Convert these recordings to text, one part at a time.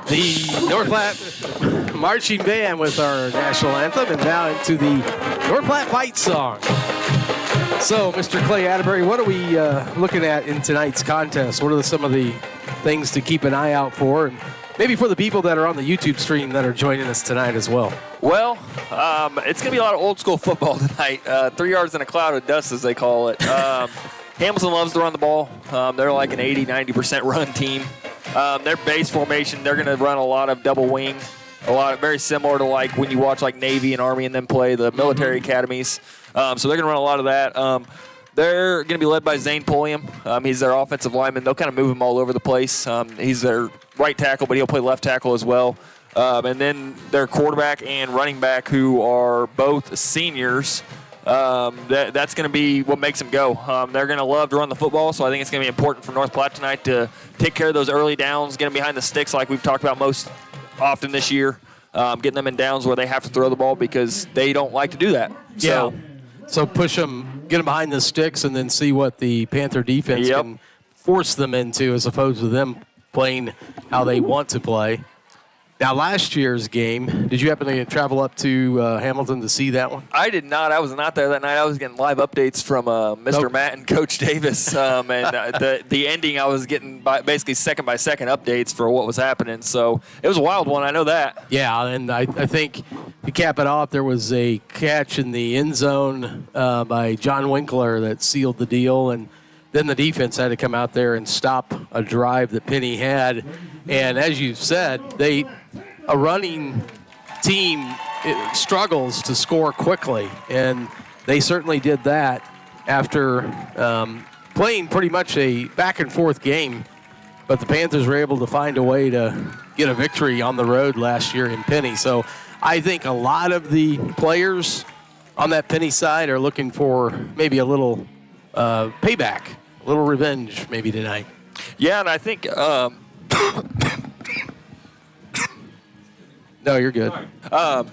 The North Platte marching band with our national anthem, and now into the North Platte fight song. So, Mr. Clay Atterbury, what are we looking at in tonight's contest? What are some of the things to keep an eye out for, and maybe for the people that are on the YouTube stream that are joining us tonight as well? Well, it's going to be a lot of old school football tonight. 3 yards in a cloud of dust, as they call it. Hamilton loves to run the ball. They're like an 80-90% run team. Their base formation, they're going to run a lot of double wing, very similar to like when you watch like Navy and Army and them play the military academies. So they're going to run a lot of that. They're going to be led by Zane Pulliam. He's their offensive lineman. They'll kind of move him all over the place. He's their right tackle, but he'll play left tackle as well. And then their quarterback and running back, who are both seniors, that's going to be what makes them go. They're going to love to run the football, so I think it's going to be important for North Platte tonight to take care of those early downs, get them behind the sticks like we've talked about most often this year, getting them in downs where they have to throw the ball because they don't like to do that. Yeah. So push them, get them behind the sticks, and then see what the Panther defense can force them into as opposed to them playing how they want to play. Now, last year's game, did you happen to travel up to Hamilton to see that one? I did not. I was not there that night. I was getting live updates from Mr. Matt and Coach Davis. And the ending, I was getting basically second-by-second updates for what was happening. So it was a wild one. I know that. Yeah, and I think to cap it off, there was a catch in the end zone by John Winkler that sealed the deal. And then the defense had to come out there and stop a drive that Penney had. And as you said, a running team struggles to score quickly, and they certainly did that after playing pretty much a back-and-forth game. But the Panthers were able to find a way to get a victory on the road last year in Penney. So I think a lot of the players on that Penney side are looking for maybe a little payback, a little revenge maybe tonight. Yeah, and I think no, you're good. I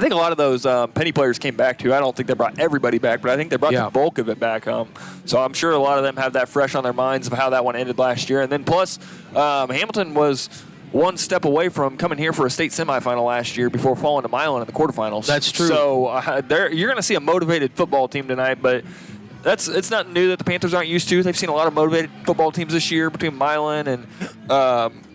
think a lot of those Penney players came back, too. I don't think they brought everybody back, but I think they brought the bulk of it back. So I'm sure a lot of them have that fresh on their minds of how that one ended last year. And then plus, Hamilton was one step away from coming here for a state semifinal last year before falling to Milan in the quarterfinals. That's true. So you're going to see a motivated football team tonight, but it's not new that the Panthers aren't used to. They've seen a lot of motivated football teams this year between Milan and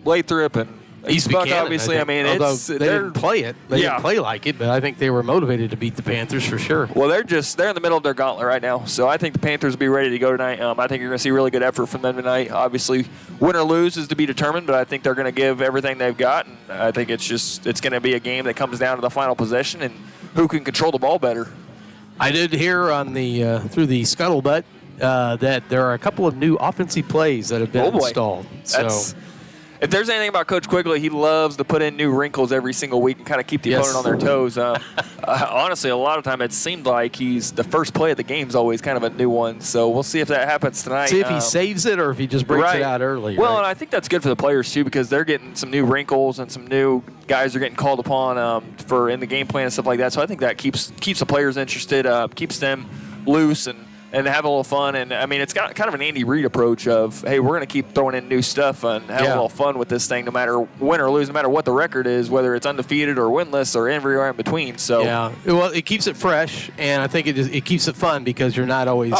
Lathrop and East Buchanan, obviously. I mean, they didn't play it. They didn't play like it, but I think they were motivated to beat the Panthers for sure. Well, they're in the middle of their gauntlet right now, so I think the Panthers will be ready to go tonight. I think you're going to see really good effort from them tonight. Obviously, win or lose is to be determined, but I think they're going to give everything they've got, and I think it's going to be a game that comes down to the final possession and who can control the ball better. I did hear on the through the scuttlebutt that there are a couple of new offensive plays that have been installed. If there's anything about Coach Quigley, he loves to put in new wrinkles every single week and kind of keep the opponent on their toes. Honestly, a lot of time it seemed like the first play of the game is always kind of a new one. So we'll see if that happins tonight. See if he saves it or if he just breaks it out early. Well, and I think that's good for the players too, because they're getting some new wrinkles and some new guys are getting called upon for in the game plan and stuff like that. So I think that keeps the players interested, keeps them loose and have a little fun. And, I mean, it's got kind of an Andy Reid approach of, hey, we're going to keep throwing in new stuff and have a little fun with this thing no matter win or lose, no matter what the record is, whether it's undefeated or winless or everywhere in between. So well, it keeps it fresh, and I think it keeps it fun because you're not always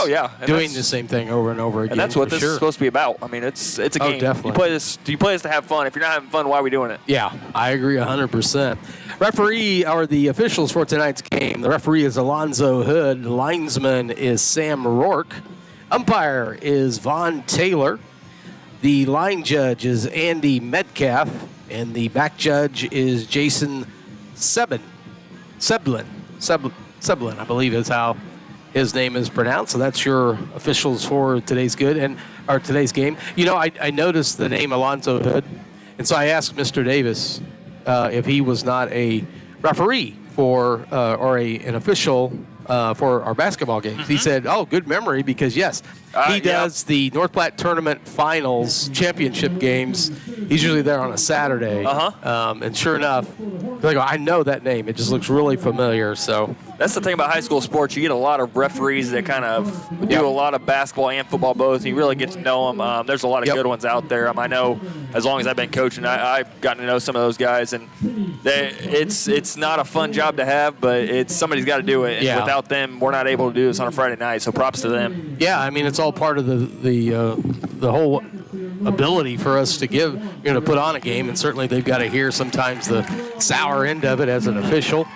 doing the same thing over and over again. And that's what this is supposed to be about. I mean, it's a game. Definitely. You play this to have fun. If you're not having fun, why are we doing it? Yeah, I agree 100%. Referee are the officials for tonight's game. The referee is Alonzo Hood. Linesman is Sam Rourke. Umpire is Vaughn Taylor. The line judge is Andy Metcalf. And the back judge is Jason Seblin, I believe is how his name is pronounced. So that's your officials for today's game. You know, I noticed the name Alonzo Hood. And so I asked Mr. Davis if he was not a referee for or an official for our basketball games. Mm-hmm. He said, "Oh, good memory," because yes, he does the North Platte Tournament Finals championship games. He's usually there on a Saturday. And sure enough, I know that name. It just looks really familiar. So that's the thing about high school sports. You get a lot of referees that kind of do a lot of basketball and football both. And you really get to know them. There's a lot of good ones out there. I know as long as I've been coaching, I've gotten to know some of those guys, and it's not a fun job to have, but somebody's got to do it. And without them, we're not able to do this on a Friday night. So props to them. Yeah, I mean, it's all part of the whole ability for us to put on a game, and certainly they've got to hear sometimes the sour end of it as an official.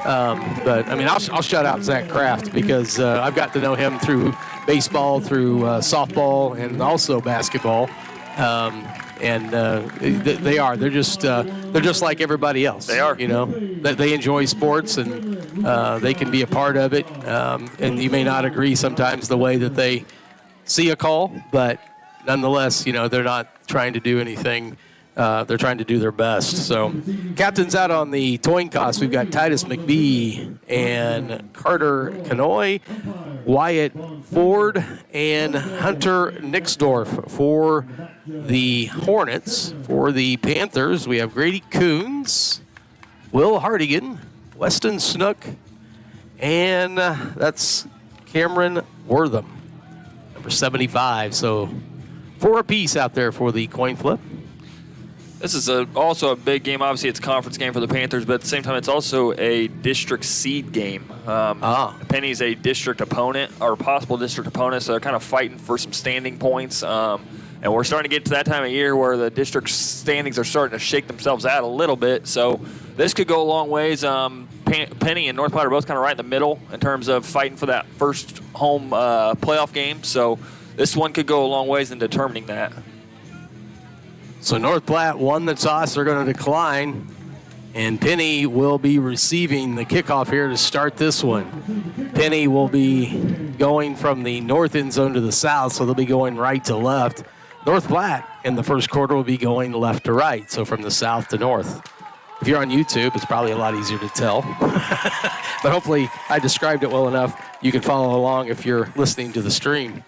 But I mean, I'll shout out Zach Kraft because I've got to know him through baseball, through softball, and also basketball. They're just like everybody else. They are. You know, they enjoy sports and they can be a part of it. And you may not agree sometimes the way that they see a call, but nonetheless, they're not trying to do anything. They're trying to do their best. So, captains out on the towing cost, we've got Titus McBee and Carter Canoy, Wyatt Ford, and Hunter Nixdorf. For the Hornets, for the Panthers, we have Grady Coons, Will Hardigan, Weston Snook, and that's Cameron Wortham, number 75. So 4 apiece out there for the coin flip. This is also a big game. Obviously, it's a conference game for the Panthers, but at the same time, it's also a district seed game. Penney's a district opponent, or possible district opponent, so they're kind of fighting for some standing points. And we're starting to get to that time of year where the district standings are starting to shake themselves out a little bit. So this could go a long ways. Penney and North Platte are both kind of right in the middle in terms of fighting for that first home playoff game. So this one could go a long ways in determining that. So North Platte won the toss. They're going to decline. And Penney will be receiving the kickoff here to start this one. Penney will be going from the north end zone to the south, so they'll be going right to left. North Platte in the first quarter will be going left to right, so from the south to north. If you're on YouTube, it's probably a lot easier to tell. But hopefully I described it well enough. You can follow along if you're listening to the stream.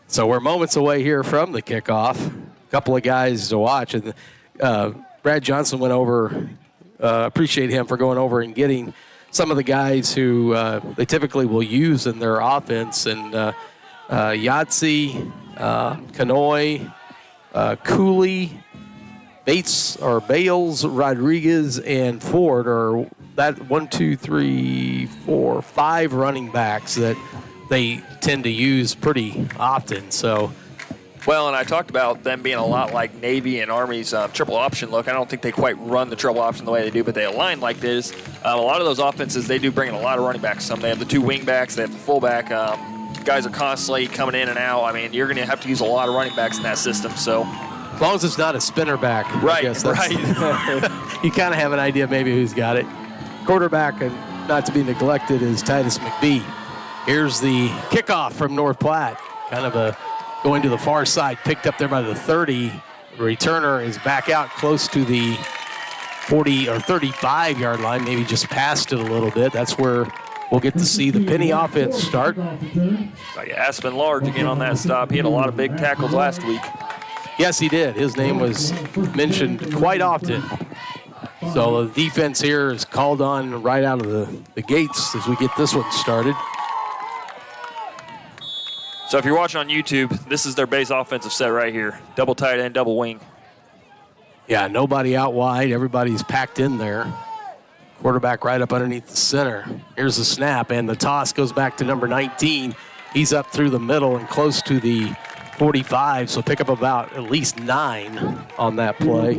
So we're moments away here from the kickoff. Couple of guys to watch, and Brad Johnson went over. Appreciate him for going over and getting some of the guys who they typically will use in their offense. And Yahtzee, Canoy, Cooley, Bates or Bales, Rodriguez, and Ford are that 5 running backs that they tend to use pretty often. So. Well, and I talked about them being a lot like Navy and Army's triple option look. I don't think they quite run the triple option the way they do, but they align like this. A lot of those offenses, they do bring in a lot of running backs. They have the 2 wing backs, they have the fullback. Guys are constantly coming in and out. I mean, you're going to have to use a lot of running backs in that system. So, as long as it's not a spinner back, right? I guess right. You kind of have an idea maybe who's got it. Quarterback, and not to be neglected, is Titus McBee. Here's the kickoff from North Platte. Kind of a going to the far side, picked up there by the 30, returner is back out close to the 40 or 35-yard line, maybe just past it a little bit. That's where we'll get to see the Penney offense start. Aspen Large again on that stop. He had a lot of big tackles last week. Yes, he did. His name was mentioned quite often. So the defense here is called on right out of the gates as we get this one started. So if you're watching on YouTube, this is their base offensive set right here. Double tight end, double wing. Yeah, nobody out wide. Everybody's packed in there. Quarterback right up underneath the center. Here's the snap, and the toss goes back to number 19. He's up through the middle and close to the 45, so pick up about at least 9 on that play.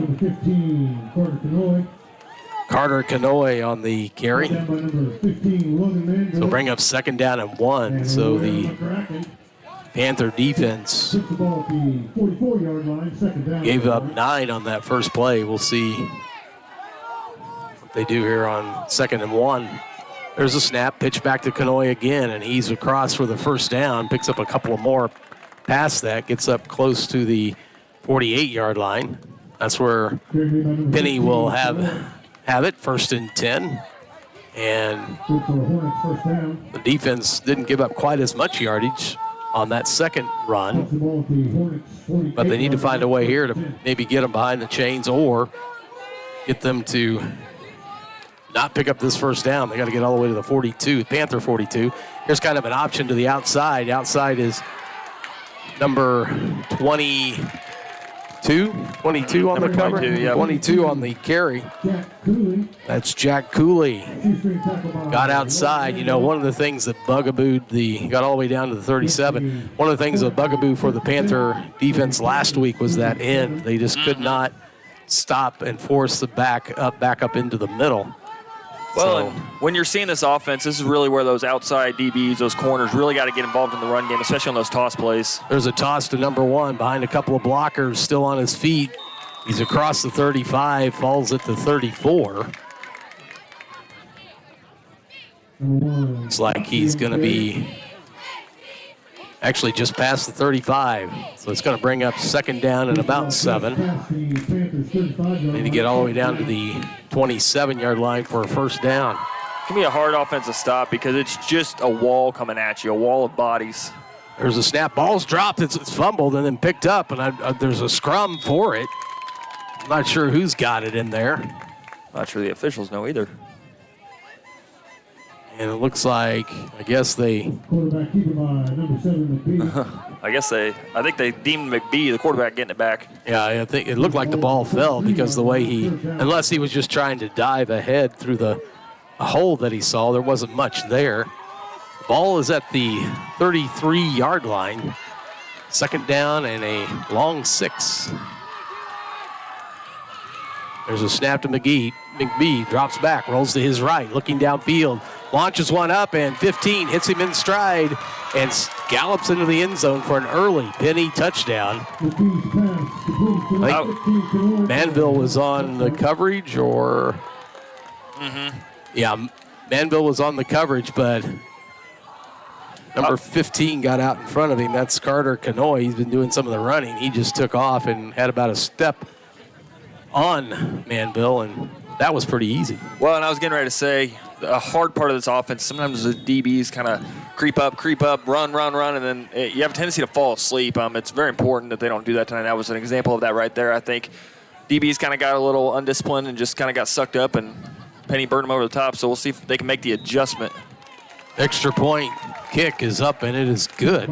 Carter Canoy on the carry. So bring up 2nd down and 1. So the Panther defense gave up 9 on that first play. We'll see what they do here on 2nd and 1. There's a snap, pitch back to Canoy again, and he's across for the first down. Picks up a couple of more past that, gets up close to the 48-yard line. That's where Penney will have it, 1st and 10. And the defense didn't give up quite as much yardage on that second run, but they need to find a way here to maybe get them behind the chains or get them to not pick up this first down. They got to get all the way to the 42, Panther 42. Here's kind of an option to the outside. Outside is number 22 on the cover. 22, yeah. 22 on the carry. That's Jack Cooley. Got outside. You know, one of the things that bugabooed got all the way down to the 37. One of the things that bugaboo for the Panther defense last week was that end. They just could not stop and force the back up into the middle. Well, and when you're seeing this offense, this is really where those outside DBs, those corners, really got to get involved in the run game, especially on those toss plays. There's a toss to number 1 behind a couple of blockers, still on his feet. He's across the 35, falls at the 34. Looks like he's going to be actually just past the 35. So it's going to bring up 2nd down and about 7. Need to get all the way down to the 27-yard line for a first down. It can be a hard offensive stop because it's just a wall coming at you, a wall of bodies. There's a snap. Ball's dropped. It's fumbled and then picked up, and there's a scrum for it. I'm not sure who's got it in there. Not sure the officials know either. And it looks like, I think they deemed McBee, the quarterback, getting it back. Yeah, I think it looked like the ball fell because the way unless he was just trying to dive ahead through the hole that he saw, there wasn't much there. Ball is at the 33-yard line. 2nd down and a long 6. There's a snap to McBee. McBee drops back, rolls to his right, looking downfield. Launches one up, and 15 hits him in stride and gallops into the end zone for an early Penney touchdown. I think Manville was on the coverage, or yeah, Manville was on the coverage, but number 15 got out in front of him. That's Carter Canoy. He's been doing some of the running. He just took off and had about a step on Manville, and that was pretty easy. Well, and I was getting ready to say, a hard part of this offense, sometimes the DBs kind of creep up, run, and then you have a tendency to fall asleep. It's very important that they don't do that tonight. That was an example of that right there. I think DBs kind of got a little undisciplined and just kind of got sucked up, and Penney burned them over the top, so we'll see if they can make the adjustment. Extra point kick is up, and it is good.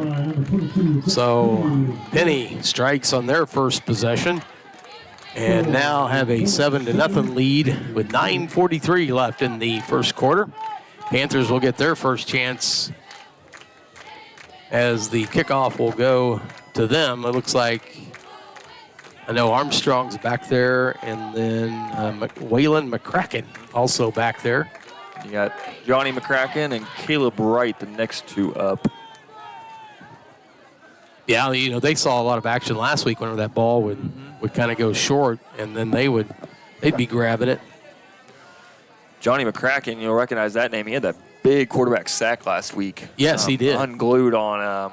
So Penney strikes on their first possession. And now have a 7-0 lead with 9:43 left in the first quarter. Panthers will get their first chance as the kickoff will go to them. It looks like, I know Armstrong's back there, and then Waylon McCracken also back there. You got Johnny McCracken and Caleb Wright, the next 2 up. Yeah, you know, they saw a lot of action last week whenever that ball would kind of go short, and then they'd be grabbing it. Johnny McCracken, you'll recognize that name. He had that big quarterback sack last week. Yes, he did. Unglued on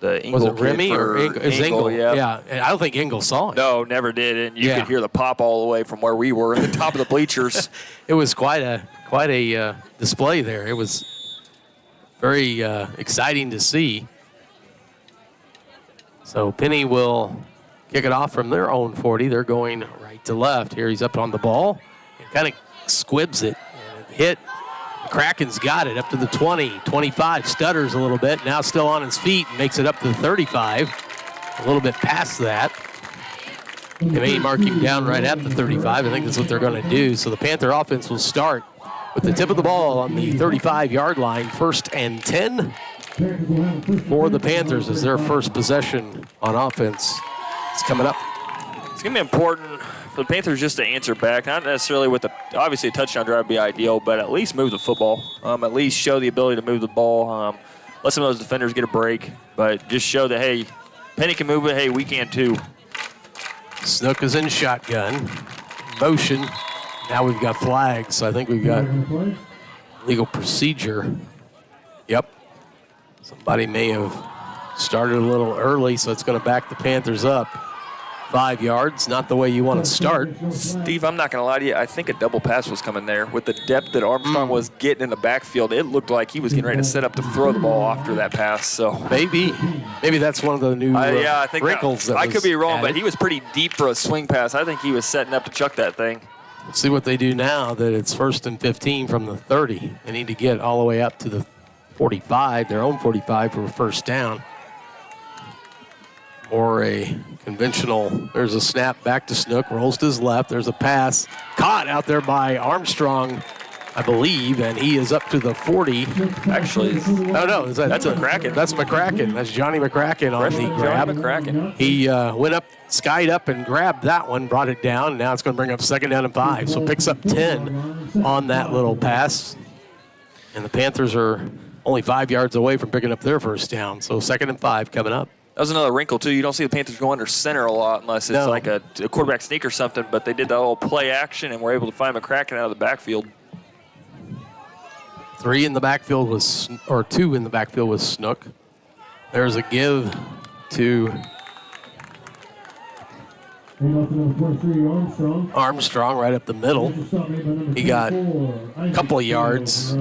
the Engel Was it kid Remy for or Engel? It's Engel. Yeah. And I don't think Engel saw it. No, never did. And you could hear the pop all the way from where we were at the top of the bleachers. It was quite a display there. It was very exciting to see. So Penney will kick it off from their own 40. They're going right to left. Here he's up on the ball and kind of squibs it. And it hit. Kraken's got it up to the 20, 25, stutters a little bit. Now still on his feet and makes it up to the 35. A little bit past that. They may mark him down right at the 35. I think that's what they're going to do. So the Panther offense will start with the tip of the ball on the 35-yard line. 1st and 10 for the Panthers as their first possession on offense. It's coming up. It's going to be important for the Panthers just to answer back. Not necessarily with obviously a touchdown drive would be ideal, but at least move the football. At least show the ability to move the ball. Let some of those defenders get a break, but just show that, hey, Penney can move it. Hey, we can too. Snook is in shotgun. Motion. Now we've got flags, so I think we've got legal procedure. Yep. Somebody may have started a little early, so it's going to back the Panthers up. 5 yards, not the way you want to start. Steve, I'm not going to lie to you. I think a double pass was coming there. With the depth that Armstrong was getting in the backfield, it looked like he was getting ready to set up to throw the ball after that pass. So Maybe that's one of the new I think wrinkles. I could be wrong, added. but he was pretty deep for a swing pass. I think he was setting up to chuck that thing. Let's see what they do now that it's 1st and 15 from the 30. They need to get all the way up to the 45, their own 45 for a first down. Or a conventional, there's a snap back to Snook, rolls to his left. There's a pass caught out there by Armstrong, I believe, and he is up to the 40. Actually, that's McCracken. That's McCracken. That's Johnny McCracken on the grab. McCracken. He went up, skied up, and grabbed that one, brought it down. Now it's going to bring up 2nd down and 5. So picks up 10 on that little pass. And the Panthers are only 5 yards away from picking up their first down. So 2nd and 5 coming up. That was another wrinkle, too. You don't see the Panthers go under center a lot unless it's like a quarterback sneak or something, but they did that whole play action and were able to find McCracken out of the backfield. 2 in the backfield was Snook. There's a give to Armstrong right up the middle. He got a couple of yards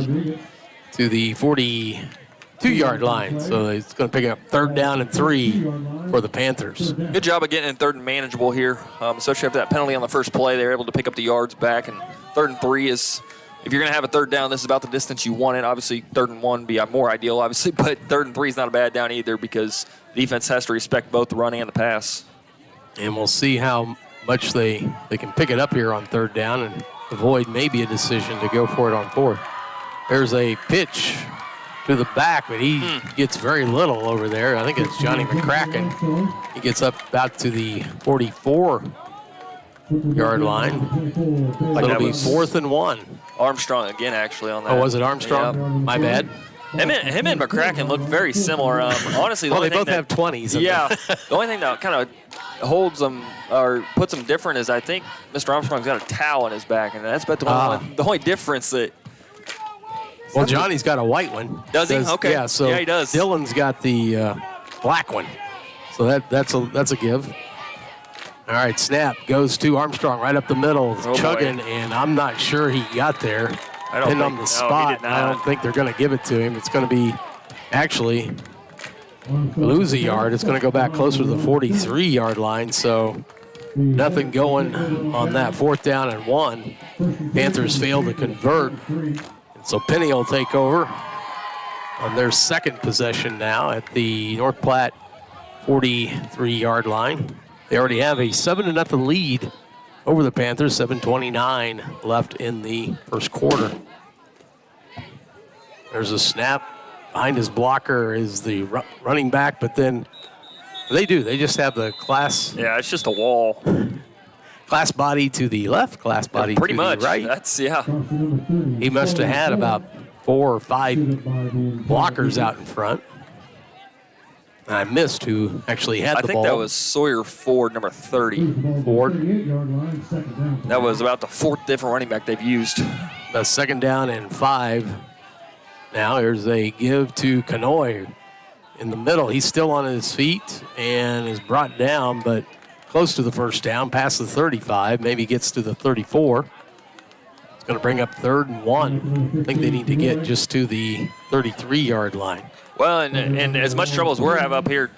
to the 42-yard line. So he's going to pick up 3rd down and 3 for the Panthers. Good job of getting in 3rd and manageable here, especially after that penalty on the first play. They were able to pick up the yards back, and 3rd and 3 is, if you're going to have a 3rd down, this is about the distance you want it. Obviously, 3rd and 1 would be more ideal, obviously, but 3rd and 3 is not a bad down either because the defense has to respect both the run and the pass. And we'll see how much they can pick it up here on 3rd down and avoid maybe a decision to go for it on 4th. There's a pitch to the back, but he gets very little over there. I think it's Johnny McCracken. He gets up about to the 44-yard line. Like It'll that be was 4th and 1. Armstrong again, actually, on that. Oh, was it Armstrong? Yep. My bad. Him and McCracken look very similar. Honestly, Well, they both have 20s. Yeah. The only thing that kind of holds them or puts them different is I think Mr. Armstrong's got a towel on his back, and that's about the only difference that. Well, Johnny's got a white one. Does he? Okay. Yeah, so yeah, he does. Dylan's got the black one. So that's a give. All right, snap goes to Armstrong right up the middle, chugging, and I'm not sure he got there. Pinned on the spot. I don't think they're going to give it to him. It's going to be actually lose a yard. It's going to go back closer to the 43-yard line. So nothing going on that 4th down and 1. Panthers fail to convert. So Penney will take over on their 2nd possession now at the North Platte 43-yard line. They already have a 7-0 lead over the Panthers, 7:29 left in the first quarter. There's a snap. Behind his blocker is the running back, but then they just have the class. Yeah, it's just a wall. Class body to the left, class body pretty to much. the right. He must have had about 4 or 5 blockers out in front. And I missed who actually had the ball. I think that was Sawyer Ford, number 30. Ford. That was about the 4th different running back they've used. The 2nd down and 5. Now here's a give to Canoy. in the middle. He's still on his feet and is brought down, but close to the first down, past the 35, maybe gets to the 34. It's going to bring up 3rd and 1. I think they need to get just to the 33-yard line. Well, and as much trouble as we're having up here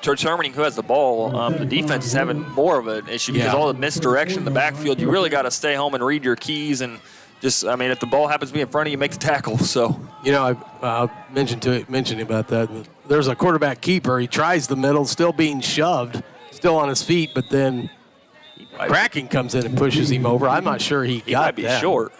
determining who has the ball, the defense is having more of an issue because all the misdirection in the backfield. You really got to stay home and read your keys and just, I mean, if the ball happens to be in front of you, make the tackle. So, you know, I mentioned about that. There's a quarterback keeper. He tries the middle, still being shoved, still on his feet, but then Kraken comes in and pushes him over. I'm not sure he got that. Might be short.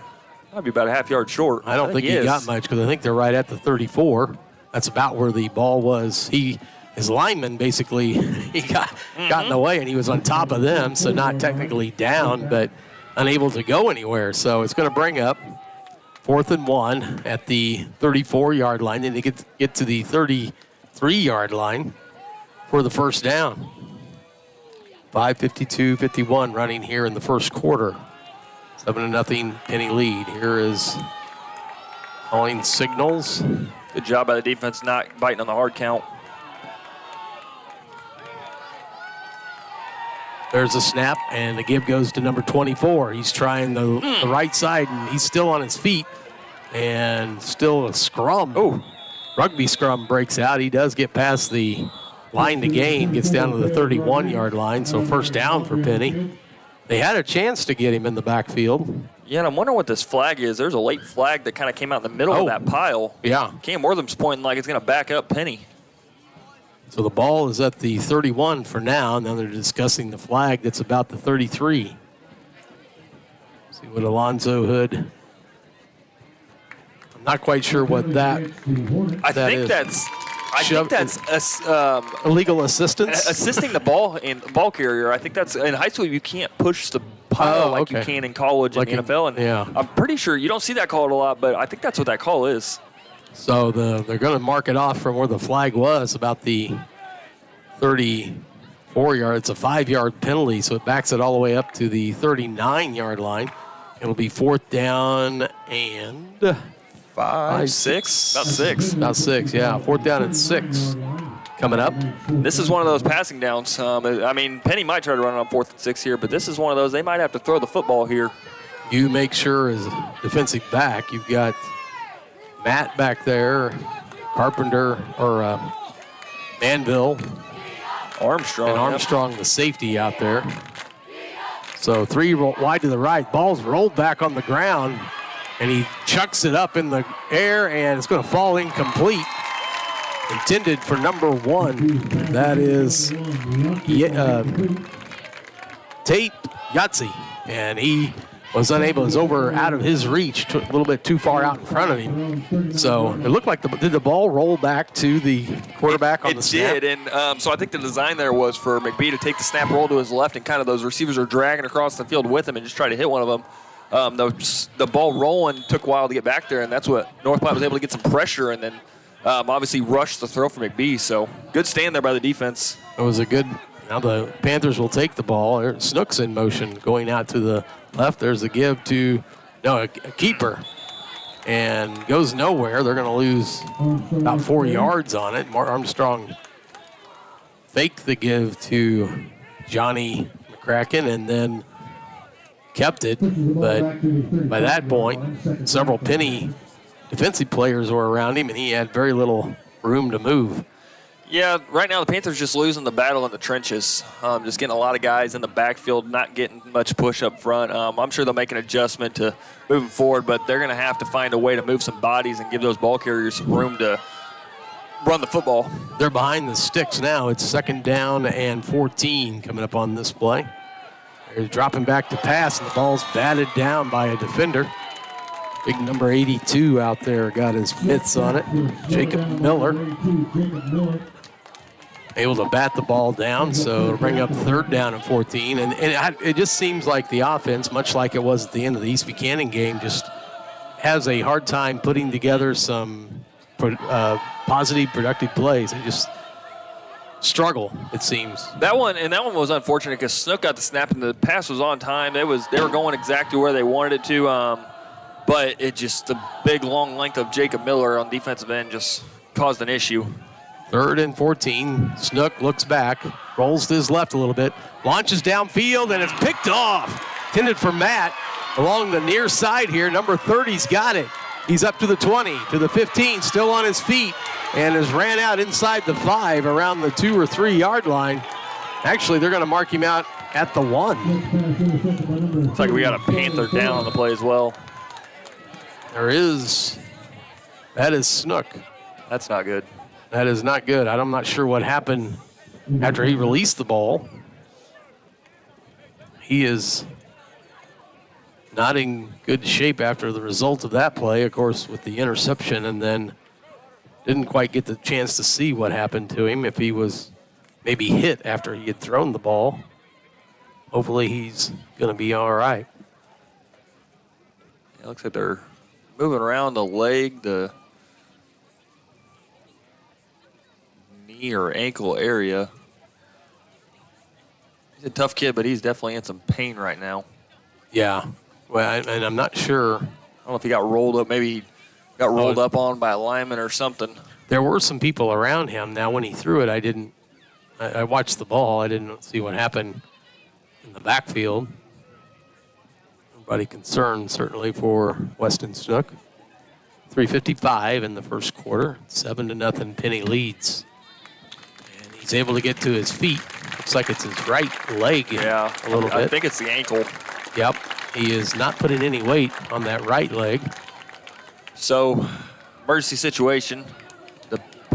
Might be about a half yard short. I don't think he got much because I think they're right at the 34. That's about where the ball was. His lineman basically he got in the way, and he was on top of them, so not technically down, but unable to go anywhere. So it's going to bring up 4th and 1 at the 34-yard line, and they get to the 33-yard line for the first down. 5:52-51 running here in the first quarter. 7-0 Penney lead. Here is calling signals. Good job by the defense not biting on the hard count. There's a snap, and the give goes to number 24. He's trying the right side, and he's still on his feet, and still a scrum. Oh, Rugby scrum breaks out. He does get past the line to gain, gets down to the 31-yard line, so first down for Penney. They had a chance to get him in the backfield. Yeah, and I'm wondering what this flag is. There's a late flag that kind of came out in the middle of that pile. Yeah. Cam Wortham's pointing like it's going to back up Penney. So the ball is at the 31 for now. Now they're discussing the flag that's about the 33. See what Alonzo Hood. I'm not quite sure what that is. I think that's illegal assistance. Assisting the ball carrier. I think that's in high school you can't push the pile like you can in college and the NFL. And I'm pretty sure you don't see that called a lot, but I think that's what that call is. So they're going to mark it off from where the flag was, about the 34-yard. It's a 5-yard penalty, so it backs it all the way up to the 39-yard line. It'll be 4th down and 5, 6? About 6. About 6, yeah. 4th down and 6 coming up. This is one of those passing downs. I mean, Penney might try to run it on 4th and 6 here, but this is one of those. They might have to throw the football here. You make sure as a defensive back, you've got Matt back there, Carpenter, or Manville. Armstrong. And Armstrong, the safety out there. So 3 wide to the right. Ball's rolled back on the ground, and he chucks it up in the air, and it's going to fall incomplete. Intended for number 1. That is Tate Yahtzee, and he was unable. It was out of his reach, a little bit too far out in front of him. So it looked like did the ball roll back to the quarterback on the snap? It did, and so I think the design there was for McBee to take the snap, roll to his left, and kind of those receivers are dragging across the field with him and just try to hit one of them. The ball rolling took a while to get back there, and that's what North Platte was able to get some pressure and then obviously rush the throw from McBee. So good stand there by the defense. It was a good. Now the Panthers will take the ball. Snook's in motion going out to the left. There's a give to a keeper, and goes nowhere. They're going to lose about 4 yards on it. Mark Armstrong faked the give to Johnny McCracken and then kept it. But by that point, several Penney defensive players were around him, and he had very little room to move. Yeah, right now the Panthers just losing the battle in the trenches. Just getting a lot of guys in the backfield, not getting much push up front. I'm sure they'll make an adjustment to moving forward, but they're going to have to find a way to move some bodies and give those ball carriers some room to run the football. They're behind the sticks now. It's 2nd down and 14 coming up on this play. They're dropping back to pass, and the ball's batted down by a defender. Big number 82 out there got his mitts on it. Jacob Miller. Able to bat the ball down, so it'll bring up 3rd down and 14. And it just seems like the offense, much like it was at the end of the East Buchanan game, just has a hard time putting together some positive, productive plays. They just struggle, it seems. That one was unfortunate because Snook got the snap and the pass was on time. They were going exactly where they wanted it to, but it just the big long length of Jacob Miller on defensive end just caused an issue. 3rd and 14. Snook looks back, rolls to his left a little bit, launches downfield, and it's picked off. Intended for Matt along the near side here. Number 30's got it. He's up to the 20, to the 15, still on his feet, and has ran out inside the 5 around the 2 or 3 yard line. Actually, they're going to mark him out at the 1. Looks like we got a Panther down on the play as well. There is. That is Snook. That's not good. That is not good. I'm not sure what happened after he released the ball. He is not in good shape after the result of that play, of course, with the interception, and then didn't quite get the chance to see what happened to him, if he was maybe hit after he had thrown the ball. Hopefully he's going to be all right. It looks like they're moving around the leg, the knee or ankle area. He's a tough kid, but he's definitely in some pain right now. Yeah. Well, and I'm not sure. I don't know if he got rolled up. Maybe he got rolled up on by a lineman or something. There were some people around him. Now, when he threw it, I watched the ball. I didn't see what happened in the backfield. Nobody concerned, certainly, for Weston Snook. 3:55 in the first quarter. 7-0 Penney leads. And he's able to get to his feet. Looks like it's his right leg a little bit. I think it's the ankle. Yep. He is not putting any weight on that right leg. So, emergency situation.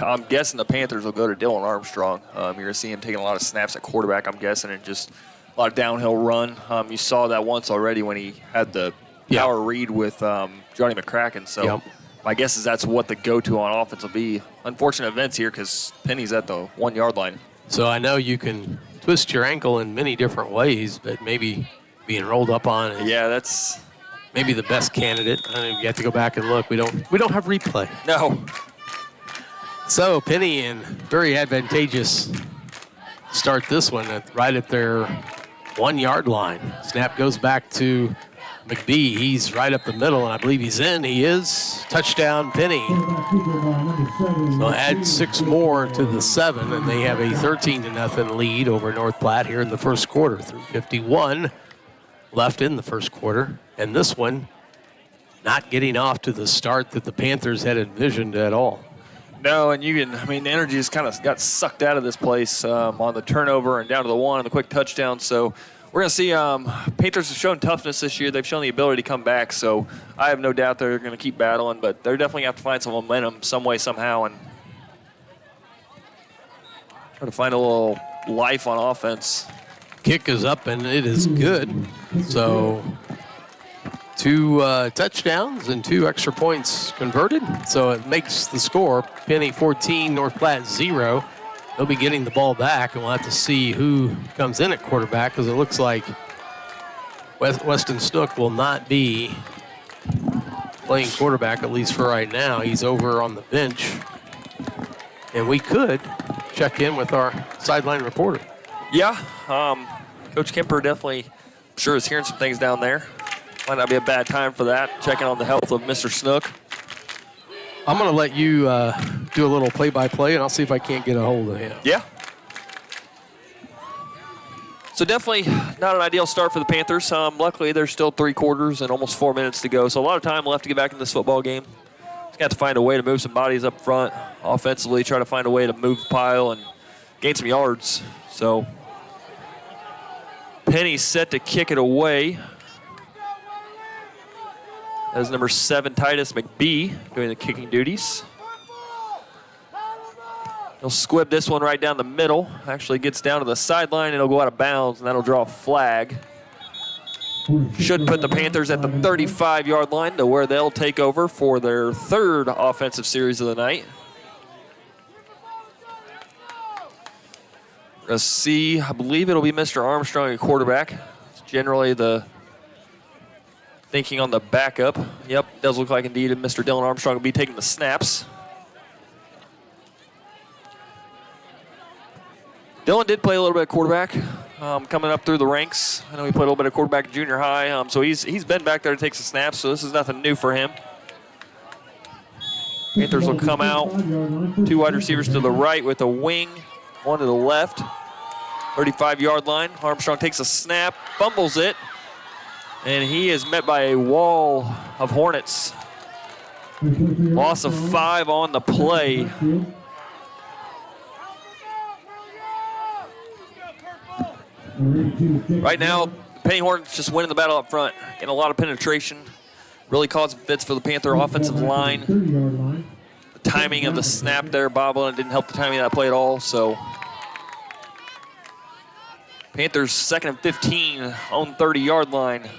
I'm guessing the Panthers will go to Dylan Armstrong. You're going to see him taking a lot of snaps at quarterback, I'm guessing, and just a lot of downhill run. You saw that once already when he had the power read with Johnny McCracken. So, my guess is that's what the go-to on offense will be. Unfortunate events here because Penney's at the 1 yard line. So, I know you can twist your ankle in many different ways, but maybe being rolled up on is that's maybe the best candidate. I mean, you have to go back and look. We don't have replay. No. So Penney in very advantageous start this one right at their 1 yard line. Snap goes back to McBee. He's right up the middle, and I believe he's in. He is. Touchdown, Penney. So add 6 more to the 7, and they have a 13-0 lead over North Platte here in the first quarter. 3:51 left in the first quarter, and this one not getting off to the start that the Panthers had envisioned at all. No, and the energy just kind of got sucked out of this place on the turnover and down to the 1 and the quick touchdown. So we're going to see Panthers have shown toughness this year. They've shown the ability to come back. So I have no doubt they're going to keep battling, but they're definitely going to have to find some momentum some way, somehow, and try to find a little life on offense. Kick is up, and it is good. So 2 touchdowns and 2 extra points converted. So it makes the score Penney 14, North Platte 0. They'll be getting the ball back, and we'll have to see who comes in at quarterback, because it looks like Weston Snook will not be playing quarterback, at least for right now. He's over on the bench. And we could check in with our sideline reporter. Yeah, Coach Kemper definitely, I'm sure, is hearing some things down there. Might not be a bad time for that, checking on the health of Mr. Snook. I'm going to let you do a little play-by-play, and I'll see if I can't get a hold of him. Yeah. So definitely not an ideal start for the Panthers. Luckily, there's still 3 quarters and almost 4 minutes to go. So a lot of time left to get back in this football game. Just got to find a way to move some bodies up front offensively, try to find a way to move the pile and gain some yards. So Penney's set to kick it away. That is number 7, Titus McBee, doing the kicking duties. He'll squib this one right down the middle. Actually gets down to the sideline, and it'll go out of bounds, and that'll draw a flag. Should put the Panthers at the 35-yard line to where they'll take over for their 3rd offensive series of the night. We're going to see, I believe it'll be Mr. Armstrong at quarterback. It's generally the thinking on the backup. Yep, does look like indeed Mr. Dylan Armstrong will be taking the snaps. Dylan did play a little bit of quarterback coming up through the ranks. I know he played a little bit of quarterback at junior high, so he's been back there to take some snaps, so this is nothing new for him. Panthers will come out. 2 wide receivers to the right with a wing, 1 to the left. 35-yard line. Armstrong takes a snap, fumbles it, and he is met by a wall of Hornets. Loss of 5 on the play. Right now, Penney Hornets just winning the battle up front. Getting a lot of penetration. Really causing fits for the Panther offensive line. The timing of the snap there, bobbling, didn't help the timing of that play at all. So Panthers 2nd and 15 on 30-yard line.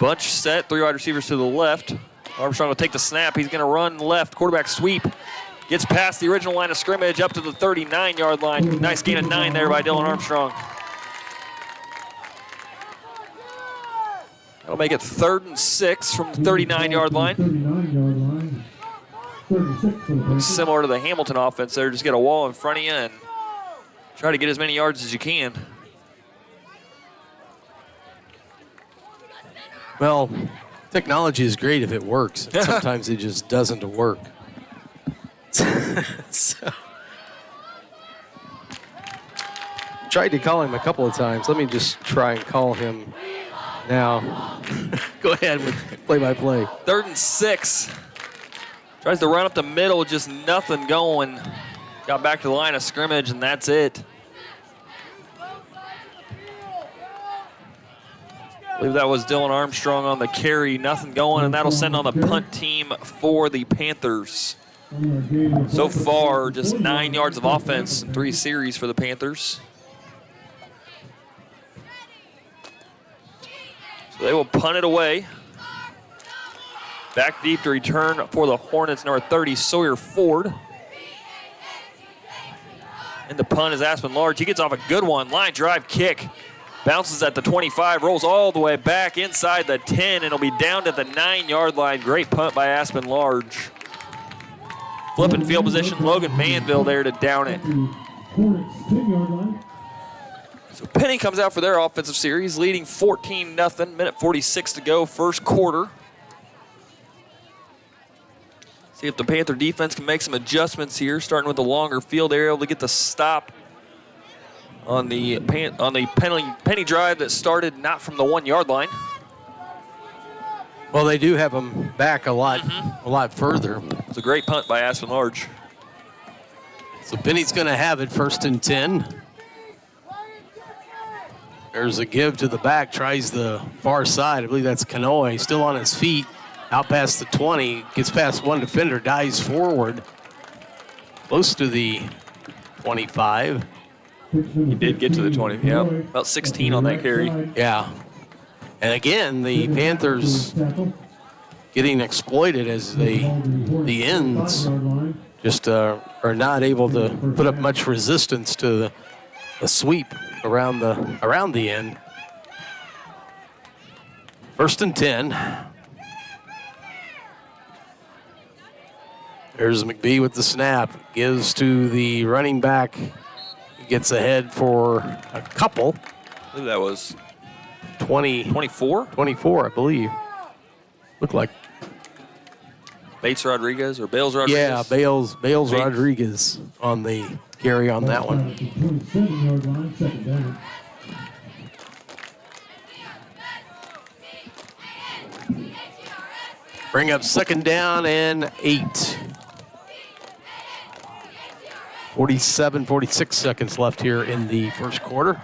Bunch set, 3 wide receivers to the left. Armstrong will take the snap. He's going to run left, quarterback sweep. Gets past the original line of scrimmage up to the 39-yard line. Nice gain of 9 there by Dylan Armstrong. That'll make it 3rd and 6 from the 39-yard line. Looks similar to the Hamilton offense there. Just get a wall in front of you and try to get as many yards as you can. Well, technology is great if it works. Sometimes it just doesn't work. So, tried to call him a couple of times. Let me just try and call him now. Go ahead with play-by-play. 3rd and 6. Tries to run up the middle, just nothing going. Got back to the line of scrimmage, and that's it. I believe that was Dylan Armstrong on the carry. Nothing going, and that'll send on the punt team for the Panthers. So far, just 9 yards of offense in 3 series for the Panthers. So they will punt it away. Back deep to return for the Hornets, number 30, Sawyer Ford. And the punt is Aspen Large. He gets off a good one. Line drive kick. Bounces at the 25, rolls all the way back inside the 10, and it'll be down to the 9-yard line. Great punt by Aspen Large. Flipping field position, Logan Manville there to down it. So Penney comes out for their offensive series, leading 14-0, minute 46 to go, first quarter. See if the Panther defense can make some adjustments here, starting with the longer field. They're able to get the stop on the Penney drive that started not from the 1-yard line. Well, they do have them back a lot further. It's a great punt by Aspen Large. So Penney's going to have it 1st and 10. There's a give to the back, tries the far side. I believe that's Kanoe, still on his feet, out past the 20, gets past one defender, dives forward, close to the 25. He did get to the 20, yeah. About 16 on that carry. Yeah. And again, the Panthers getting exploited as the ends just are not able to put up much resistance to the sweep around the end. 1st and 10. There's McBee with the snap. Gives to the running back. He gets ahead for a couple. I believe that was 24, I believe. Looked like Bates Rodriguez or Bales Rodriguez? Yeah, Bales Rodriguez on the carry on that one. Bring up 2nd down and 8. 46 seconds left here in the first quarter.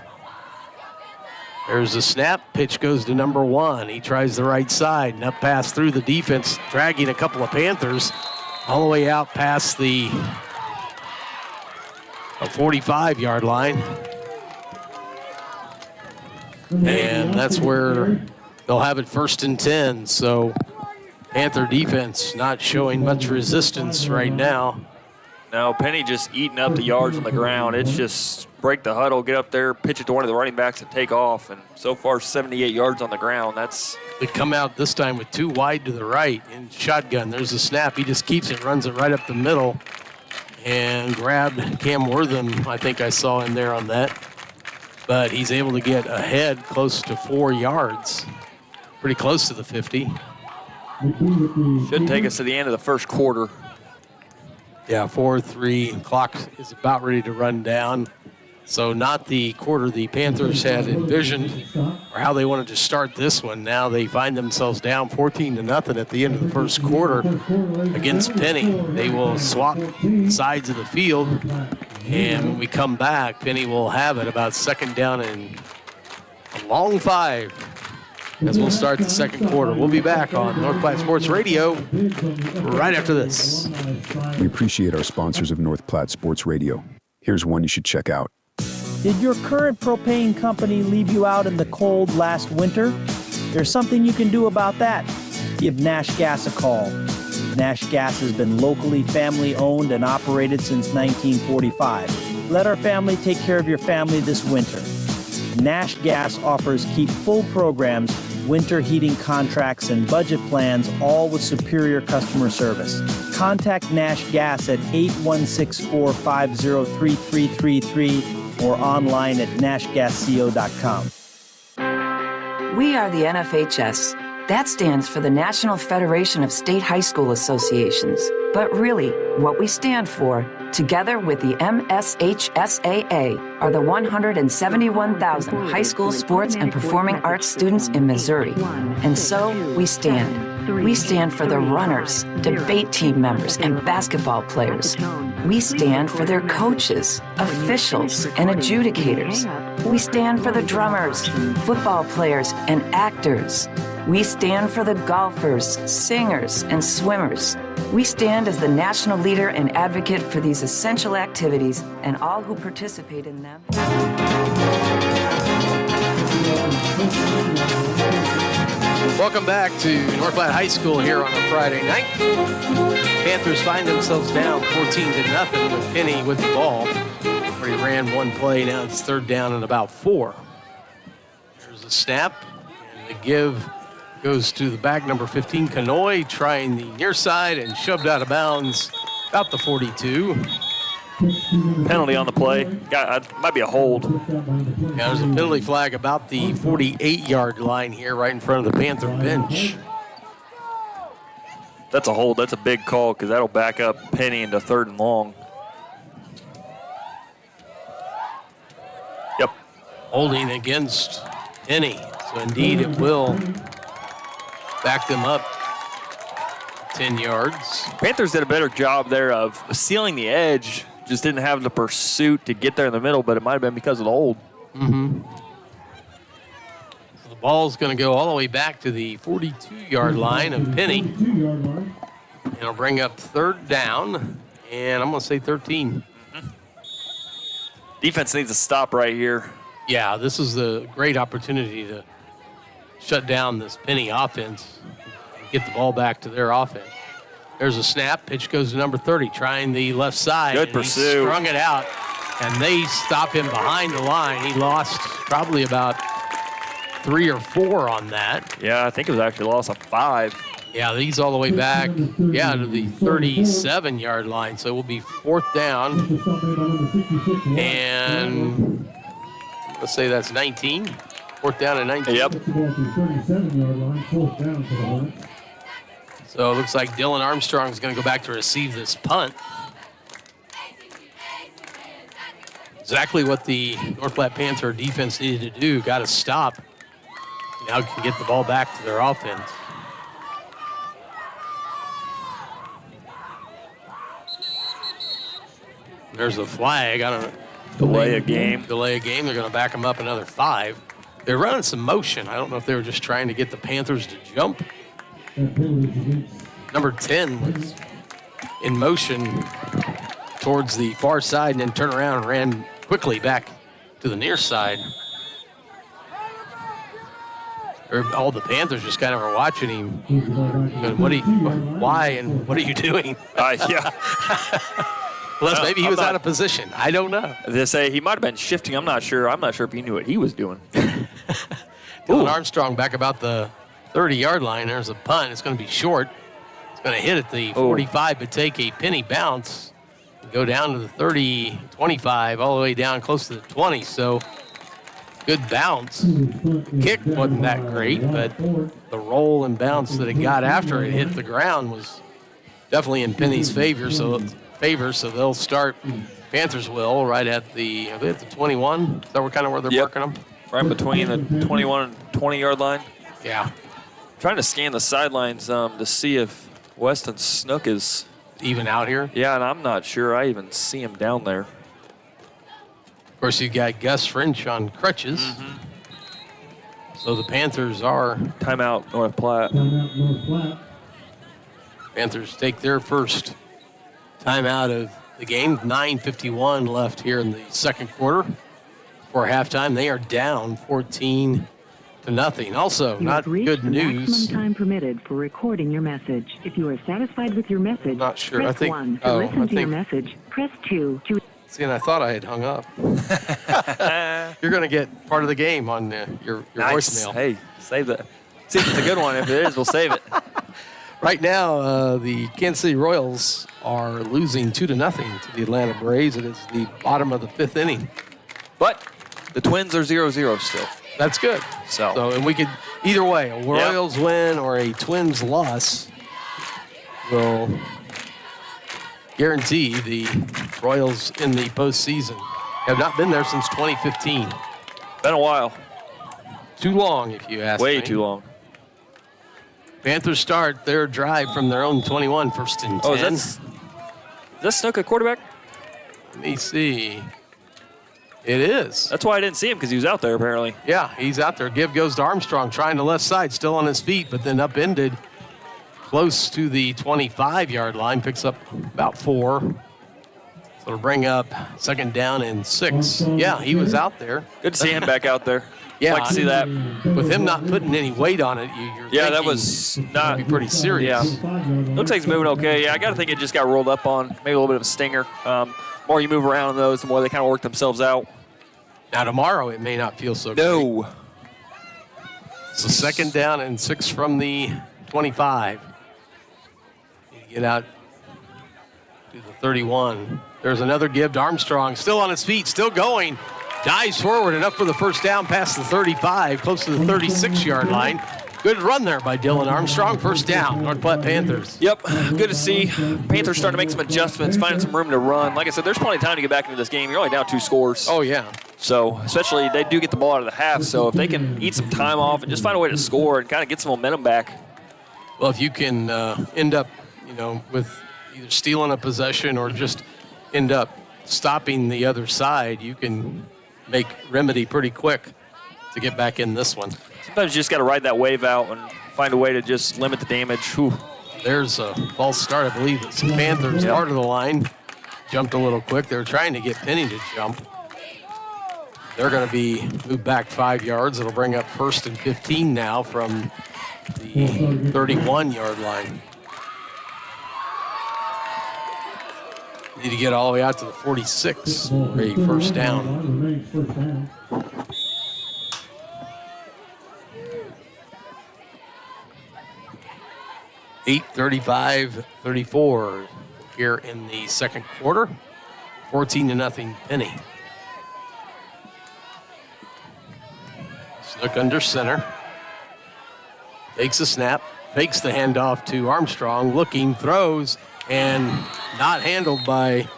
There's a snap. Pitch goes to number 1. He tries the right side and up pass through the defense, dragging a couple of Panthers all the way out past the 45-yard line. And that's where they'll have it 1st and 10. So Panther defense not showing much resistance right now. No, Penney just eating up the yards on the ground. It's just break the huddle, get up there, pitch it to one of the running backs and take off. And so far, 78 yards on the ground. They come out this time with 2 wide to the right in shotgun. There's a snap. He just keeps it, runs it right up the middle, and grabbed Cam Wortham, I think I saw in there on that. But he's able to get ahead close to 4 yards, pretty close to the 50. Should take us to the end of the first quarter. Yeah, 4-3. Clock is about ready to run down. So not the quarter the Panthers had envisioned or how they wanted to start this one. Now they find themselves down 14-0 at the end of the first quarter against Penney. They will swap sides of the field, and when we come back, Penney will have it about second down and a long 5 as we'll start the second quarter. We'll be back on North Platte Sports Radio right after this. We appreciate our sponsors of North Platte Sports Radio. Here's one you should check out. Did your current propane company leave you out in the cold last winter? There's something you can do about that. Give Nash Gas a call. Nash Gas has been locally family owned and operated since 1945. Let our family take care of your family this winter. Nash Gas offers keep full programs, winter heating contracts, and budget plans, all with superior customer service. Contact Nash Gas at 816-450-3333 or online at nashgasco.com. We are the NFHS. That stands for the National Federation of State High School Associations. But really, what we stand for, together with the MSHSAA, are the 171,000 high school sports and performing arts students in Missouri. And so, we stand. We stand for the runners, debate team members, and basketball players. We stand for their coaches, officials, and adjudicators. We stand for the drummers, football players, and actors. We stand for the golfers, singers, and swimmers. We stand as the national leader and advocate for these essential activities and all who participate in them. Welcome back to North Platte High School here on a Friday night. Panthers find themselves down 14-0 with Penney with the ball. Already ran one play, now it's third down and about 4. There's a snap, and the give goes to the back, number 15, Kanoy, trying the near side and shoved out of bounds about the 42. Penalty on the play. Might be a hold. Yeah, there's a penalty flag about the 48-yard line here right in front of the Panther bench. That's a hold. That's a big call because that'll back up Penney into third and long. Yep. Holding against Penney. So indeed it will back them up 10 yards. Panthers did a better job there of sealing the edge. Just didn't have the pursuit to get there in the middle, but it might have been because of the hold. Mm-hmm. So the ball's going to go all the way back to the 42-yard line of Penney. And it'll bring up third down, and I'm going to say 13. Mm-hmm. Defense needs to stop right here. Yeah, this is a great opportunity to shut down this Penney offense and get the ball back to their offense. There's a snap. Pitch goes to number 30, trying the left side. Good pursuit. He strung it out, and they stop him behind the line. He lost probably about 3 or 4 on that. Yeah, I think it was actually loss of 5. Yeah, he's all the way back, to the 37-yard line. So it will be fourth down. And let's say that's 19. Fourth down and 19. Yep. So it looks like Dylan Armstrong is going to go back to receive this punt. Exactly what the North Platte Panther defense needed to do. Got to stop. Now can get the ball back to their offense. There's the flag. I don't know. Delay a game. Delay a game. They're going to back them up another 5. They're running some motion. I don't know if they were just trying to get the Panthers to jump. Number 10 was in motion towards the far side and then turned around and ran quickly back to the near side. All the Panthers just kind of are watching him. Why and what are you doing? Yeah. Unless maybe he was out of position. I don't know. They say he might have been shifting. I'm not sure. I'm not sure if he knew what he was doing. Dylan Armstrong back about the 30-yard line. There's a punt. It's going to be short. It's going to hit at the 45, but take a Penney bounce. Go down to the 30, 25, all the way down close to the 20. So good bounce. The kick wasn't that great, but the roll and bounce that it got after it hit the ground was definitely in Penney's favor. So they'll start. Panthers will right at the 21. Is that kind of where they're marking them? Right between the 21 and 20-yard line. Yeah. Trying to scan the sidelines to see if Weston Snook is even out here. Yeah, and I'm not sure I even see him down there. Of course, you got Gus French on crutches. So the Panthers are timeout North Platte. Panthers take their first timeout of the game. 9:51 left here in the second quarter. For halftime, they are down 14-0. Also, not good news. Maximum time permitted for recording your message. If you are satisfied with your message, not sure. press I think, 1 to listen to your message. Press 2 to... See, and I thought I had hung up. You're going to get part of the game on your voicemail. Hey, save that. See if it's a good one. If it is, we'll save it. Right now, the Kansas City Royals are losing 2-0 to the Atlanta Braves. It is the bottom of the fifth inning. But the Twins are 0-0 still. That's good. So and we could, either way, a Royals win or a Twins loss will guarantee the Royals in the postseason. Have not been there since 2015. Been a while. Too long, if you ask me. Way too long. Panthers start their drive from their own 21, first and 10. Oh, is that Snook a quarterback? Let me see. It is. That's why I didn't see him, because he was out there apparently. Yeah, he's out there. Give goes to Armstrong, trying to left side, still on his feet, but then upended close to the 25-yard line, picks up about 4. So it'll bring up second down and 6. Yeah, he was out there. Good to see him back out there. Yeah, like to see that. With him not putting any weight on it, you're that was not be pretty serious. Yeah, looks like he's moving okay. Yeah, I got to think it just got rolled up on, maybe a little bit of a stinger. The more you move around in those, the more they kind of work themselves out. Now tomorrow it may not feel so great. So second down and 6 from the 25. You get out to the 31. There's another give to Armstrong, still on his feet, still going. Dives forward, enough for the first down past the 35, close to the 36-yard line. Good run there by Dylan Armstrong. First down, North Platte Panthers. Yep, good to see. Panthers starting to make some adjustments, finding some room to run. Like I said, there's plenty of time to get back into this game. You're only down 2 scores. Oh, yeah. So, especially they do get the ball out of the half, so if they can eat some time off and just find a way to score and kind of get some momentum back. Well, if you can end up, with either stealing a possession or just end up stopping the other side, you can make remedy pretty quick to get back in this one. Sometimes you just got to ride that wave out and find a way to just limit the damage. Whew. There's a false start, I believe. It's the Panthers part of the line. Jumped a little quick. They were trying to get Penney to jump. They're going to be moved back 5 yards. It'll bring up first and 15 now from the 31-yard line. Need to get all the way out to the 46 for a first down. 8:35-34 here in the second quarter. 14-0 Penney. Snook under center. Takes a snap. Fakes the handoff to Armstrong. Looking, throws, and not handled by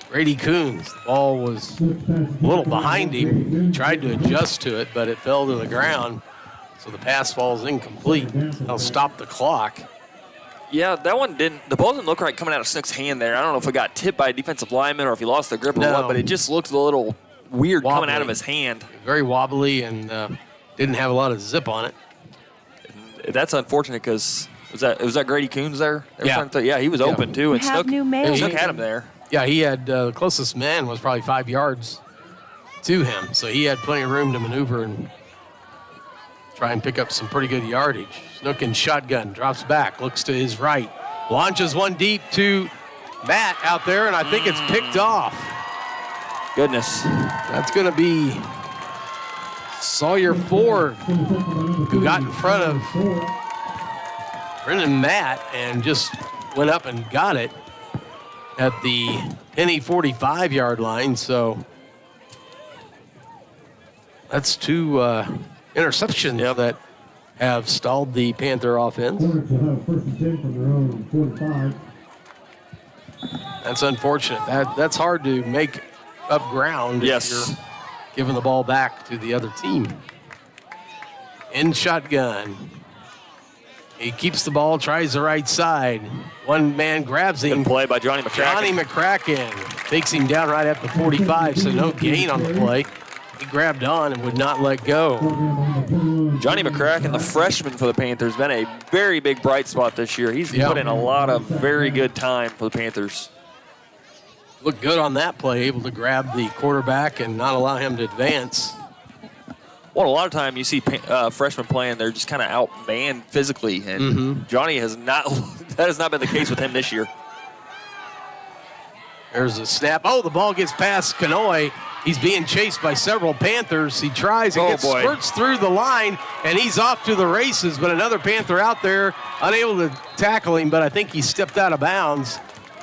Grady Coons. The ball was a little behind him. He tried to adjust to it, but it fell to the ground. So the pass falls incomplete. They'll stop the clock. Yeah, that one didn't. The ball didn't look right coming out of Snook's hand there. I don't know if it got tipped by a defensive lineman or if he lost the grip or what, but it just looked a little weird coming out of his hand. Very wobbly and didn't have a lot of zip on it. That's unfortunate because was that Grady Coons there? Yeah. He was open too, and Snook had him there. Yeah, he had the closest man was probably 5 yards to him, so he had plenty of room to maneuver and try and pick up some pretty good yardage. Snook in shotgun, drops back, looks to his right, launches one deep to Matt out there, and I think it's picked off. Goodness. That's going to be Sawyer Ford, who got in front of Brendan Matt and just went up and got it at the Penney 45-yard line. So That's 2 interceptions that have stalled the Panther offense. Hornets will have 1st and 10 from their own 45. That's unfortunate. That's hard to make up ground if you're giving the ball back to the other team. In shotgun. He keeps the ball, tries the right side. One man grabs him. Good play by Johnny McCracken. Johnny McCracken takes him down right at the 45, so no gain on the play. He grabbed on and would not let go. Johnny McCracken, the freshman for the Panthers, been a very big bright spot this year. He's put in a lot of very good time for the Panthers. Looked good on that play, able to grab the quarterback and not allow him to advance. Well, a lot of time you see freshmen playing, they're just kind of outmanned physically, and Johnny has not. That has not been the case with him this year. There's a snap. Oh, the ball gets past Kanoy. He's being chased by several Panthers. He tries and skirts through the line, and he's off to the races. But another Panther out there, unable to tackle him, but I think he stepped out of bounds.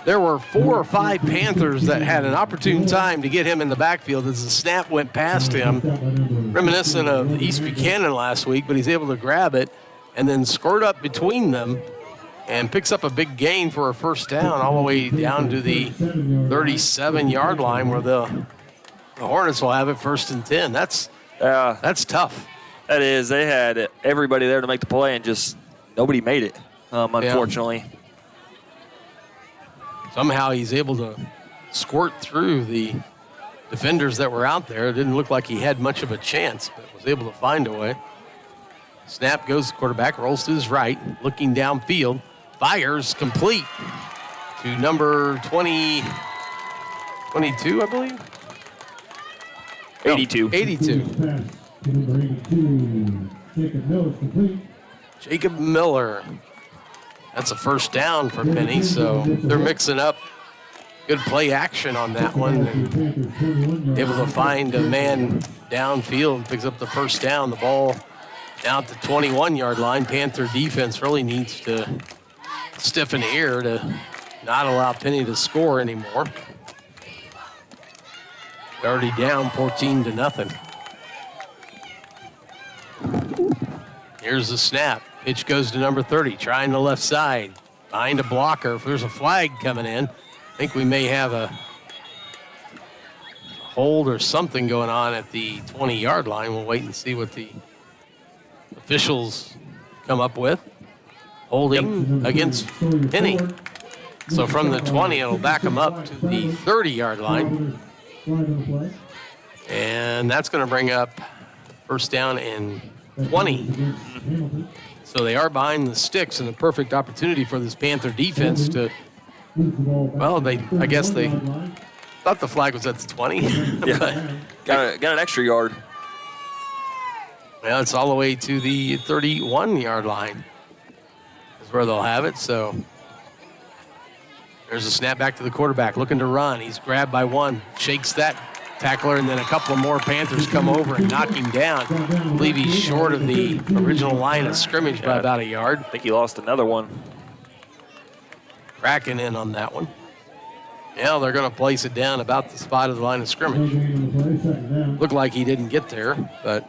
There were 4 or 5 Panthers that had an opportune time to get him in the backfield as the snap went past him. Reminiscent of East Buchanan last week, but he's able to grab it and then skirt up between them and picks up a big gain for a first down all the way down to the 37-yard line where the Hornets will have it 1st and 10. That's tough. That is. They had everybody there to make the play, and just nobody made it, unfortunately. Somehow he's able to squirt through the defenders that were out there. It didn't look like he had much of a chance, but was able to find a way. Snap goes to the quarterback, rolls to his right, looking downfield, fires complete to number 22, I believe. 82. 82. Number 82, Jacob Miller is complete. Jacob Miller. That's a first down for Penney, so they're mixing up good play action on that one. And able to find a man downfield, picks up the first down. The ball down at the 21-yard line. Panther defense really needs to stiffen here to not allow Penney to score anymore. They're already down 14-0. Here's the snap. Pitch goes to number 30, trying the left side. Behind a blocker. If there's a flag coming in, I think we may have a hold or something going on at the 20-yard line. We'll wait and see what the officials come up with. Holding against Penney. So from the 20, it'll back them up to the 30-yard line. And that's going to bring up first down and 20. So they are behind the sticks, and a perfect opportunity for this Panther defense to, well, I guess they thought the flag was at the 20. Yeah, got an extra yard. Well, it's all the way to the 31-yard line is where they'll have it. So there's a snap back to the quarterback, looking to run. He's grabbed by one, shakes that tackler, and then a couple more Panthers come over and knock him down. I believe he's short of the original line of scrimmage by about a yard. I think he lost another one. Cracking in on that one. Now they're going to place it down about the spot of the line of scrimmage. Looked like he didn't get there, but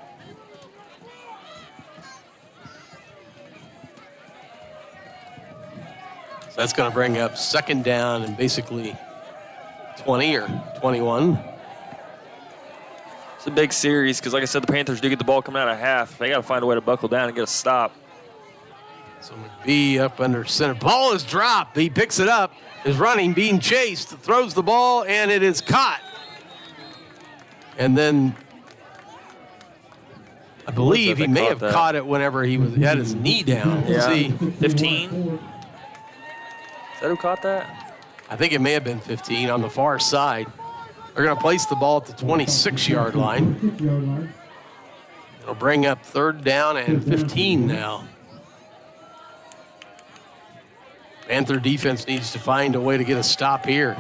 so that's going to bring up second down and basically 20 or 21. It's a big series because, like I said, the Panthers do get the ball coming out of half. They got to find a way to buckle down and get a stop. So McBee up under center. Ball is dropped. He picks it up, is running, being chased, throws the ball, and it is caught. And then I believe he may have caught it whenever he had his knee down. Yeah. See, 15. Is that who caught that? I think it may have been 15 on the far side. They're going to place the ball at the 26-yard line. It'll bring up third down and 15 now. Panther defense needs to find a way to get a stop here.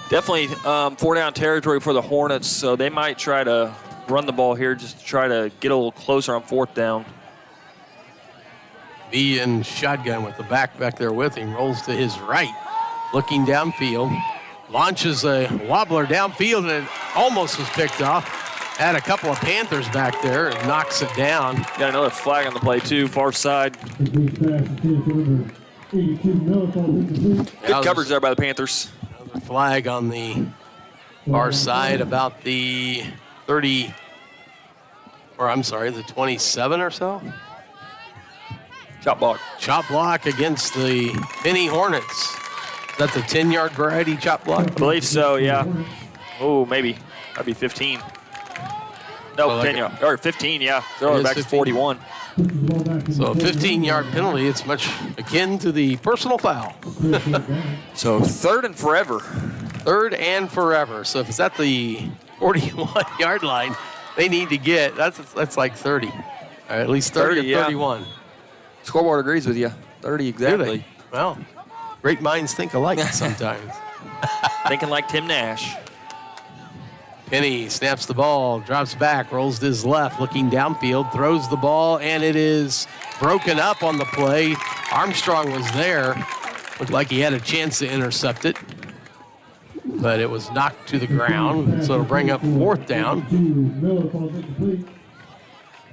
Definitely 4-down territory for the Hornets, so they might try to run the ball here just to try to get a little closer on fourth down. B in shotgun with the back there with him, rolls to his right, looking downfield, launches a wobbler downfield, and it almost was picked off. Had a couple of Panthers back there and knocks it down. Got another flag on the play, too, far side. Complete pass intended for number 82, Miller, falls incomplete. Good coverage there by the Panthers. Another flag on the far side, about the 30, or I'm sorry, the 27 or so. Chop block. Chop block against the Penney Hornets. Is that the 10-yard variety chop block? I believe so, yeah. Oh, maybe. That'd be 15. No, Oh, 10 yard. Or 15, yeah. Throw It it is back to 15. 41. So a 15-yard penalty, it's much akin to the personal foul. So 3rd and forever. 3rd and forever. So if it's at the 41-yard line, they need to get, that's like 30. Or at least 30 or yeah. 31. Scoreboard agrees with you. 30 Do they? exactly. Well, great minds think alike sometimes. Thinking like Tim Nash. Penney snaps the ball, drops back, rolls to his left, looking downfield, throws the ball, and it is broken up on the play. Armstrong was there. Looked like he had a chance to intercept it, but it was knocked to the ground, so it'll bring up 4th down. Miller falls incomplete.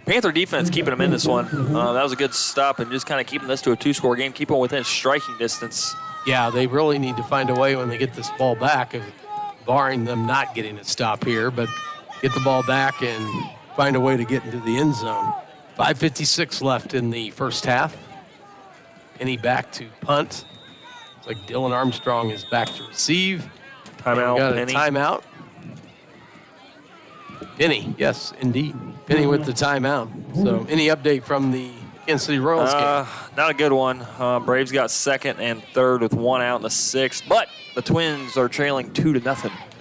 Panther defense keeping them in this one. That was a good stop and just kind of keeping this to a 2-score game, keep them within striking distance. Yeah, they really need to find a way when they get this ball back, barring them not getting a stop here, but get the ball back and find a way to get into the end zone. 5:56 left in the first half. Penney back to punt. Looks like Dylan Armstrong is back to receive. Timeout, We got Penney. a timeout. Penney, yes, indeed. Penney with the timeout. So any update from the Kansas City Royals game? Not a good one. Braves got 2nd and 3rd with 1 out in the 6th, but the Twins are trailing 2-0 in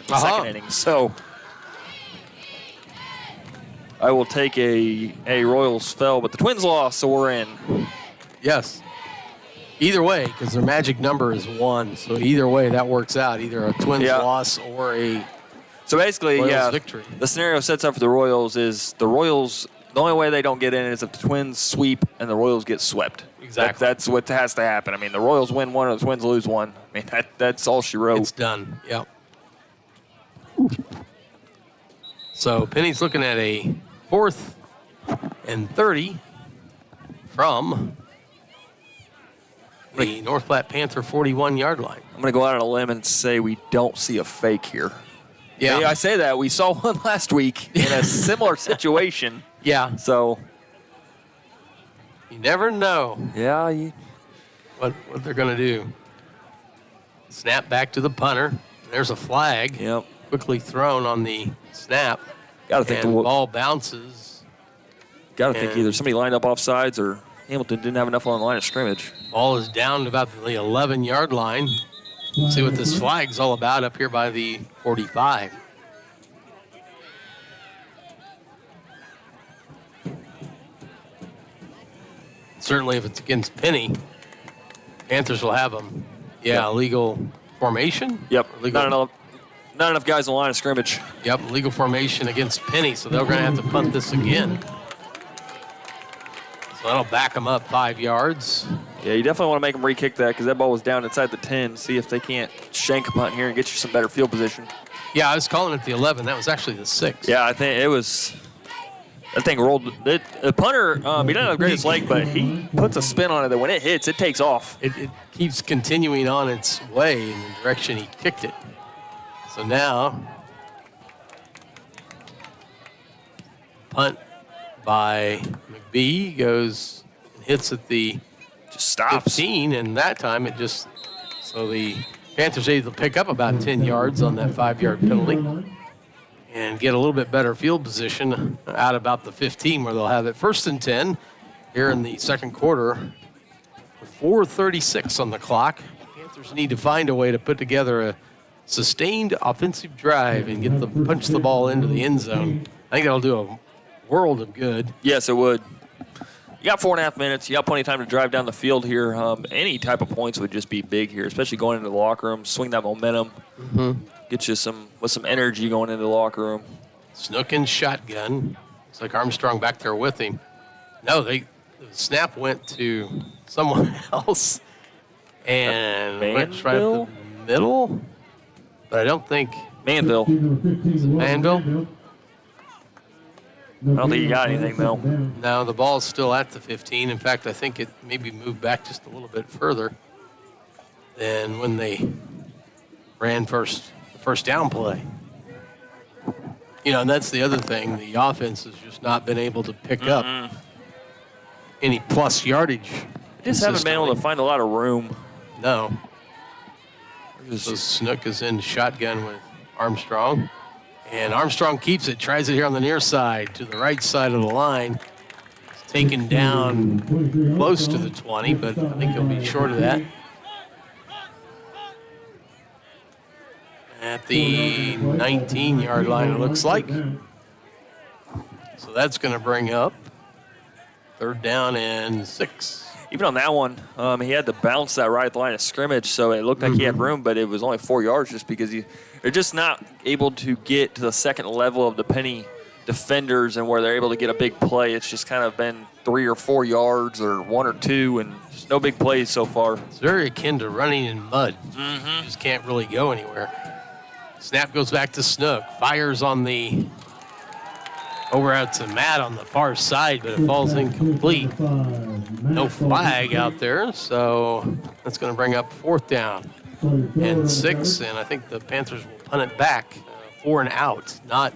the 2nd inning. So I will take a Royals fell, but the Twins lost, so we're in. Yes. Either way, because their magic number is 1. So either way, that works out. Either a Twins loss or a So basically, Royals victory. The scenario sets up for the Royals is the Royals, the only way they don't get in is if the Twins sweep and the Royals get swept. Exactly. That's what has to happen. I mean, the Royals win 1 or the Twins lose 1. I mean, that's all she wrote. It's done. Yep. So Penney's looking at a 4th and 30 from the North Platte Panther 41-yard line. I'm going to go out on a limb and say we don't see a fake here. Yeah. I say that. We saw one last week in a similar situation. Yeah. So, You never know yeah, what they're going to do. Snap back to the punter. There's a flag. Yep. Quickly thrown on the snap. Got to think And the ball bounces. Got to think and- either somebody lined up off sides or Hamilton didn't have enough on the line of scrimmage. Ball is down to about the 11-yard line. See what this flag's all about up here by the 45. Certainly if it's against Penney, Panthers will have them. Yeah, legal formation. Yep. Legal, Not enough guys on the line of scrimmage. Yep, legal formation against Penney, so they're going to have to punt this again. So that'll back them up 5 yards. Yeah, you definitely want to make them re-kick that because that ball was down inside the 10. See if they can't shank a punt here and get you some better field position. Yeah, I was calling it the 11. That was actually the 6. Yeah, I think it was. That thing rolled. The punter, he doesn't have the greatest leg, but he puts a spin on it that when it hits, it takes off. It keeps continuing on its way in the direction he kicked it. So now, punt by McBee goes and hits at the Just stops. 15, and that time it just, so the Panthers able to pick up about 10 yards on that 5-yard penalty and get a little bit better field position out about the 15 where they'll have it 1st and 10 here in the second quarter. 4:36 on the clock. Panthers need to find a way to put together a sustained offensive drive and punch the ball into the end zone. I think that'll do a world of good. Yes, it would. You got 4.5 minutes. You got plenty of time to drive down the field here. Any type of points would just be big here, especially going into the locker room. Swing that momentum. Get you some energy going into the locker room. Snook in shotgun. Looks like Armstrong back there with him. No, the snap went to someone else and went right up the middle. But I don't think Manville. Number 15, Manville? I don't think he got anything, though. No, the ball's still at the 15. In fact, I think it maybe moved back just a little bit further than when they ran the first down play. You know, and that's the other thing. The offense has just not been able to pick up any plus yardage. Just haven't been able to find a lot of room. No. So Snook is in shotgun with Armstrong. And Armstrong keeps it, tries it here on the near side to the right side of the line. It's taken down close to the 20, but I think he'll be short of that. At the 19-yard line, it looks like. So that's going to bring up 3rd down and 6. Even on that one, he had to bounce that right at the line of scrimmage, so it looked like he had room, but it was only 4 yards just because they're just not able to get to the second level of the Penney defenders and where they're able to get a big play. It's just kind of been 3 or 4 yards or 1 or 2, and just no big plays so far. It's very akin to running in mud. You just can't really go anywhere. Snap goes back to Snook. Fires on the over out to Matt on the far side, but it falls incomplete. No flag out there, so that's going to bring up 4th down and 6, and I think the Panthers will punt it back for an out. Not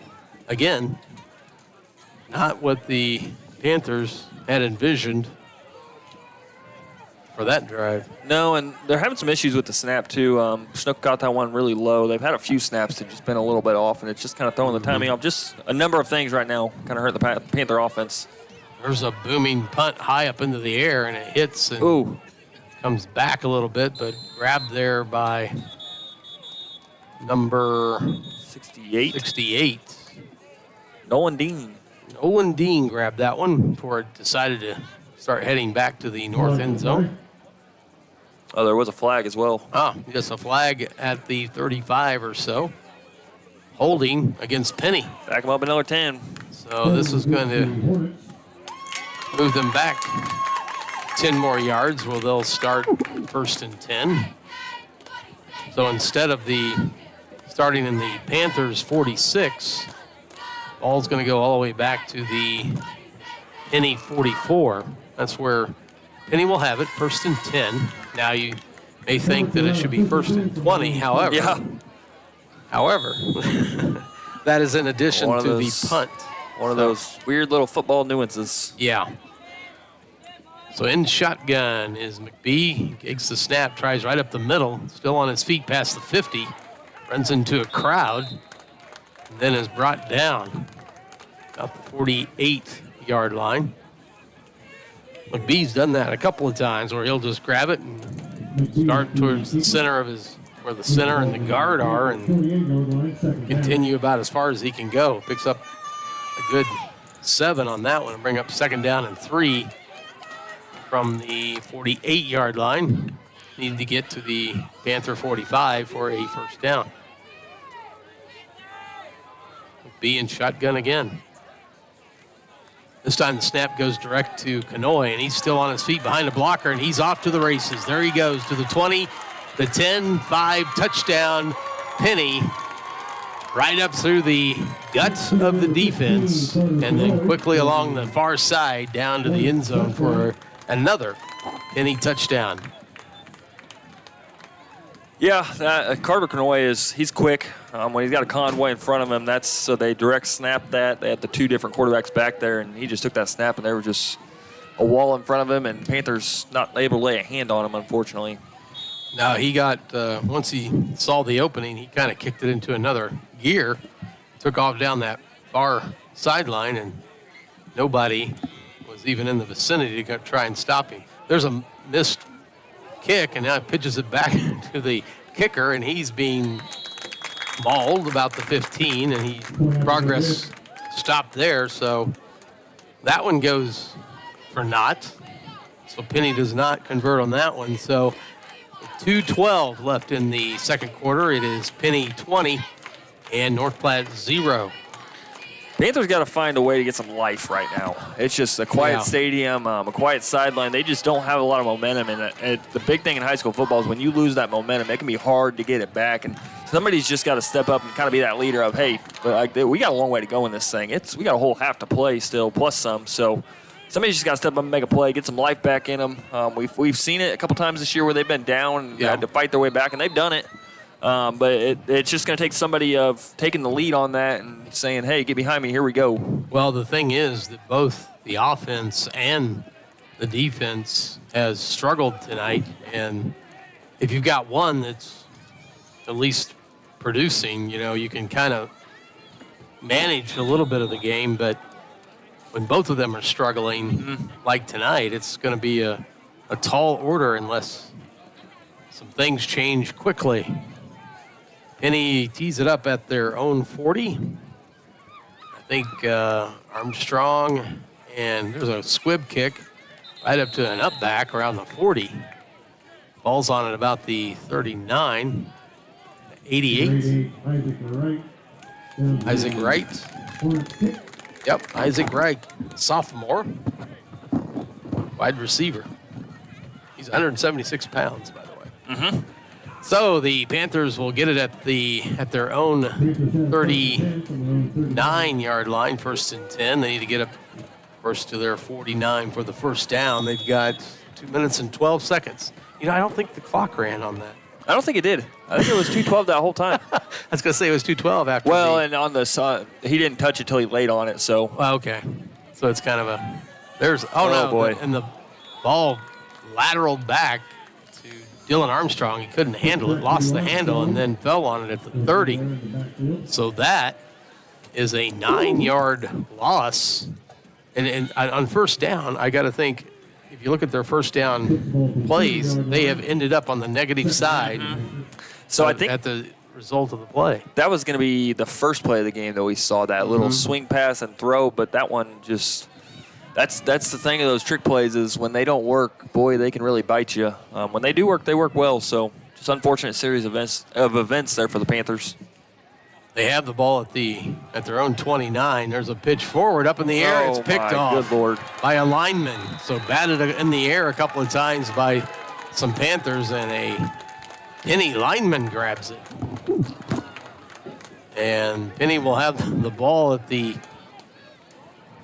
what the Panthers had envisioned for that drive. No, and they're having some issues with the snap, too. Snook got that one really low. They've had a few snaps that just been a little bit off, and it's just kind of throwing the timing off. Just a number of things right now kind of hurt the Panther offense. There's a booming punt high up into the air, and it hits and comes back a little bit, but grabbed there by number 68. Nolan Dean. Nolan Dean grabbed that one before it decided to start heading back to the north end zone. Oh, there was a flag as well. Yes, a flag at the 35 or so. Holding against Penney. Back him up another 10. So this is going to move them back 10 more yards where they'll start 1st and 10. So instead of starting in the Panthers 46, ball's going to go all the way back to the Penney 44. That's where Penney will have it, 1st and 10. Now you may think that it should be 1st and 20. However, that is in addition to the punt. One of those weird little football nuances. Yeah. So in shotgun is McBee. He takes the snap, tries right up the middle, still on his feet past the 50, runs into a crowd, and then is brought down about the 48-yard line. McBee's done that a couple of times where he'll just grab it and start towards the center of where the center and the guard are and continue about as far as he can go. Picks up a good 7 on that one and bring up 2nd down and 3 from the 48-yard line. Need to get to the Panther 45 for a 1st down. McBee in shotgun again. This time the snap goes direct to Kanoy, and he's still on his feet behind the blocker, and he's off to the races. There he goes to the 20, the 10, 5, touchdown. Penney right up through the guts of the defense, and then quickly along the far side down to the end zone for another Penney touchdown. Yeah, Carter Kanoy he's quick. When he's got a convoy in front of him, so they direct snap that. They had the 2 different quarterbacks back there, and he just took that snap, and they were just a wall in front of him, and Panthers not able to lay a hand on him, unfortunately. No, he got, once he saw the opening, he kind of kicked it into another gear, took off down that far sideline, and nobody was even in the vicinity to try and stop him. There's a missed kick, and now it pitches it back to the kicker, and he's being mauled about the 15, and progress stopped there, so that one goes for naught. So Penney does not convert on that one. So 2:12 left in the second quarter. It is Penney 20 and North Platte 0. Panthers got to find a way to get some life right now. It's just a quiet stadium, a quiet sideline. They just don't have a lot of momentum. And the big thing in high school football is when you lose that momentum, it can be hard to get it back. And somebody's just got to step up and kind of be that leader of, hey, we got a long way to go in this thing. We got a whole half to play still, plus some. So somebody's just got to step up and make a play, get some life back in them. We've seen it a couple times this year where they've been down and had to fight their way back, and they've done it. But it's just going to take somebody of taking the lead on that and saying, hey, get behind me, here we go. Well, the thing is that both the offense and the defense has struggled tonight. And if you've got one that's at least producing, you can kind of manage a little bit of the game. But when both of them are struggling, like tonight, it's going to be a tall order unless some things change quickly. Penney tees it up at their own 40. I think Armstrong, and there's a squib kick right up to an up back around the 40. Ball's on at about the 39, 88. Isaac Wright. Yep, Isaac Wright, sophomore, wide receiver. He's 176 pounds, by the way. Mm-hmm. So the Panthers will get it at their own 39-yard line, 1st and 10. They need to get up first to their 49 for the first down. They've got 2 minutes and 12 seconds. I don't think the clock ran on that. I don't think it did. I think it was 2:12 that whole time. I was going to say it was 2:12 after. Well, and on the side, he didn't touch it till he laid on it. So. Okay. So it's kind of a. There's. Oh, boy. And the ball lateraled back to Dylan Armstrong. He couldn't handle it, lost the handle, and then fell on it at the 30. So that is a 9-yard loss. And on first down, I got to think, if you look at their first down plays, they have ended up on the negative side. So I think at the result of the play. That was going to be the first play of the game that we saw, that little swing pass and throw, but that one just that's the thing of those trick plays is when they don't work, boy, they can really bite you. When they do work, they work well. So just unfortunate series of events there for the Panthers. They have the ball at their own 29. There's a pitch forward up in the air. It's picked off good Lord. by a lineman. So batted in the air a couple of times by some Panthers, and Penney lineman grabs it. And Penney will have the ball at the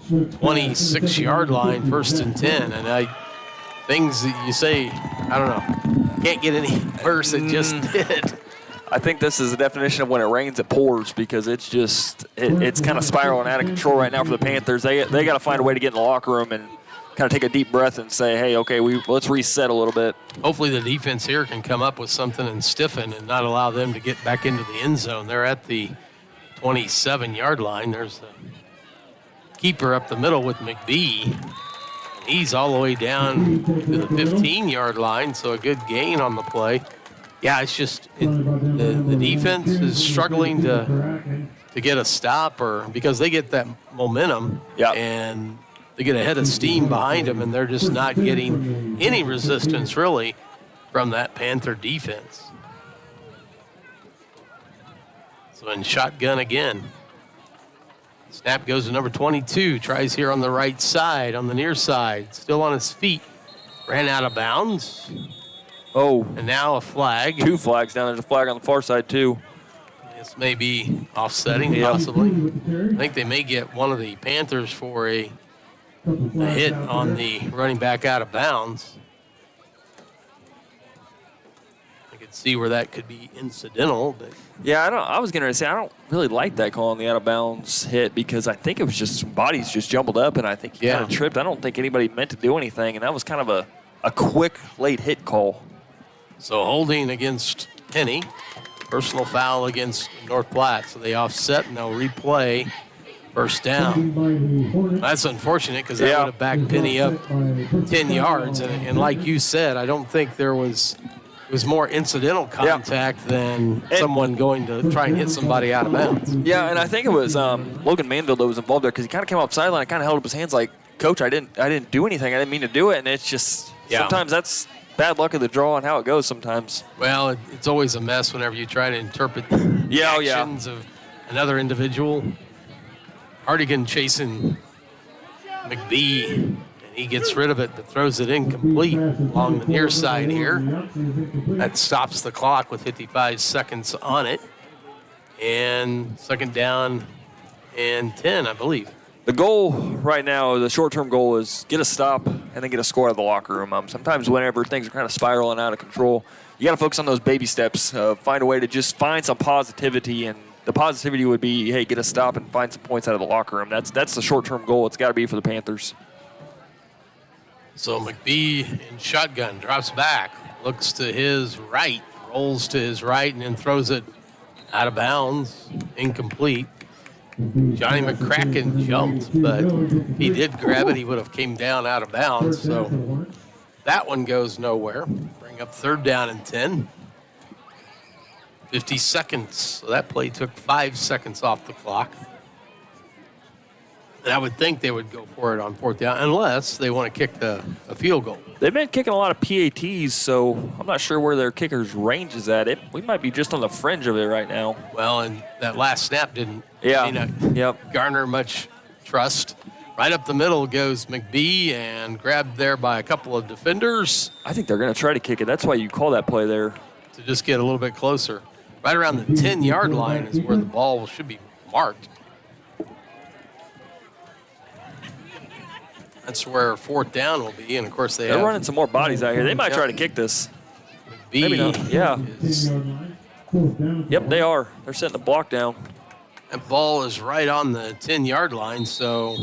26-yard line, 1st and 10. And things that you say, I don't know, can't get any worse. It just did. I think this is the definition of when it rains, it pours, because it's just it's kind of spiraling out of control right now for the Panthers. They got to find a way to get in the locker room and kind of take a deep breath and say, hey, okay, let's reset a little bit. Hopefully the defense here can come up with something and stiffen and not allow them to get back into the end zone. They're at the 27-yard line. There's the keeper up the middle with McBee. He's all the way down to the 15-yard line, so a good gain on the play. Yeah, it's just the defense is struggling to get a stop, or because they get that momentum and they get a head of steam behind them, and they're just not getting any resistance really from that Panther defense. So in shotgun again. Snap goes to number 22. Tries here on the right side, on the near side. Still on his feet. Ran out of bounds. Oh. And now a flag. 2 flags down. There's a flag on the far side, too. This may be offsetting, possibly. I think they may get one of the Panthers for a hit on the running back out of bounds. I could see where that could be incidental, but yeah, I was going to say I don't really like that call on the out of bounds hit, because I think it was just some bodies just jumbled up, and I think he kind of tripped. I don't think anybody meant to do anything, and that was kind of a quick late hit call. So holding against Penney, personal foul against North Platte. So they offset and they'll replay first down. That's unfortunate, because that would have backed Penney up 10 yards. And like you said, I don't think it was more incidental contact than someone going to try and hit somebody out of bounds. Yeah, and I think it was Logan Manville that was involved there, because he kind of came up sideline and kind of held up his hands like, Coach, I didn't do anything. I didn't mean to do it. And it's just sometimes that's bad luck of the draw and how it goes sometimes. Well, it's always a mess whenever you try to interpret the actions of another individual. Hardigan chasing McBee, and he gets rid of it but throws it incomplete along the near side here. That stops the clock with 55 seconds on it. And second down and 10, I believe. The goal right now, the short-term goal is get a stop and then get a score out of the locker room. Sometimes whenever things are kind of spiraling out of control, you got to focus on those baby steps. Find a way to just find some positivity, and the positivity would be, hey, get a stop and find some points out of the locker room. That's the short-term goal. It's got to be for the Panthers. So McBee in shotgun, drops back, looks to his right, rolls to his right, and then throws it out of bounds, incomplete. Johnny McCracken jumped, but if he did grab it, he would have came down out of bounds. So that one goes nowhere. Bring up third down and 10. 50 seconds. So that play took 5 seconds off the clock. And I would think they would go for it on fourth down unless they want to kick a field goal. They've been kicking a lot of PATs, so I'm not sure where their kicker's range is at. We might be just on the fringe of it right now. Well, and that last snap didn't garner much trust. Right up the middle goes McBee and grabbed there by a couple of defenders. I think they're going to try to kick it. That's why you call that play there. To just get a little bit closer. Right around the 10-yard line is where the ball should be marked. That's where fourth down will be, and of course they're running some more bodies out here. They might try to kick this. McBee, maybe not. Yeah. Yep, they are. They're setting the block down. That ball is right on the 10-yard line, so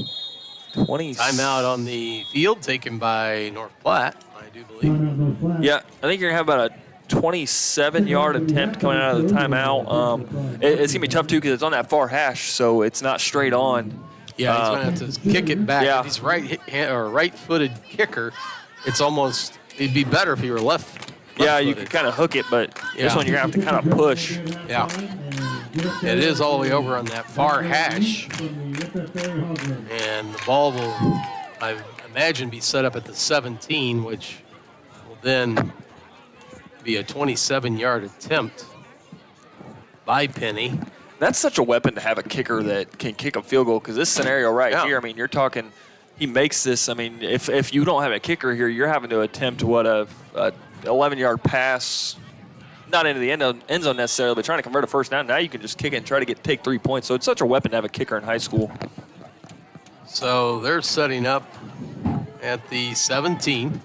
20. Timeout on the field taken by North Platte, I do believe. Yeah, I think you're going to have about a 27-yard attempt coming out of the timeout. It's going to be tough, too, because it's on that far hash, so it's not straight on. Yeah, he's going to have to kick it back. Yeah. If he's right-footed kicker, it'd be better if he were left. Yeah, you could kind of hook it, but this one you're going to have to kind of push. Yeah. It is all the way over on that far hash. And the ball will, I imagine, be set up at the 17, which will then be a 27-yard attempt by Penney. That's such a weapon to have a kicker that can kick a field goal, because this scenario here, I mean, you're talking, he makes this, I mean, if you don't have a kicker here, you're having to attempt a 11-yard pass, not into the end zone necessarily, but trying to convert a first down. Now you can just kick it and try to take 3 points. So it's such a weapon to have a kicker in high school. So they're setting up at the 17.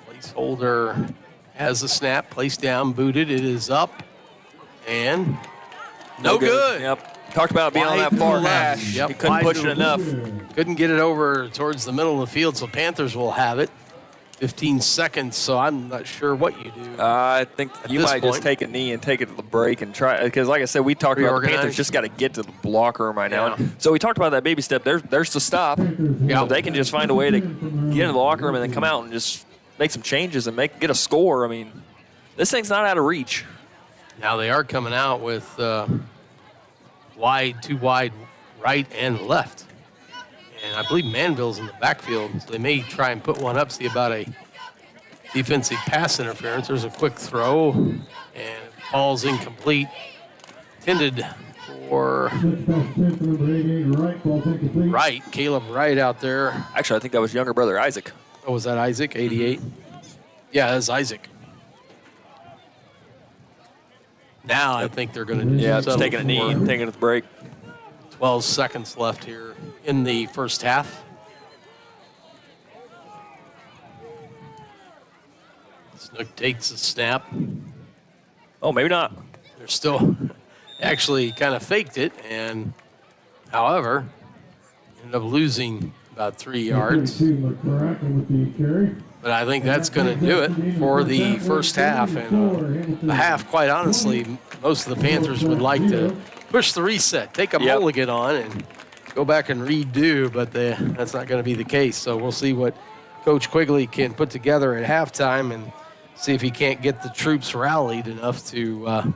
Placeholder has the snap, placed down, booted. It is up, and no good. Yep. Talked about it being on that far hash. Yep. He couldn't push it enough. Couldn't get it over towards the middle of the field, so Panthers will have it. 15 seconds, so I'm not sure what you do. I think you might just take a knee and take it to the break and try, because like I said, we talked about the Panthers just got to get to the locker room right now. So we talked about that baby step. There's the stop. So they can just find a way to get into the locker room and then come out and just make some changes and get a score. I mean, this thing's not out of reach. Now they are coming out with too wide right and left. And I believe Manville's in the backfield, so they may try and put one up, see about a defensive pass interference. There's a quick throw, and it falls incomplete. Intended for Wright, Caleb Wright out there. Actually, I think that was younger brother Isaac. Oh, was that Isaac, 88? Yeah, that's Isaac. Now I think they're going to just taking a knee, taking a break. 12 seconds left here in the first half. Snook takes a snap. Oh, maybe not. They're still actually kind of faked it, and however, ended up losing about 3 yards. But I think that's going to do it for the first half. And the half, quite honestly, most of the Panthers would like to push the reset, take a mulligan on, and go back and redo, but that's not going to be the case. So we'll see what Coach Quigley can put together at halftime and see if he can't get the troops rallied enough to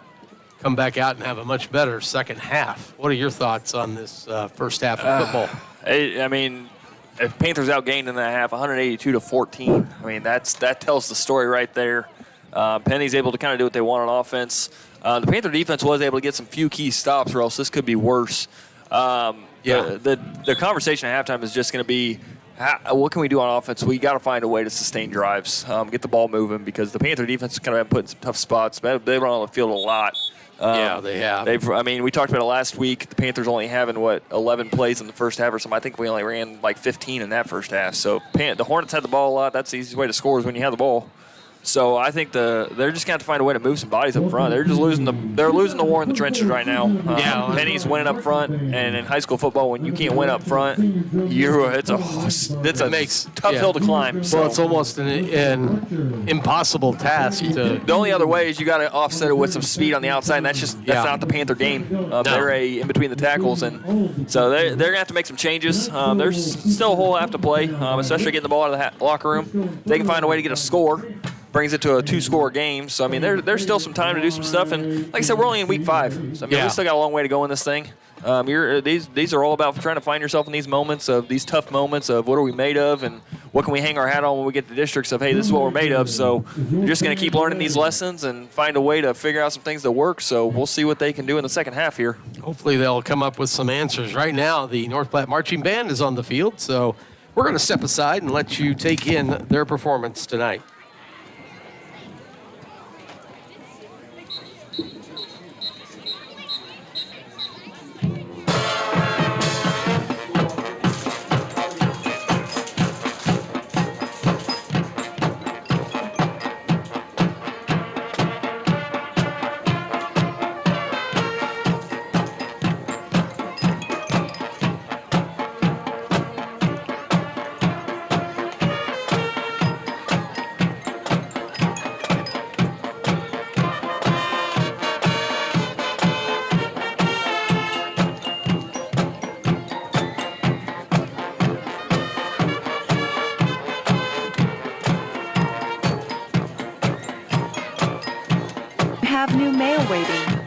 come back out and have a much better second half. What are your thoughts on this first half of football? I mean, if Panthers outgained in that half, 182-14. I mean, that tells the story right there. Penney's able to kind of do what they want on offense. The Panther defense was able to get some few key stops, or else this could be worse. Yeah. The conversation at halftime is just going to be, what can we do on offense? We got to find a way to sustain drives, get the ball moving, because the Panther defense kind of been put in some tough spots. They run on the field a lot. Yeah, they have. We talked about it last week. The Panthers only having, 11 plays in the first half or something. I think we only ran like 15 in that first half. So the Hornets had the ball a lot. That's the easiest way to score is when you have the ball. So I think they're just going to have to find a way to move some bodies up front. They're just losing the war in the trenches right now. Penny's winning up front, and in high school football, when you can't win up front, it's a tough hill to climb. So. Well, it's almost an impossible task. The only other way is you got to offset it with some speed on the outside, and that's not the Panther game. They're in between the tackles, and so they're going to have to make some changes. There's still a whole half to play, especially getting the ball out of the locker room. They can find a way to get a score. Brings it to a 2-score game. So, there's still some time to do some stuff. And like I said, we're only in week 5. So, we still got a long way to go in this thing. These are all about trying to find yourself in these moments, of these tough moments of what are we made of and what can we hang our hat on when we get to districts of, hey, this is what we're made of. So we're just going to keep learning these lessons and find a way to figure out some things that work. So we'll see what they can do in the second half here. Hopefully they'll come up with some answers. Right now, the North Platte Marching Band is on the field. So we're going to step aside and let you take in their performance tonight. Have new mail waiting.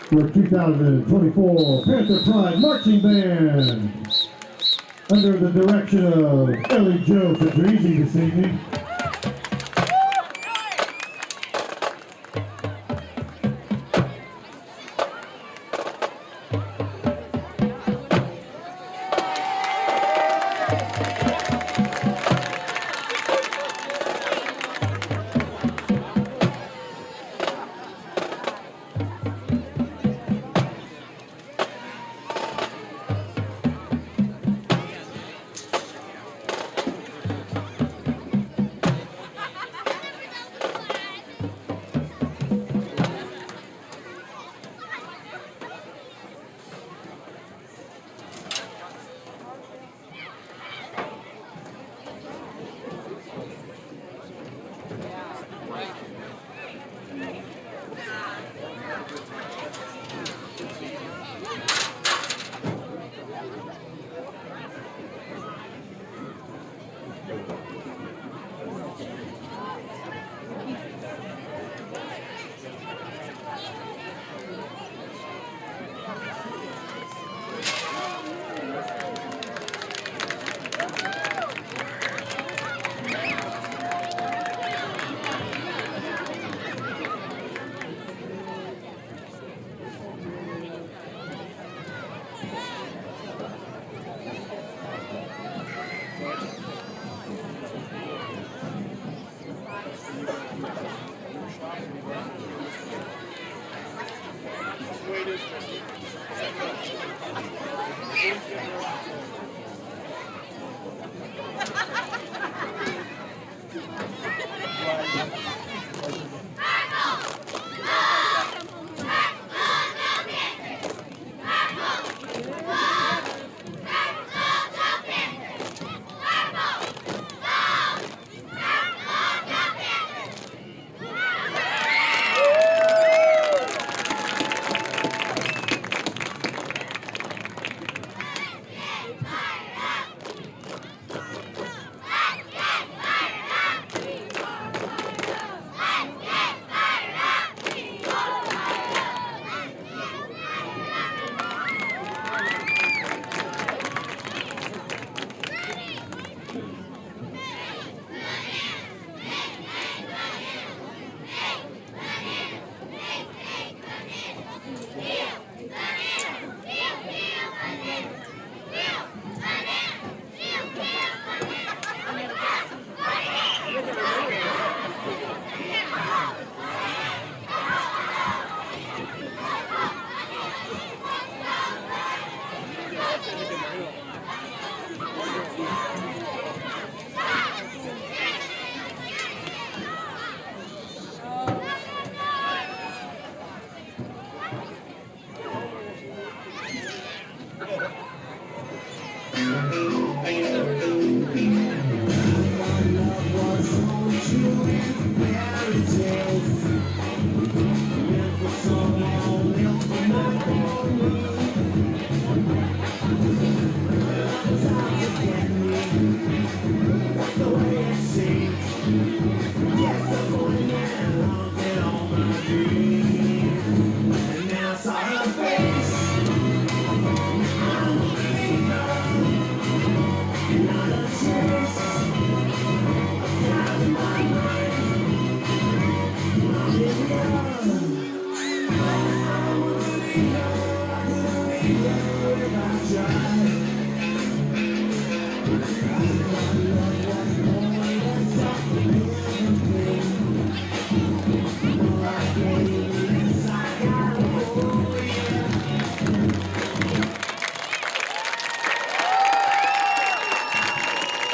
for 2024 Panther Pride Marching Band under the direction of Ellie Jo Fedrizzi this evening.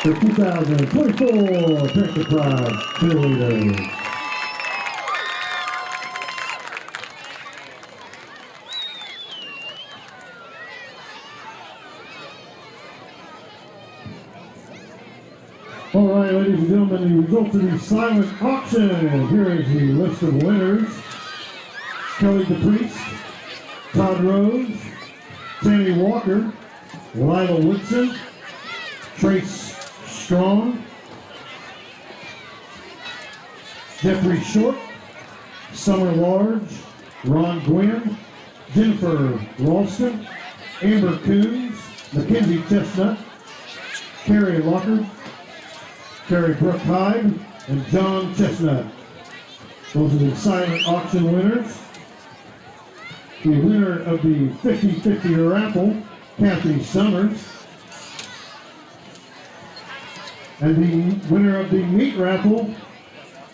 The 2024 Panther Pride cheerleaders. All right, ladies and gentlemen, the results of the silent auction. Here is the list of winners. Kelly DePriest, Todd Rose, Tammy Walker, Lila Woodson, Trace Strong, Jeffrey Short, Summer Large, Ron Gwynn, Jennifer Ralston, Amber Coons, Mackenzie Chestnut, Carrie Locker, Carrie Brooke Hyde, and John Chestnut. Those are the silent auction winners. The winner of the 50-50 raffle, Kathy Summers. And the winner of the meat raffle,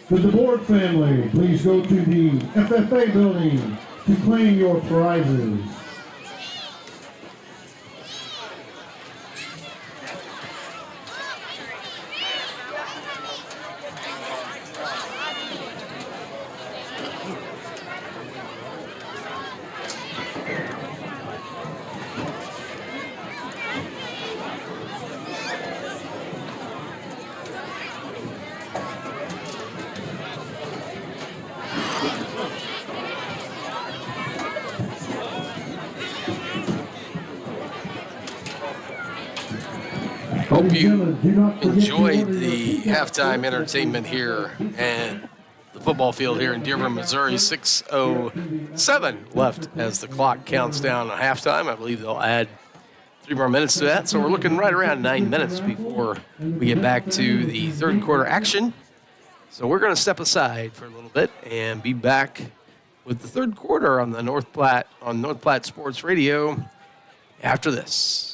the DeBoard family. Please go to the FFA building to claim your prizes. Hope you enjoyed the halftime entertainment here at the football field here in Dearborn, Missouri. 6:07 left as the clock counts down at halftime. I believe they'll add 3 more minutes to that. So we're looking right around 9 minutes before we get back to the third quarter action. So we're going to step aside for a little bit and be back with the third quarter on the North Platte Sports Radio after this.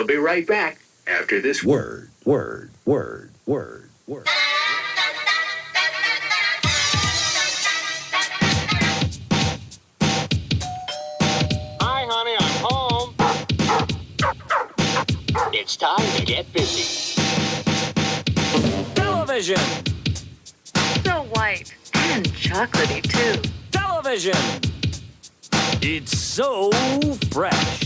We'll be right back after this word. Hi, honey, I'm home. It's time to get busy. Television. So white and chocolatey, too. Television. It's so fresh.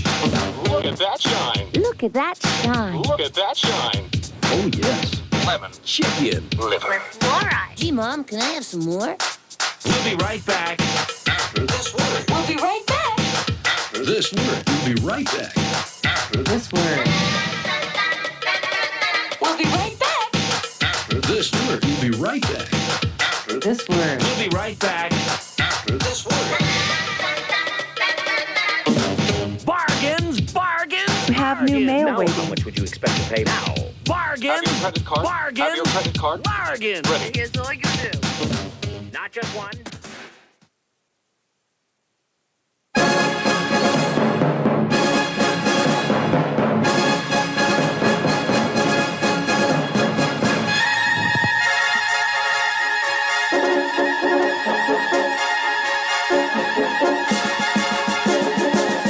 Look at that shine. Look at that shine. Look at that shine. Oh, yes. Lemon. Chicken. Liver. With fluoride. Gee, Mom, can I have some more? We'll be right back. After this word. We'll be right back. After This word. We'll be right back. After This word. We'll be right back. After This word. We'll be right back. After This word. We'll be right back. After this word. Bargains, bargains, We have new mail bargains. waiting. How much would you expect to pay now? Bargains, Have your credit card. bargains, Have your credit card. bargains. Ready. Here's all you do. Not just one.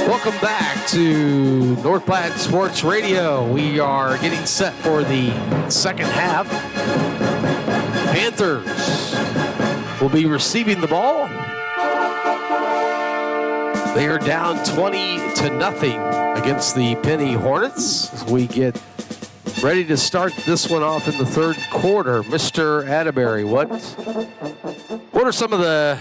Welcome back to North Platte Sports Radio. We are getting set for the second half. Panthers will be receiving the ball. They are down 20-0 against the Penney Hornets as we get ready to start this one off in the third quarter. Mr. Atterbury, what are some of the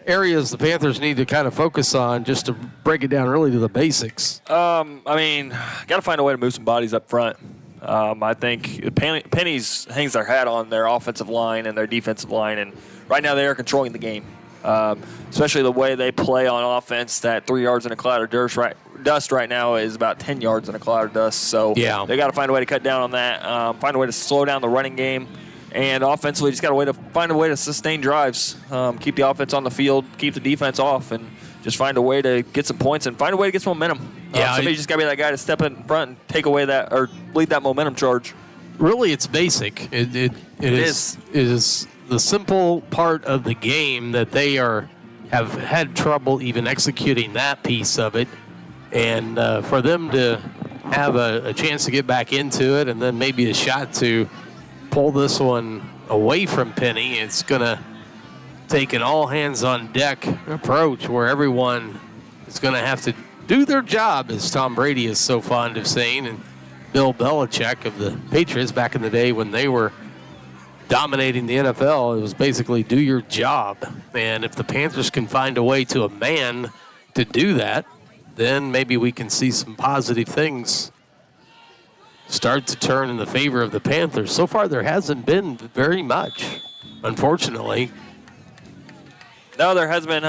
areas the Panthers need to kind of focus on, just to break it down really to the basics? I mean, got to find a way to move some bodies up front. I think Penney's hangs their hat on their offensive line and their defensive line, and right now they are controlling the game, especially the way they play on offense. That 3 yards in a cloud of dust right now is about 10 yards in a cloud of dust. So yeah, they got to find a way to cut down on that, find a way to slow down the running game. And offensively, just got to find a way to sustain drives, keep the offense on the field, keep the defense off, and just find a way to get some points and find a way to get some momentum. Somebody just got to be that guy to step in front and take away that or lead that momentum charge. Really, it's basic. It is the simple part of the game that they have had trouble even executing that piece of it, and for them to have a chance to get back into it, and then maybe a shot to pull this one away from Penney, it's going to take an all-hands-on-deck approach where everyone is going to have to do their job, as Tom Brady is so fond of saying, and Bill Belichick of the Patriots back in the day when they were dominating the NFL. It was basically do your job. And if the Panthers can find a way to a man to do that, then maybe we can see some positive things start to turn in the favor of the Panthers. So far, there hasn't been very much, unfortunately. No, there has been.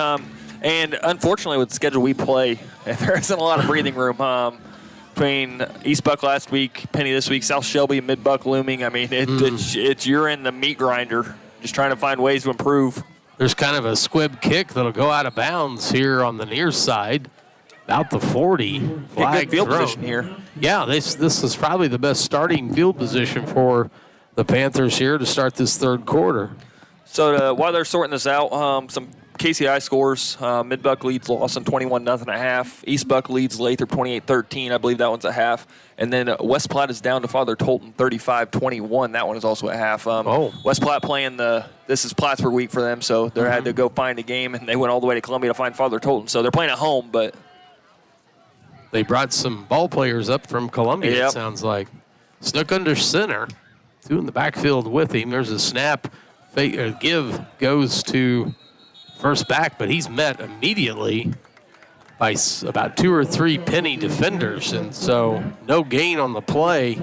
And unfortunately, with the schedule we play, there isn't a lot of breathing room between East Buck last week, Penney this week, South Shelby, Mid Buck looming. I mean, it's you're in the meat grinder, just trying to find ways to improve. There's kind of a squib kick that'll go out of bounds here on the near side, about the 40. Good field position here. Yeah, this is probably the best starting field position for the Panthers here to start this third quarter. So while they're sorting this out, some KCI scores. Mid Buck leads Lawson 21-0 at half. East Buck leads Lathrop 28-13. I believe that one's at half. And then West Platte is down to Father Tolton 35-21. That one is also at half. West Platte playing this is Plattsburgh week for them, so they had to go find a game, and they went all the way to Columbia to find Father Tolton. So they're playing at home, but they brought some ball players up from Columbia, Yep. It sounds like. Snook under center. Two in the backfield with him. There's a snap. Give goes to first back, but he's met immediately by about 2 or 3 Penney defenders, and so no gain on the play.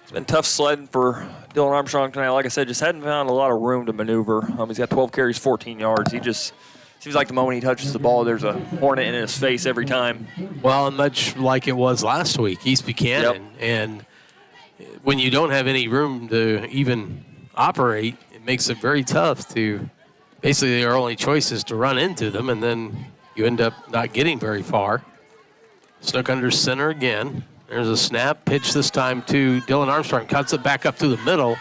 it's been tough sledding for Dylan Armstrong tonight. Like I said, just hadn't found a lot of room to maneuver. He's got 12 carries, 14 yards. He just seems like the moment he touches the ball, there's a hornet in his face every time. Well, much like it was last week, East Buchanan. Yep. And when you don't have any room to even operate, it makes it very tough to basically their only choice is to run into them, and then you end up not getting very far. Snook under center again. There's a snap. Pitch this time to Dylan Armstrong. Cuts it back up to the middle.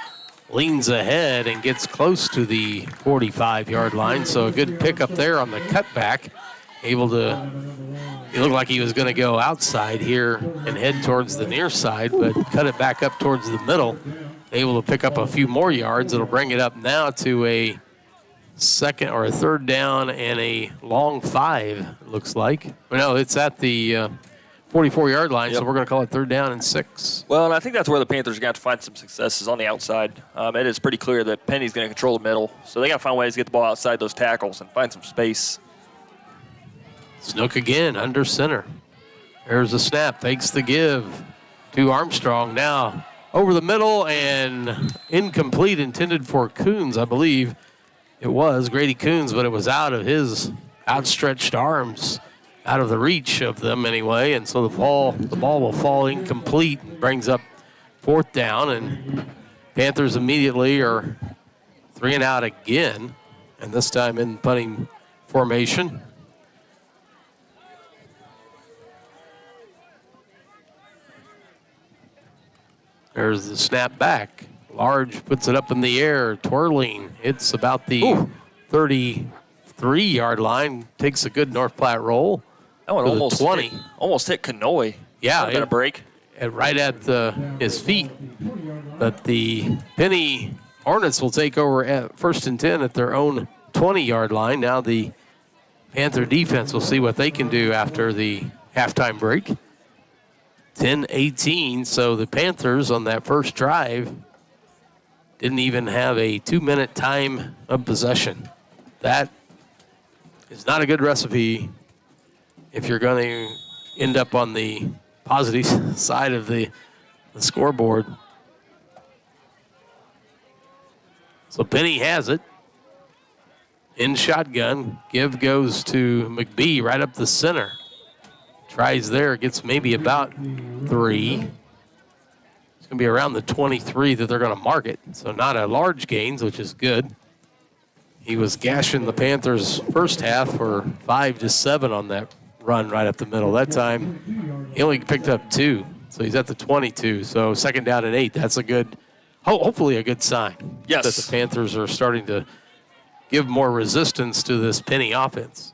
Leans ahead and gets close to the 45-yard line. So a good pickup there on the cutback. Able to, he looked like he was going to go outside here and head towards the near side, but cut it back up towards the middle. Able to pick up a few more yards. It'll bring it up now to a second or a third down and a long 5, it looks like. But no, it's at the 44-yard line, so we're going to call it 3rd down and 6. Well, and I think that's where the Panthers are going to have to find some successes on the outside. It is pretty clear that Penney's going to control the middle, so they got to find ways to get the ball outside those tackles and find some space. Snook again under center. There's a snap, fakes the give to Armstrong. Now over the middle and incomplete, intended for Coons, I believe it was Grady Coons, but it was out of his outstretched arms, out of the reach of them anyway, and so the ball will fall incomplete, brings up 4th down, and Panthers immediately are 3 and out again, and this time in punting formation. There's the snap back. Large puts it up in the air, twirling. It's about the 33-yard line. Takes a good North Platte roll. That one almost hit Kanoy. Yeah, got a break. Right at his feet. But the Penney Hornets will take over at 1st and 10 at their own 20-yard line. Now the Panther defense will see what they can do after the halftime break. 10-18, so the Panthers on that first drive didn't even have a 2-minute time of possession. That is not a good recipe if you're going to end up on the positive side of the scoreboard. So Penney has it. In shotgun, give goes to McBee right up the center. Tries there, gets maybe about 3. It's going to be around the 23 that they're going to mark it. So not a large gains, which is good. He was gashing the Panthers first half for 5 to 7 on that run right up the middle. That time, he only picked up 2. So he's at the 22. So 2nd down and 8. That's a good, hopefully a good sign. Yes. That the Panthers are starting to give more resistance to this Penney offense.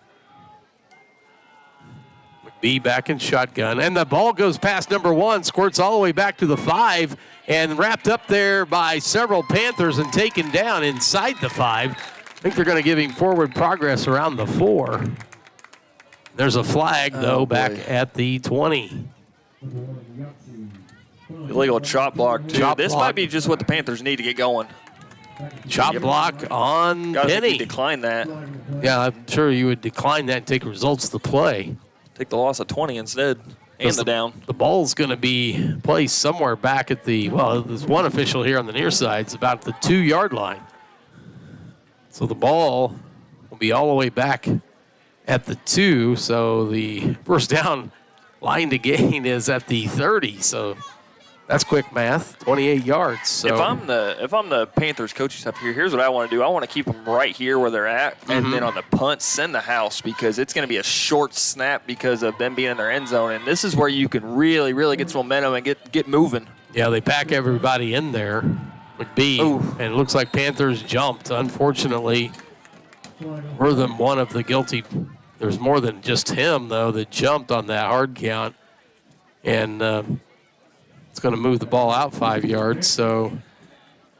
B back in shotgun, and the ball goes past number 1, squirts all the way back to the 5, and wrapped up there by several Panthers and taken down inside the 5. I think they're going to give him forward progress around the 4. There's a flag, though, back at the 20. Illegal chop block, too. This might be just what the Panthers need to get going. Chop block on Penney. Decline that. Yeah, I'm sure you would decline that and take results of the play. Take the loss of 20 instead, and the down. The ball's going to be placed somewhere back at the, well, there's one official here on the near side. It's about the 2-yard line. So the ball will be all the way back at the 2. So the first down line to gain is at the 30. So that's quick math, 28 yards. So if I'm the Panthers coaching staff here, here's what I want to do. I want to keep them right here where they're at, and then on the punt, send the house, because it's going to be a short snap because of them being in their end zone, and this is where you can really, really get some momentum and get moving. Yeah, they pack everybody in there. McBee, and it looks like Panthers jumped. Unfortunately, more than one of the guilty. There's more than just him, though, that jumped on that hard count, and it's going to move the ball out 5 yards, so